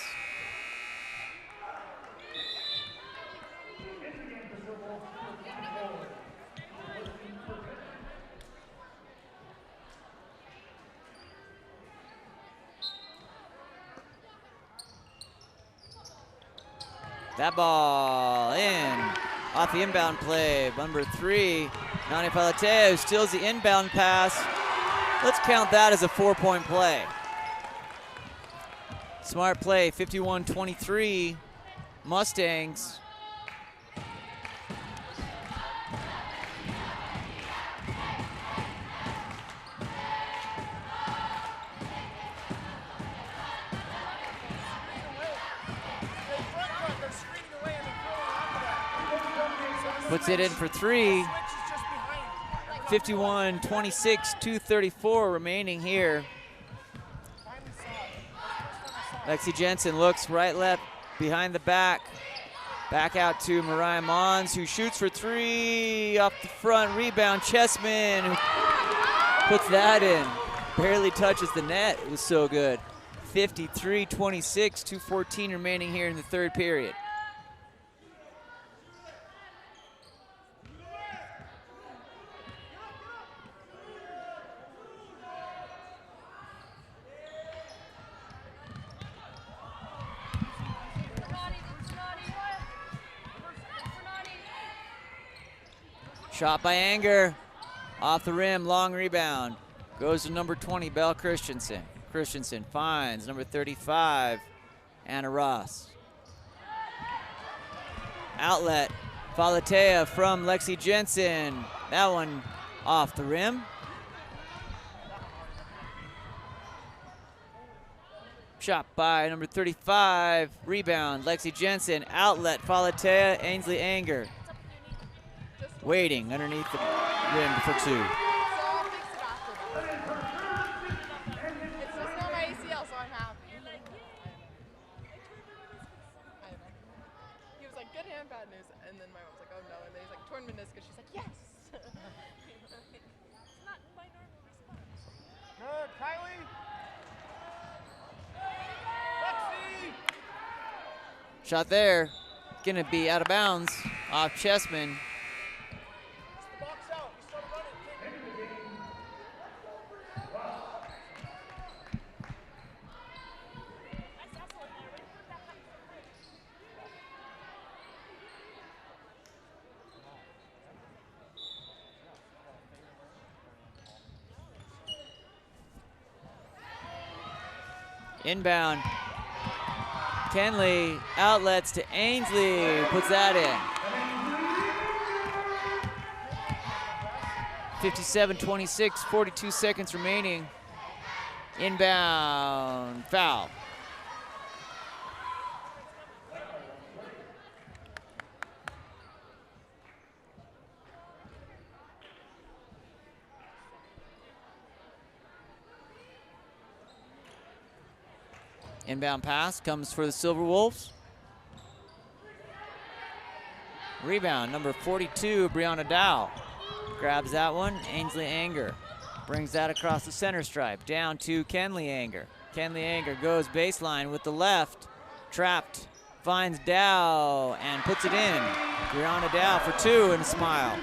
That ball in off the inbound play. Number 3, Nani Palatea, steals the inbound pass. Let's count that as a 4-point play. Smart play, 51-23, Mustangs. Puts it in for 3. 51-26, 2:34 remaining here. Lexi Jensen looks right, left, behind the back. Back out to Mariah Mons, who shoots for 3 off the front. Rebound, Chessman, who puts that in. Barely touches the net. It was so good. 53-26, 2:14 remaining here in the third period. Shot by Anger, off the rim, long rebound. Goes to number 20, Belle Christensen. Christensen finds number 35, Anna Ross. Outlet, Falatea from Lexi Jensen. That one off the rim. Shot by number 35, rebound, Lexi Jensen. Outlet, Falatea, Ainsley Anger. Waiting underneath the rim for 2. So I'll fix it after that. It's just not my ACL, so I'm happy. I know. He was like, good and bad news. And then my mom's like, oh no. And then he's like, torn meniscus. She's like, yes. It's not my normal response. Good, Kylie. Lexi. Shot there, gonna be out of bounds off Chessman. Box out. You start running. Inbound. Kenley outlets to Ainsley, puts that in. 57-26, 42 seconds remaining. Inbound foul. Inbound pass comes for the Silver Wolves. Rebound, number 42, Brianna Dow. Grabs that one, Ainsley Anger. Brings that across the center stripe, down to Kenley Anger. Kenley Anger goes baseline with the left. Trapped, finds Dow, and puts it in. Brianna Dow for 2 and a smile.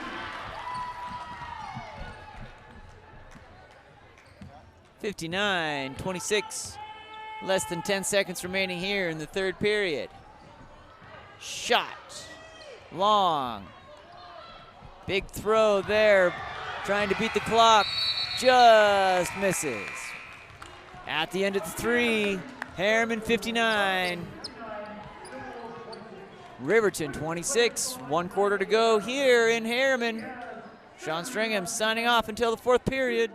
59-26. Less than 10 seconds remaining here in the third period. Shot, long. Big throw there, trying to beat the clock, just misses. At the end of the 3, Herriman 59, Riverton 26, 1 quarter to go here in Herriman. Sean Stringham signing off until the 4th period.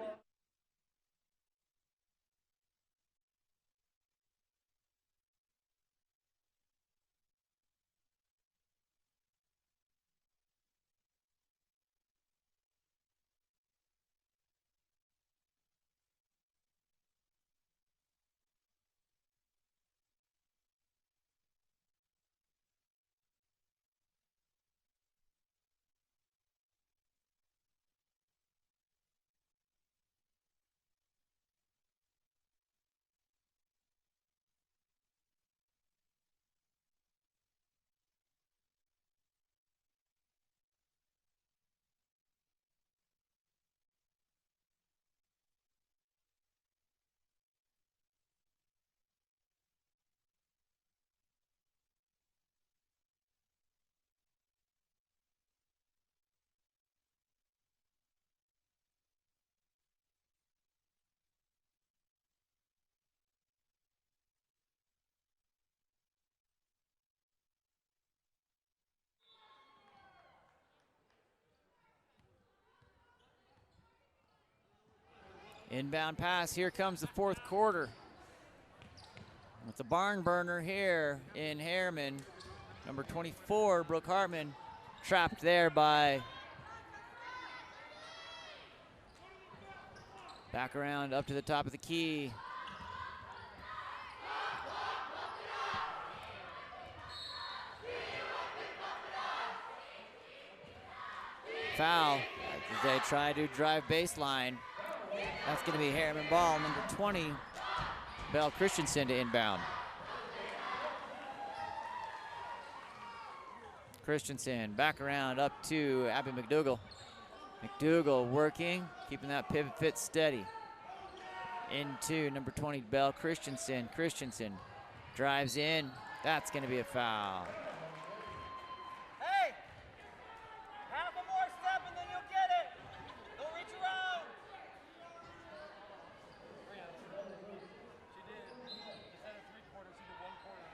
Inbound pass, here comes the 4th quarter. With the barn burner here in Herriman. Number 24, Brooke Hartman, trapped there by. Back around up to the top of the key. Foul as they try to drive baseline. That's going to be Herriman ball, number 20, Belle Christensen to inbound. Christensen back around up to Abby McDougal. McDougal working, keeping that pivot fit steady. Into number 20, Belle Christensen. Christensen drives in. That's going to be a foul. Hey! Half a more step and then you'll get it! Don't reach around! She did. Instead of 3 quarters, she did 1 quarter.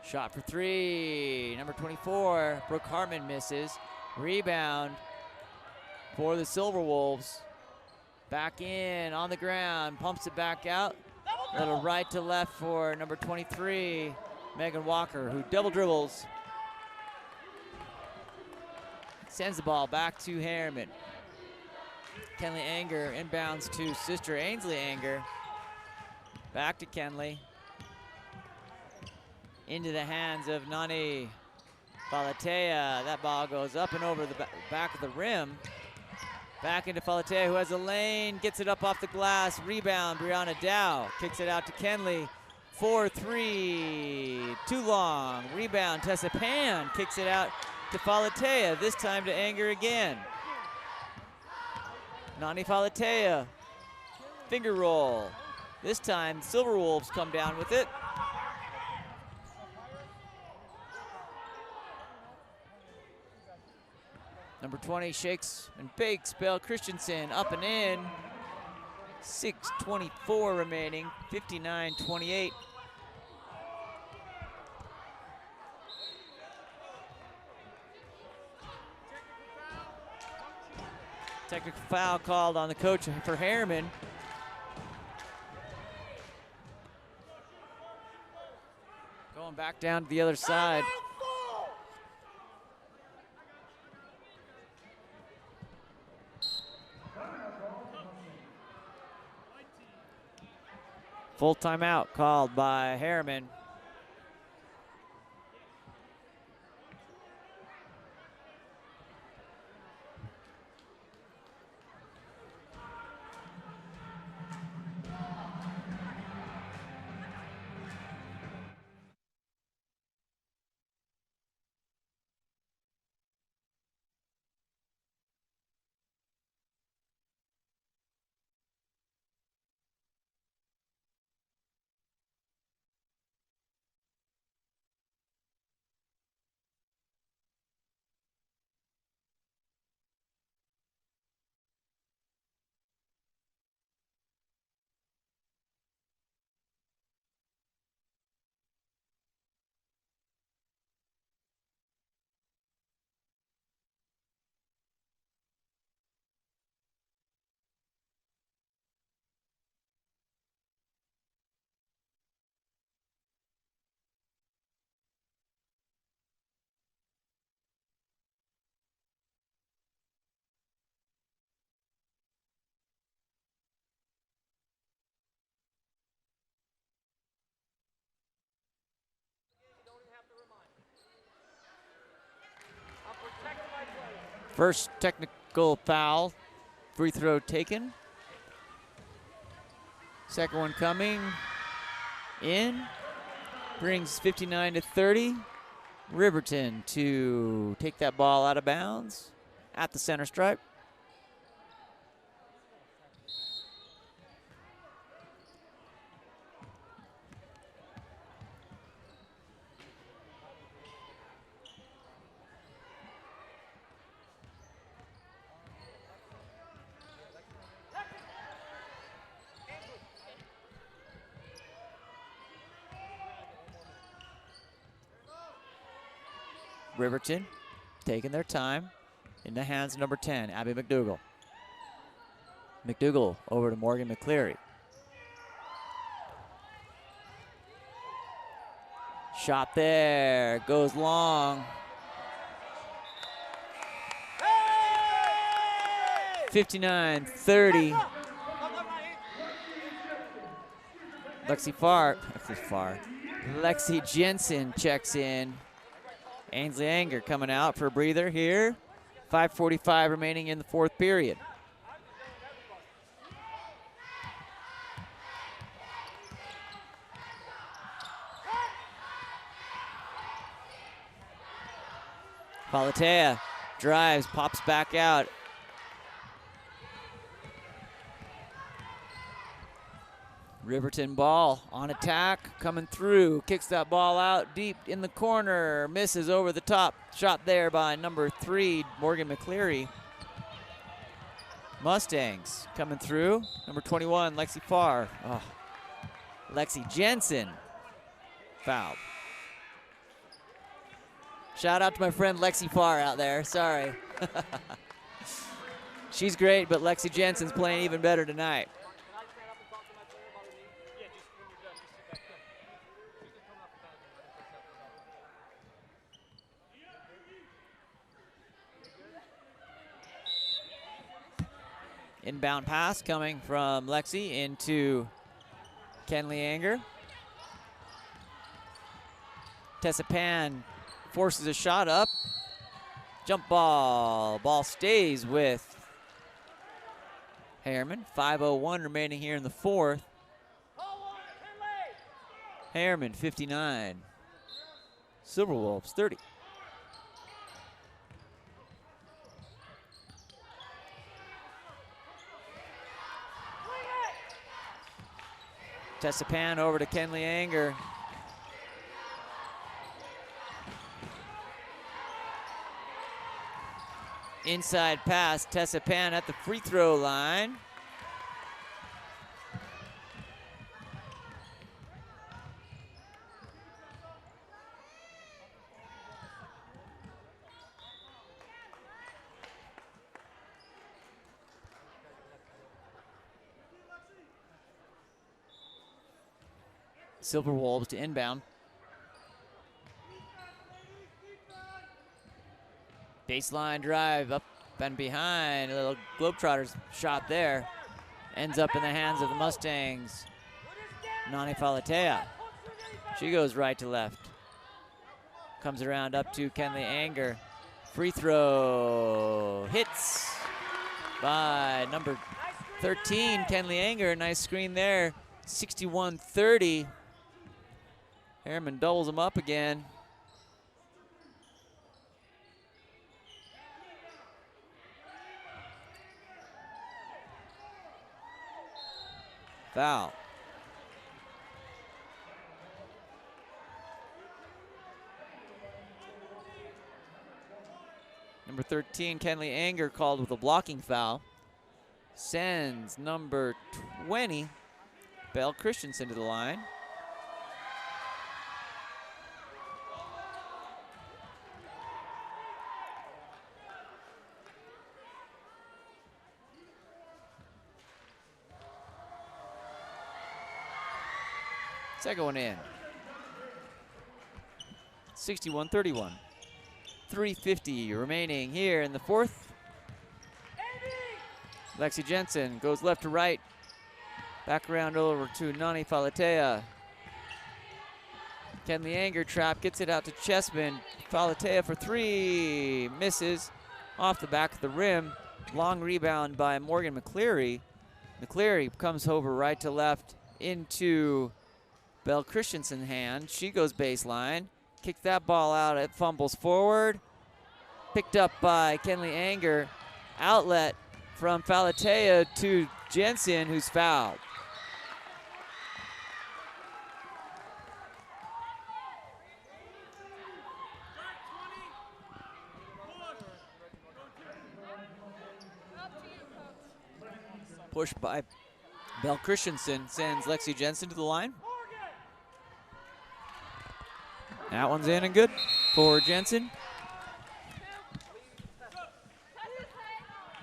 Shot for 3. Number 24, Brooke Hartman misses. Rebound for the Silver Wolves. Back in on the ground, pumps it back out. A little right to left for number 23, Megan Walker, who double dribbles. Sends the ball back to Herriman. Kenley Anger inbounds to sister Ainsley Anger. Back to Kenley. Into the hands of Nani Falatea. That ball goes up and over the back of the rim. Back into Falatea, who has a lane, gets it up off the glass. Rebound, Brianna Dow kicks it out to Kenley. 4-3, too long. Rebound, Tessa Pan kicks it out to Falatea, this time to Anger again. Nani Falatea, finger roll. This time, Silver Wolves come down with it. Number 20 shakes and bakes Belle Christensen up and in. 6:24 remaining, 59-28. Technical foul called on the coach for Herriman. Going back down to the other side. Full timeout called by Herriman. First technical foul, free throw taken. Second one coming in, brings 59 to 30. Riverton to take that ball out of bounds at the center stripe. Riverton taking their time in the hands of number 10, Abby McDougal. McDougal over to Morgan McCleary. Shot there, goes long. 59-30. Lexi Jensen checks in. Ainsley Anger coming out for a breather here. 5:45 remaining in the fourth period. Palatea drives, pops back out. Riverton ball on attack, coming through, kicks that ball out deep in the corner, misses over the top. Shot there by number 3, Morgan McCleary. Mustangs coming through, number 21, Lexi Farr. Oh. Lexi Jensen fouled. Shout out to my friend Lexi Farr out there, sorry. She's great, but Lexi Jensen's playing even better tonight. Inbound pass coming from Lexi into Kenley Anger. Tessa Pan forces a shot up. Jump ball. Ball stays with Herriman. 5:01 remaining here in the fourth. Herriman 59. Silverwolves 30. Tessa Pan over to Kenley Anger. Inside pass, Tessa Pan at the free throw line. Silverwolves to inbound. Baseline drive up and behind. A little Globetrotters shot there. Ends up in the hands of the Mustangs. Nani Falatea. She goes right to left. Comes around up to Kenley Anger. Free throw. Hits by number 13, Kenley Anger. Nice screen there. 61-30. Herriman doubles him up again. Foul. Number 13, Kenley Anger, called with a blocking foul. Sends number 20, Belle Christensen, to the line. Second one in. 61-31. 3:50 remaining here in the fourth. Lexi Jensen goes left to right. Back around over to Nani Falatea. Kenley Anger trap, gets it out to Chessman. Falatea for 3, misses. off the back of the rim. Long rebound by Morgan McCleary. McCleary comes over right to left into Belle Christensen's hand. She goes baseline. Kicks that ball out. It fumbles forward. Picked up by Kenley Anger. Outlet from Falatea to Jensen, who's fouled. Push by Belle Christensen sends Lexi Jensen to the line. That one's in and good for Jensen.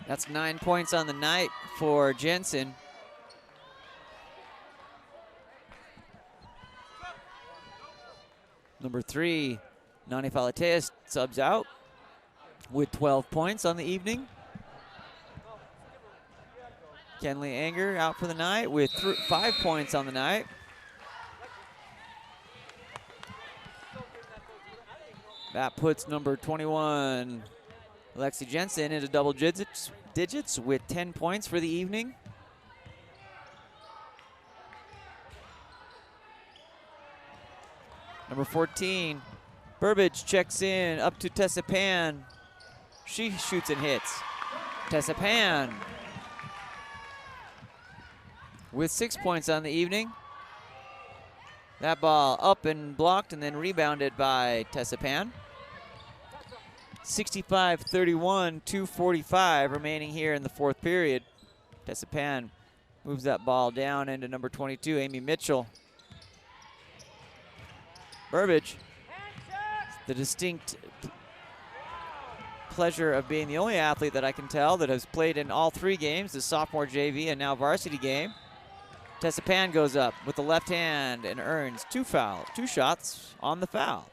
That's 9 points on the night for Jensen. Number 3, Nani Falatea subs out with 12 points on the evening. Kenley Anger out for the night with 5 points on the night. That puts number 21, Lexi Jensen, into double digits with 10 points for the evening. Number 14, Burbage checks in up to Tessa Pan. She shoots and hits. Tessa Pan with 6 points on the evening. That ball up and blocked and then rebounded by Tessa Pan. 65-31, 2:45 remaining here in the fourth period. Tessa Pan moves that ball down into number 22, Amy Mitchell. Burbage, the distinct pleasure of being the only athlete that I can tell that has played in all 3 games, the sophomore JV and now varsity game. Tessa Pan goes up with the left hand and earns 2 shots on the foul.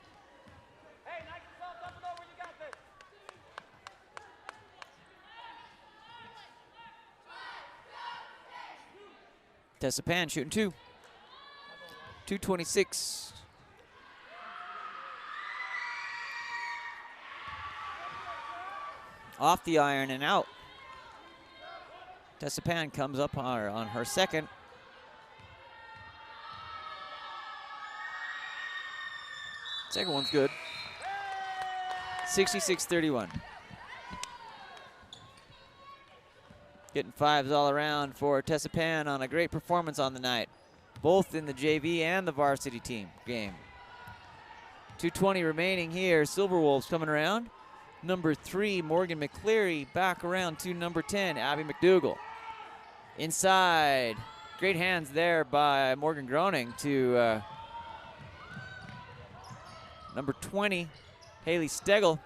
Tessa Pan shooting 2. 2:26. Off the iron and out. Tessa Pan comes up on her second. Second one's good. 66-31. Getting 5s all around for Tessa Pan on a great performance on the night, both in the JV and the varsity team game. 2:20 remaining here. Silverwolves coming around. Number 3, Morgan McCleary, back around to number 10, Abby McDougal. Inside, great hands there by Morgan Groening to number 20, Haley Stegel.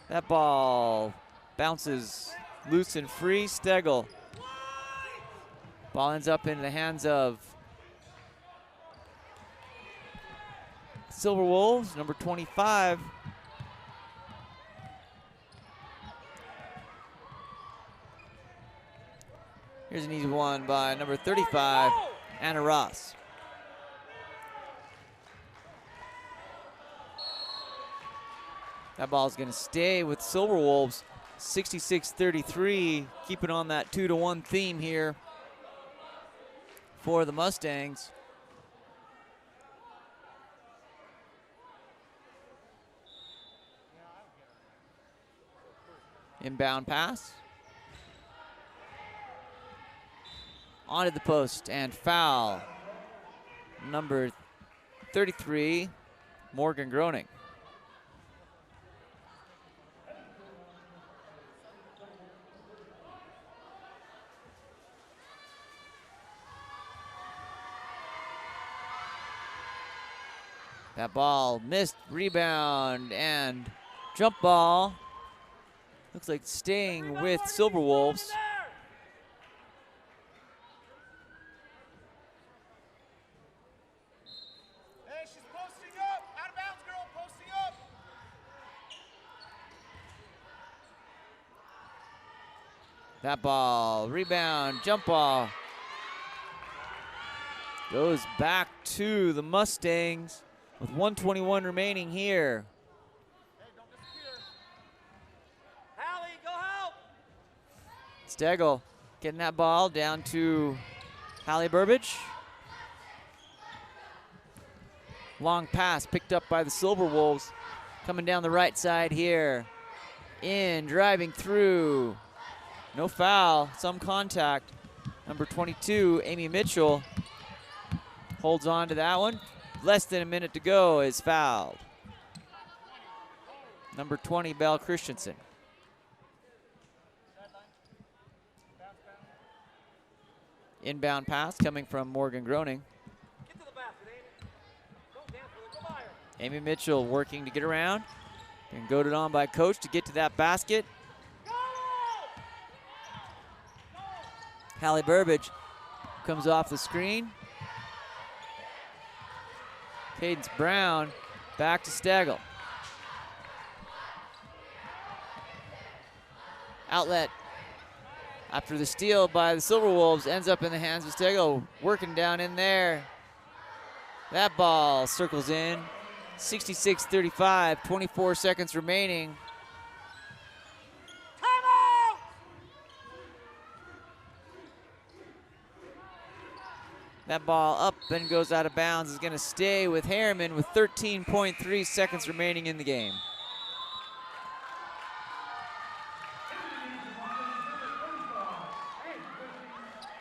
That ball bounces loose and free. Stegel. Ball ends up in the hands of Silverwolves, number 25. Here's an easy one by number 35, Anna Ross. That ball's gonna stay with Silverwolves. 66-33, keeping on that 2-to-1 theme here for the Mustangs. Inbound pass. Onto the post and foul. Number 33, Morgan Groening. That ball missed, rebound, and jump ball. Looks like staying with Silverwolves. Hey, she's posting up. Out of bounds, girl, posting up. That ball, rebound, jump ball. Goes back to the Mustangs with 1:21 remaining here. Hey, don't disappear. Al, Stegel getting that ball down to Hallie Burbage. Long pass picked up by the Silver Wolves. Coming down the right side here. In, driving through. No foul, some contact. Number 22, Amy Mitchell, holds on to that one. Less than a minute to go, is fouled. Number 20, Belle Christensen. Inbound pass coming from Morgan Groening. Get to the basket, Amy. Don't dance with it. Go by her. Amy Mitchell working to get around and goaded on by coach to get to that basket. Hallie Burbage comes off the screen. Cadence Brown back to Stegel. Outlet after the steal by the Silver Wolves ends up in the hands of Stegel, working down in there. That ball circles in. 66-35, 24 seconds remaining. That ball up and goes out of bounds. Is going to stay with Herriman with 13.3 seconds remaining in the game.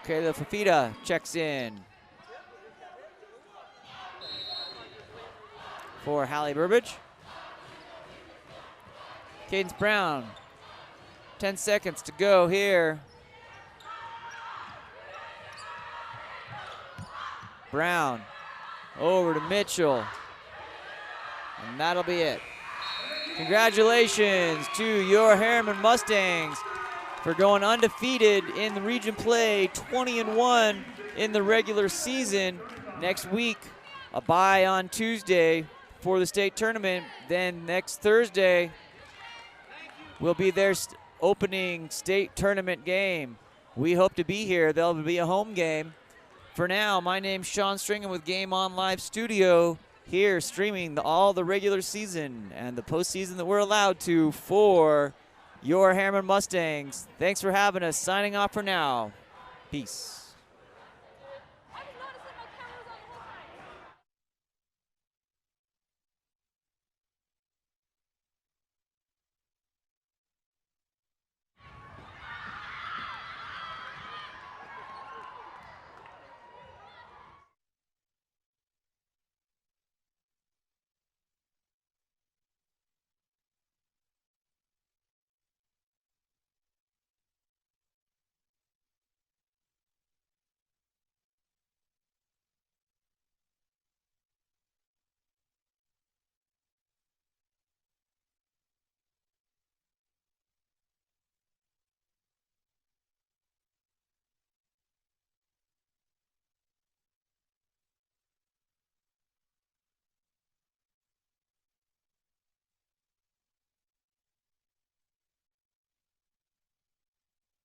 Kayla Fafita checks in for Hallie Burbage. Cadence Brown, 10 seconds to go here. Brown over to Mitchell, and that'll be it. Congratulations to your Herriman Mustangs for going undefeated in the region play, 20-1 in the regular season. Next week, a bye on Tuesday for the state tournament. Then next Thursday will be their opening state tournament game. We hope to be here. There'll be a home game. For now, my name's Sean Stringham with Game On Live Studio, here streaming all the regular season and the postseason that we're allowed to for your Herriman Mustangs. Thanks for having us. Signing off for now. Peace.